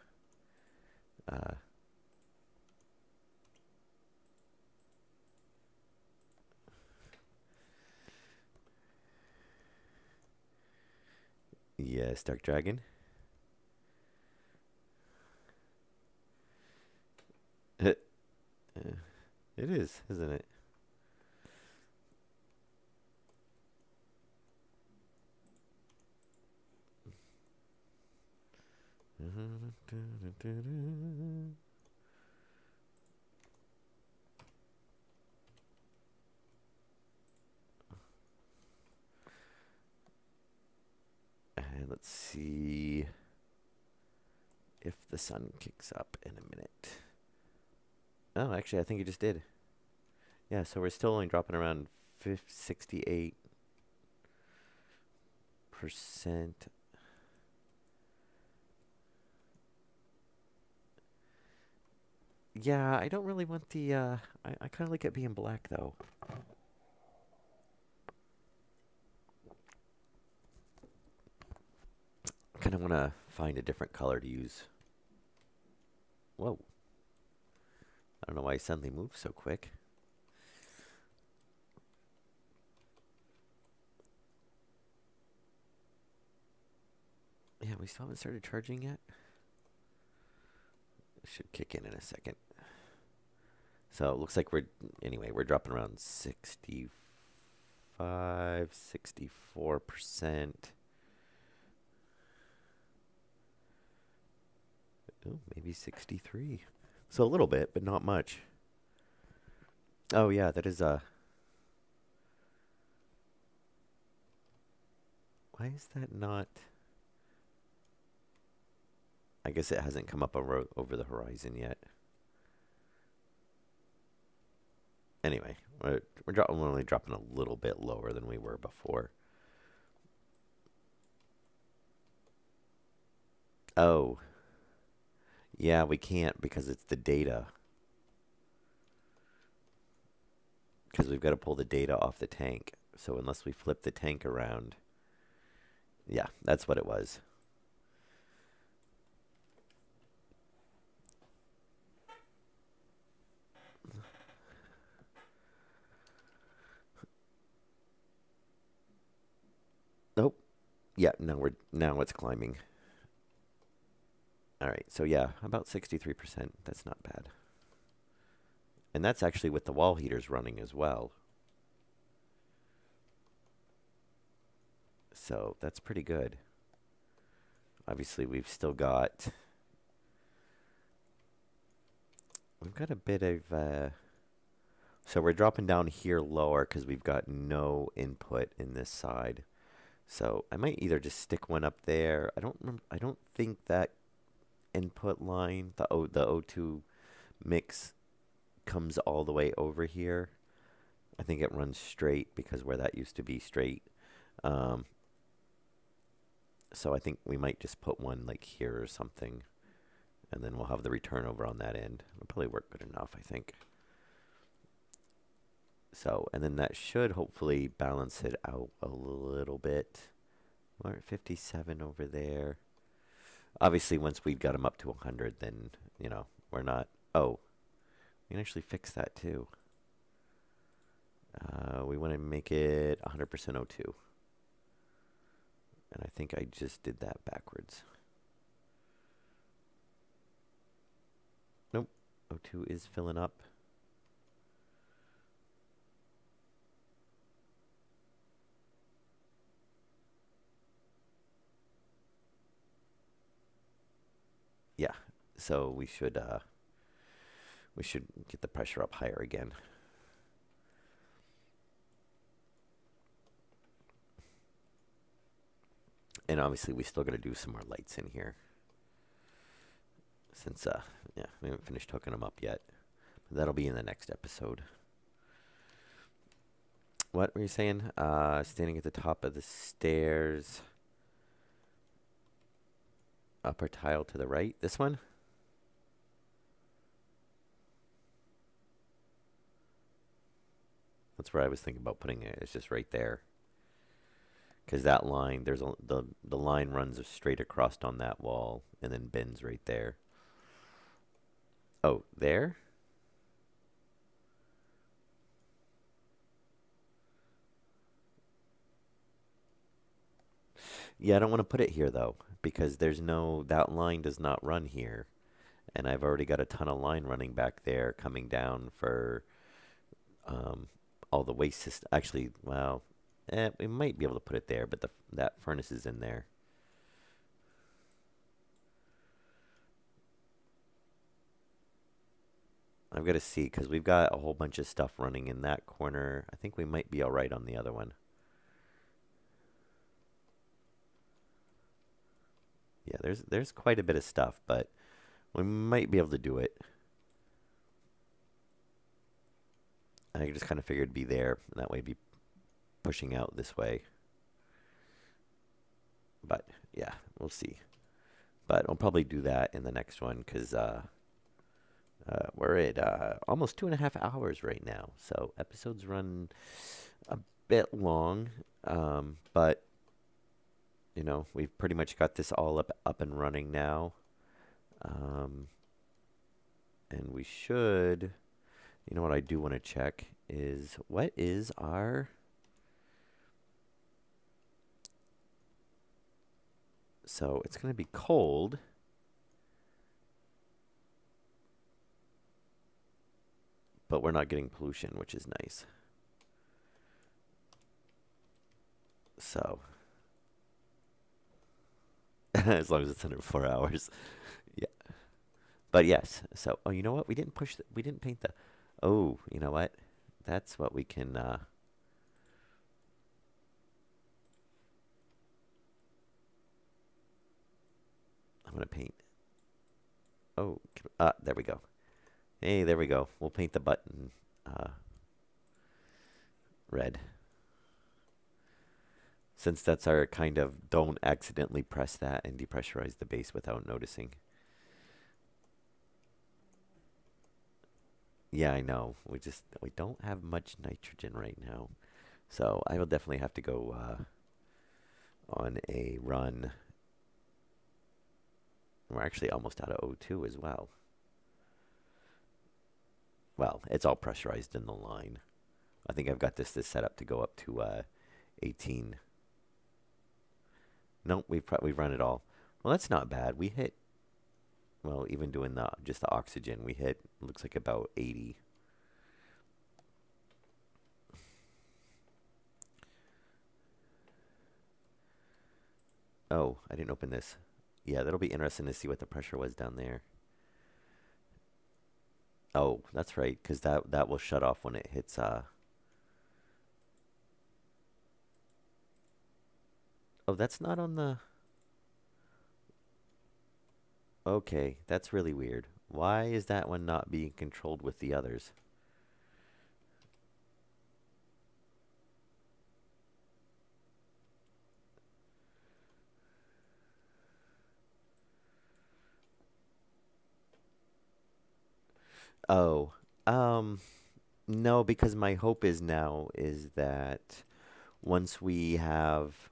yes, Dark Dragon. It is, isn't it? And let's see if the sun kicks up in a minute. Oh, actually, I think it just did. Yeah, so we're still only dropping around 68%. Yeah, I don't really want the, I kind of like it being black, though. I kind of want to find a different color to use. Whoa. I don't know why I suddenly moved so quick. Yeah, we still haven't started charging yet. It should kick in a second. So it looks like we're dropping around 65, 64%. Oh, maybe 63. So a little bit, but not much. Oh yeah, that is why is that not? I guess it hasn't come up over the horizon yet. Anyway, we're only dropping a little bit lower than we were before. Oh. Yeah, we can't because it's the data. Because we've got to pull the data off the tank. So unless we flip the tank around. Yeah, that's what it was. Nope. Yeah, now it's climbing. All right, so yeah, about 63%. That's not bad. And that's actually with the wall heaters running as well. So that's pretty good. Obviously, we've got a bit of, so we're dropping down here lower because we've got no input in this side. So I might either just stick one up there. I don't think that input line, the O2 mix comes all the way over here. I think it runs straight because where that used to be straight. Um, so I think we might just put one like here or something, and then we'll have the return over on that end. It'll probably work good enough, I think. So, and then that should hopefully balance it out a little bit. We're at 57 over there. Obviously, once we've got them up to 100, then, you know, we're not... Oh, we can actually fix that too. We want to make it 100% O2. And I think I just did that backwards. Nope, O2 is filling up. Yeah, so we should get the pressure up higher again. And obviously we still got to do some more lights in here. Since yeah, we haven't finished hooking them up yet. That'll be in the next episode. What were you saying? Standing at the top of the stairs. Upper tile to the right. This one? That's where I was thinking about putting it. It's just right there. Because that line, the line runs straight across on that wall and then bends right there. Oh, there? Yeah, I don't want to put it here though, because there's no, that line does not run here. And I've already got a ton of line running back there coming down for all the waste system. Actually, well, we might be able to put it there, but that furnace is in there. I've got to see, because we've got a whole bunch of stuff running in that corner. I think we might be all right on the other one. Yeah, there's quite a bit of stuff, but we might be able to do it. I just kind of figured it'd be there, and that way it'd be pushing out this way. But yeah, we'll see. But I'll probably do that in the next one, because we're at almost 2.5 hours right now. So episodes run a bit long, but you know, we've pretty much got this all up and running now. And we should, you know what I do want to check is, what is our, so it's going to be cold. But we're not getting pollution, which is nice. So, as long as it's under 4 hours. Yeah. But yes, so, oh, you know what? We didn't we didn't paint the, oh, you know what? That's what we can, I'm going to paint. Oh, there we go. Hey, there we go. We'll paint the button red. Since that's our kind of, don't accidentally press that and depressurize the base without noticing. Yeah, I know. We don't have much nitrogen right now. So I will definitely have to go on a run. We're actually almost out of O2 as well. Well, it's all pressurized in the line. I think I've got this set up to go up to 18. Nope, we've run it all. Well, that's not bad. We hit, well, even doing just the oxygen, we hit, looks like about 80. Oh, I didn't open this. Yeah, that'll be interesting to see what the pressure was down there. Oh, that's right, because that will shut off when it hits. Oh, that's not on the. Okay, that's really weird. Why is that one not being controlled with the others? Oh, um, no, because my hope is now is that once we have,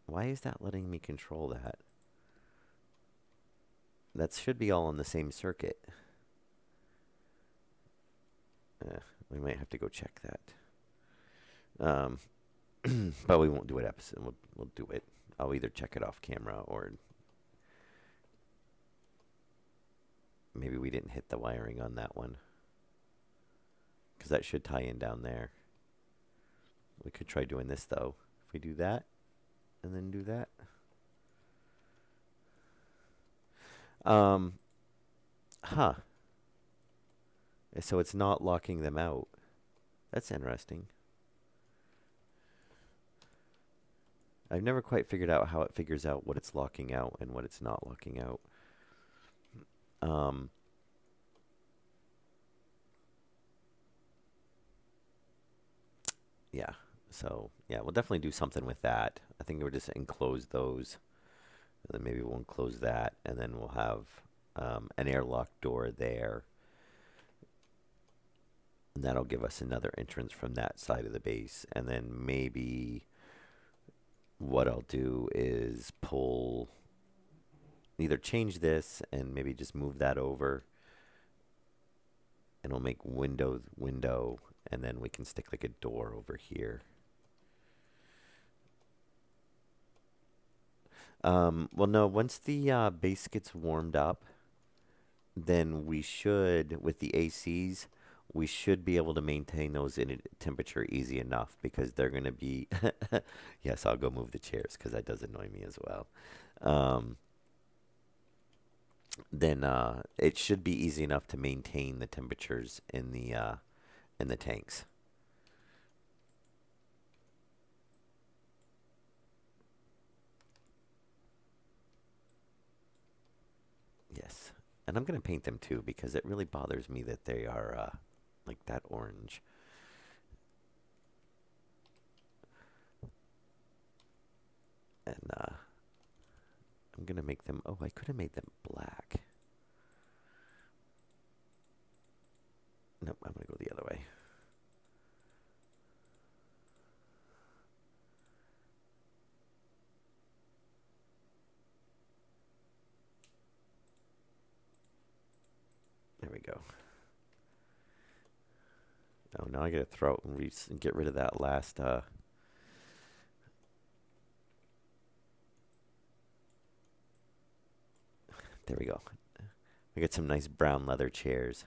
why is that letting me control that? That should be all on the same circuit. We might have to go check that. But we won't do it episode. We'll do it. I'll either check it off camera or maybe we didn't hit the wiring on that one. Because that should tie in down there. We could try doing this though. If we do that and then do that. Huh. So it's not locking them out. That's interesting. I've never quite figured out how it figures out what it's locking out and what it's not locking out. Yeah. So, yeah, we'll definitely do something with that. I think we'll just enclose those. And then maybe we'll enclose that. And then we'll have an airlock door there. And that'll give us another entrance from that side of the base. And then maybe what I'll do is pull, either change this and maybe just move that over. And we'll make window, and then we can stick like a door over here. Well, no, once the base gets warmed up, then we should, with the ACs, we should be able to maintain those in a temperature easy enough because they're going to be, yes, I'll go move the chairs because that does annoy me as well. Then it should be easy enough to maintain the temperatures in the tanks. Yes. And I'm going to paint them too because it really bothers me that they are like that orange. And I'm going to make them, oh, I could have made them black. Nope, I'm going to go the other way. There we go. Oh, now I got to throw it and get rid of that last. There we go. We got some nice brown leather chairs.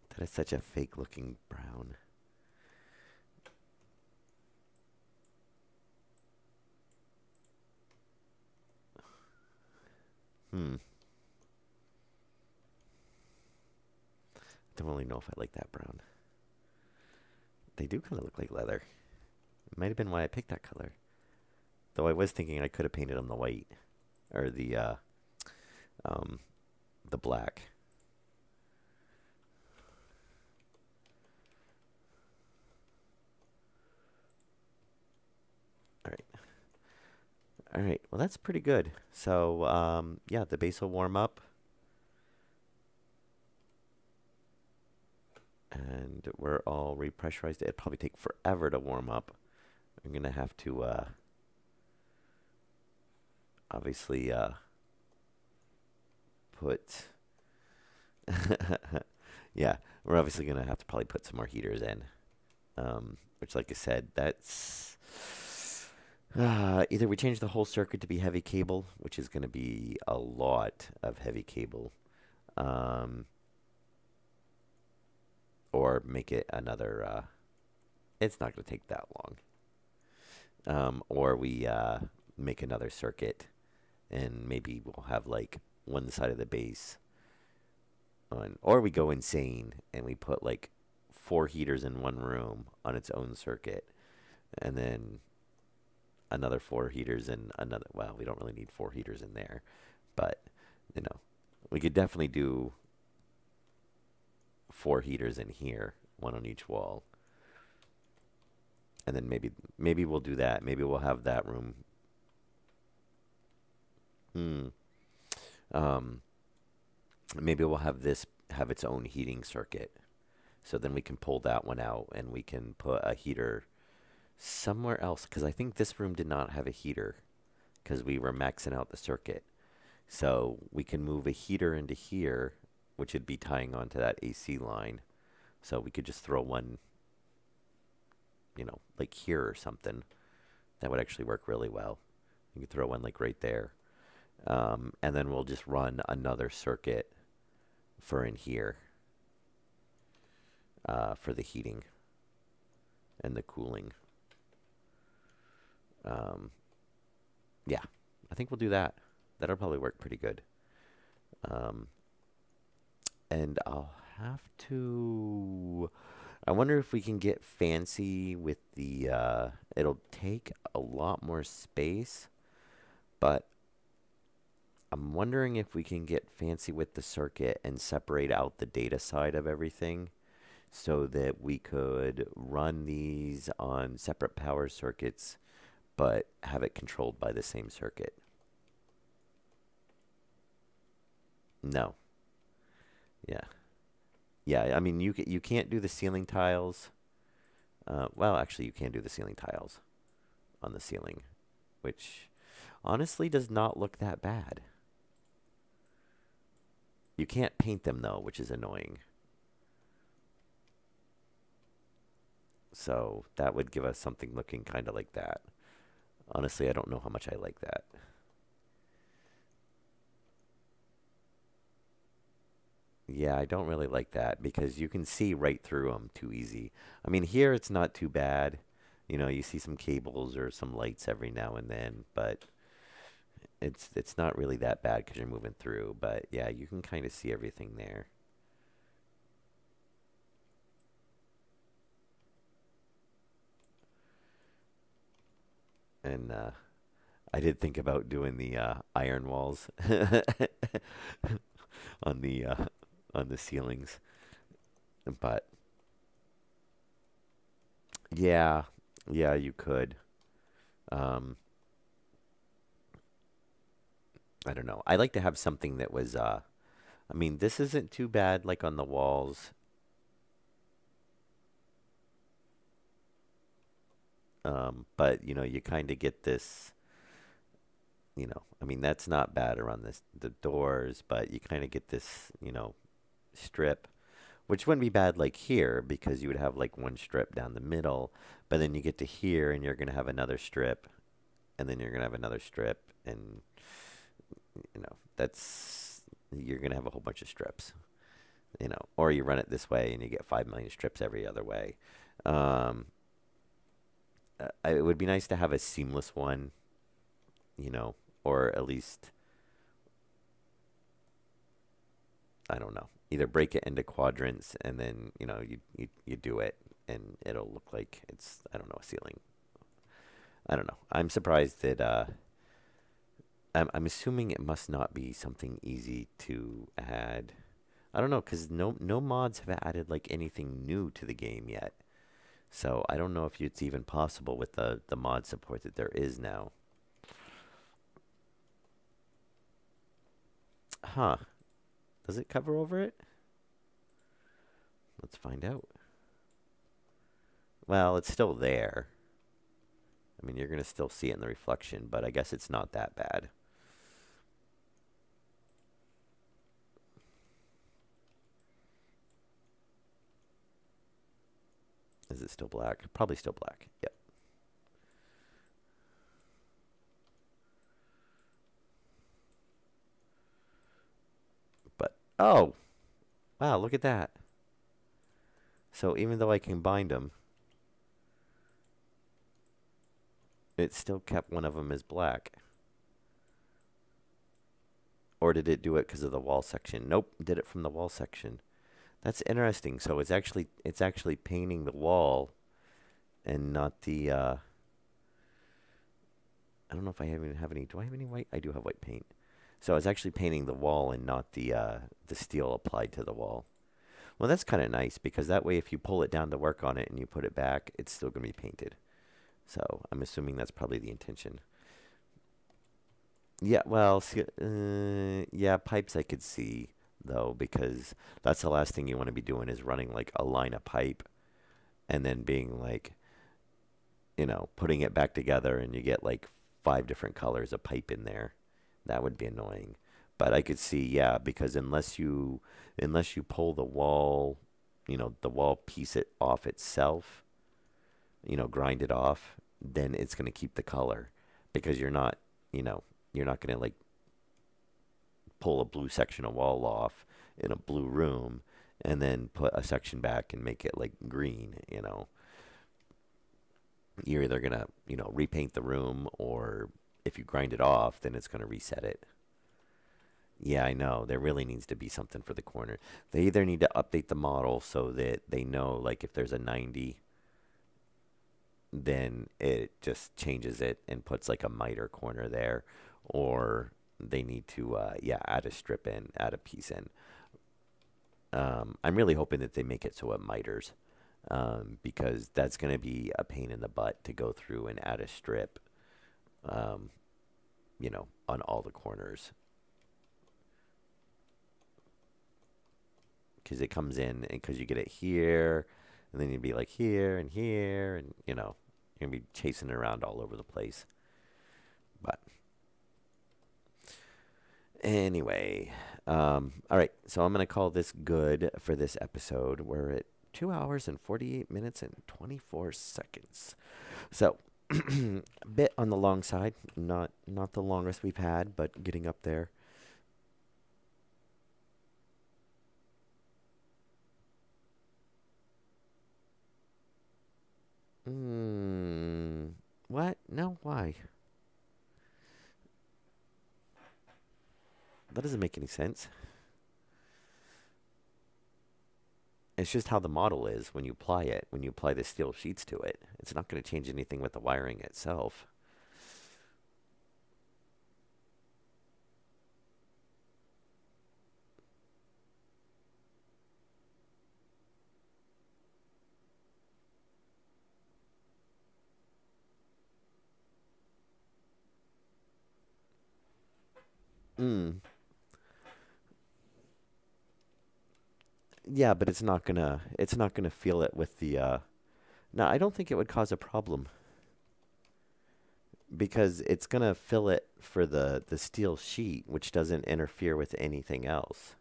That is such a fake looking brown. Don't really know if I like that brown. They do kind of look like leather. It might have been why I picked that color. Though I was thinking I could have painted them the white. Or the black. Alright. Alright, well that's pretty good. So, yeah, the base will warm up. And we're all repressurized. It'd probably take forever to warm up. I'm going to have to, obviously, put... yeah, we're obviously going to have to probably put some more heaters in. Which, like I said, that's... either we change the whole circuit to be heavy cable, which is going to be a lot of heavy cable. Or make it another... it's not going to take that long. Or we make another circuit, and maybe we'll have like one side of the base on, or we go insane and we put like 4 heaters in one room on its own circuit, and then another 4 heaters in another. Well, we don't really need 4 heaters in there, but you know, we could definitely do 4 heaters in here, one on each wall. And then maybe we'll do that. Maybe we'll have that room. Hmm. Um, maybe we'll have this have its own heating circuit. So then we can pull that one out and we can put a heater somewhere else. Because I think this room did not have a heater because we were maxing out the circuit. So we can move a heater into here, which would be tying onto that AC line. So we could just throw one, like here or something. That would actually work really well. You could throw one like right there. And then we'll just run another circuit for in here for the heating and the cooling. Yeah, I think we'll do that. That'll probably work pretty good. Um, and I'll have to. I wonder if we can get fancy with the. It'll take a lot more space, but I'm wondering if we can get fancy with the circuit and separate out the data side of everything so that we could run these on separate power circuits but have it controlled by the same circuit. No. Yeah. Yeah, I mean you can't do the ceiling tiles. Well, actually you can do the ceiling tiles on the ceiling, which honestly does not look that bad. You can't paint them though, which is annoying. So that would give us something looking kind of like that. Honestly, I don't know how much I like that. Yeah, I don't really like that because you can see right through them too easy. I mean, here it's not too bad. You see some cables or some lights every now and then, but it's not really that bad because you're moving through. But yeah, you can kind of see everything there. And I did think about doing the iron walls on the uh, on the ceilings, but yeah, yeah, you could. Um, I don't know. I like to have something that was. I mean, this isn't too bad, like on the walls. But you kind of get this. I mean, that's not bad around the doors, but you kind of get this, strip, which wouldn't be bad like here because you would have like one strip down the middle, but then you get to here and you're gonna have another strip, and then you're gonna have another strip, and that's you're gonna have a whole bunch of strips, or you run it this way and you get 5 million strips every other way. Um, it would be nice to have a seamless one, you know, or at least I don't know, either break it into quadrants and then you do it and it'll look like it's I don't know a ceiling. I don't know. I'm surprised that I'm assuming it must not be something easy to add. I don't know because no mods have added like anything new to the game yet. So I don't know if it's even possible with the mod support that there is now. Huh. Does it cover over it? Let's find out. Well, it's still there. I mean, you're going to still see it in the reflection, but I guess it's not that bad. Is it still black? Probably still black. Yep. But, oh, wow, look at that. So even though I combined them, it still kept one of them as black. Or did it do it because of the wall section? Nope, did it from the wall section. That's interesting. So it's actually painting the wall and not the I don't know if I even have any. Do I have any white? I do have white paint. So it's actually painting the wall and not the steel applied to the wall. Well, that's kind of nice because that way if you pull it down to work on it and you put it back, it's still going to be painted. So I'm assuming that's probably the intention. Yeah, well, yeah, pipes I could see though, because that's the last thing you want to be doing is running like a line of pipe and then being like, putting it back together and you get like five different colors of pipe in there. That would be annoying. But I could see, yeah, because unless you pull the wall, the wall piece it off itself, grind it off, then it's going to keep the color because you know, you're not going to like pull a blue section of wall off in a blue room and then put a section back and make it like green. You're either going to, repaint the room, or if you grind it off, then it's going to reset it. Yeah, I know. There really needs to be something for the corner. They either need to update the model so that they know, like, if there's a 90, then it just changes it and puts like a miter corner there, or they need to, yeah, add a strip in, add a piece in. I'm really hoping that they make it so it miters, because that's going to be a pain in the butt to go through and add a strip, um, on all the corners, because it comes in and because you get it here, and then you'd be like here, and you're gonna be chasing it around all over the place. But anyway, all right. So I'm gonna call this good for this episode. We're at 2 hours and 48 minutes and 24 seconds. So a bit on the long side, not the longest we've had, but getting up there. Hmm. What? No, why? That doesn't make any sense. It's just how the model is when you apply it, when you apply the steel sheets to it. It's not going to change anything with the wiring itself. Mm. Yeah, but it's not gonna feel it with the no, I don't think it would cause a problem because it's gonna fill it for the steel sheet, which doesn't interfere with anything else.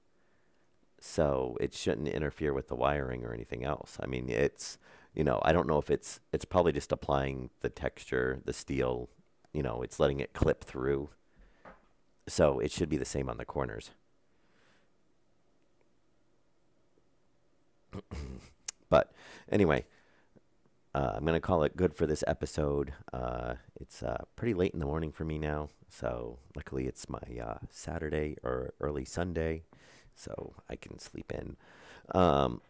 So it shouldn't interfere with the wiring or anything else. I mean, I don't know if it's probably just applying the texture, the steel, it's letting it clip through. So it should be the same on the corners. But anyway, I'm going to call it good for this episode. It's pretty late in the morning for me now. So luckily it's my Saturday or early Sunday. So I can sleep in. Um,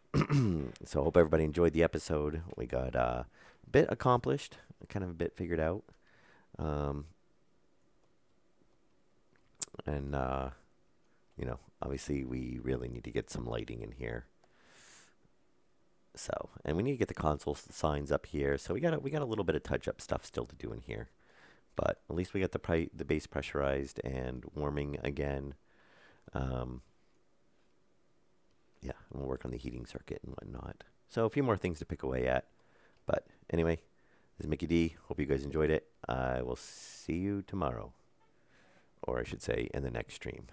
so I hope everybody enjoyed the episode. We got a bit accomplished, kind of a bit figured out. Um, and, obviously we really need to get some lighting in here. So, and we need to get the console signs up here. So we got a little bit of touch up stuff still to do in here. But at least we got the base pressurized and warming again. Um, yeah, and we'll work on the heating circuit and whatnot. So a few more things to pick away at. But anyway, this is Mickey D. Hope you guys enjoyed it. I will see you tomorrow, or I should say, in the next stream.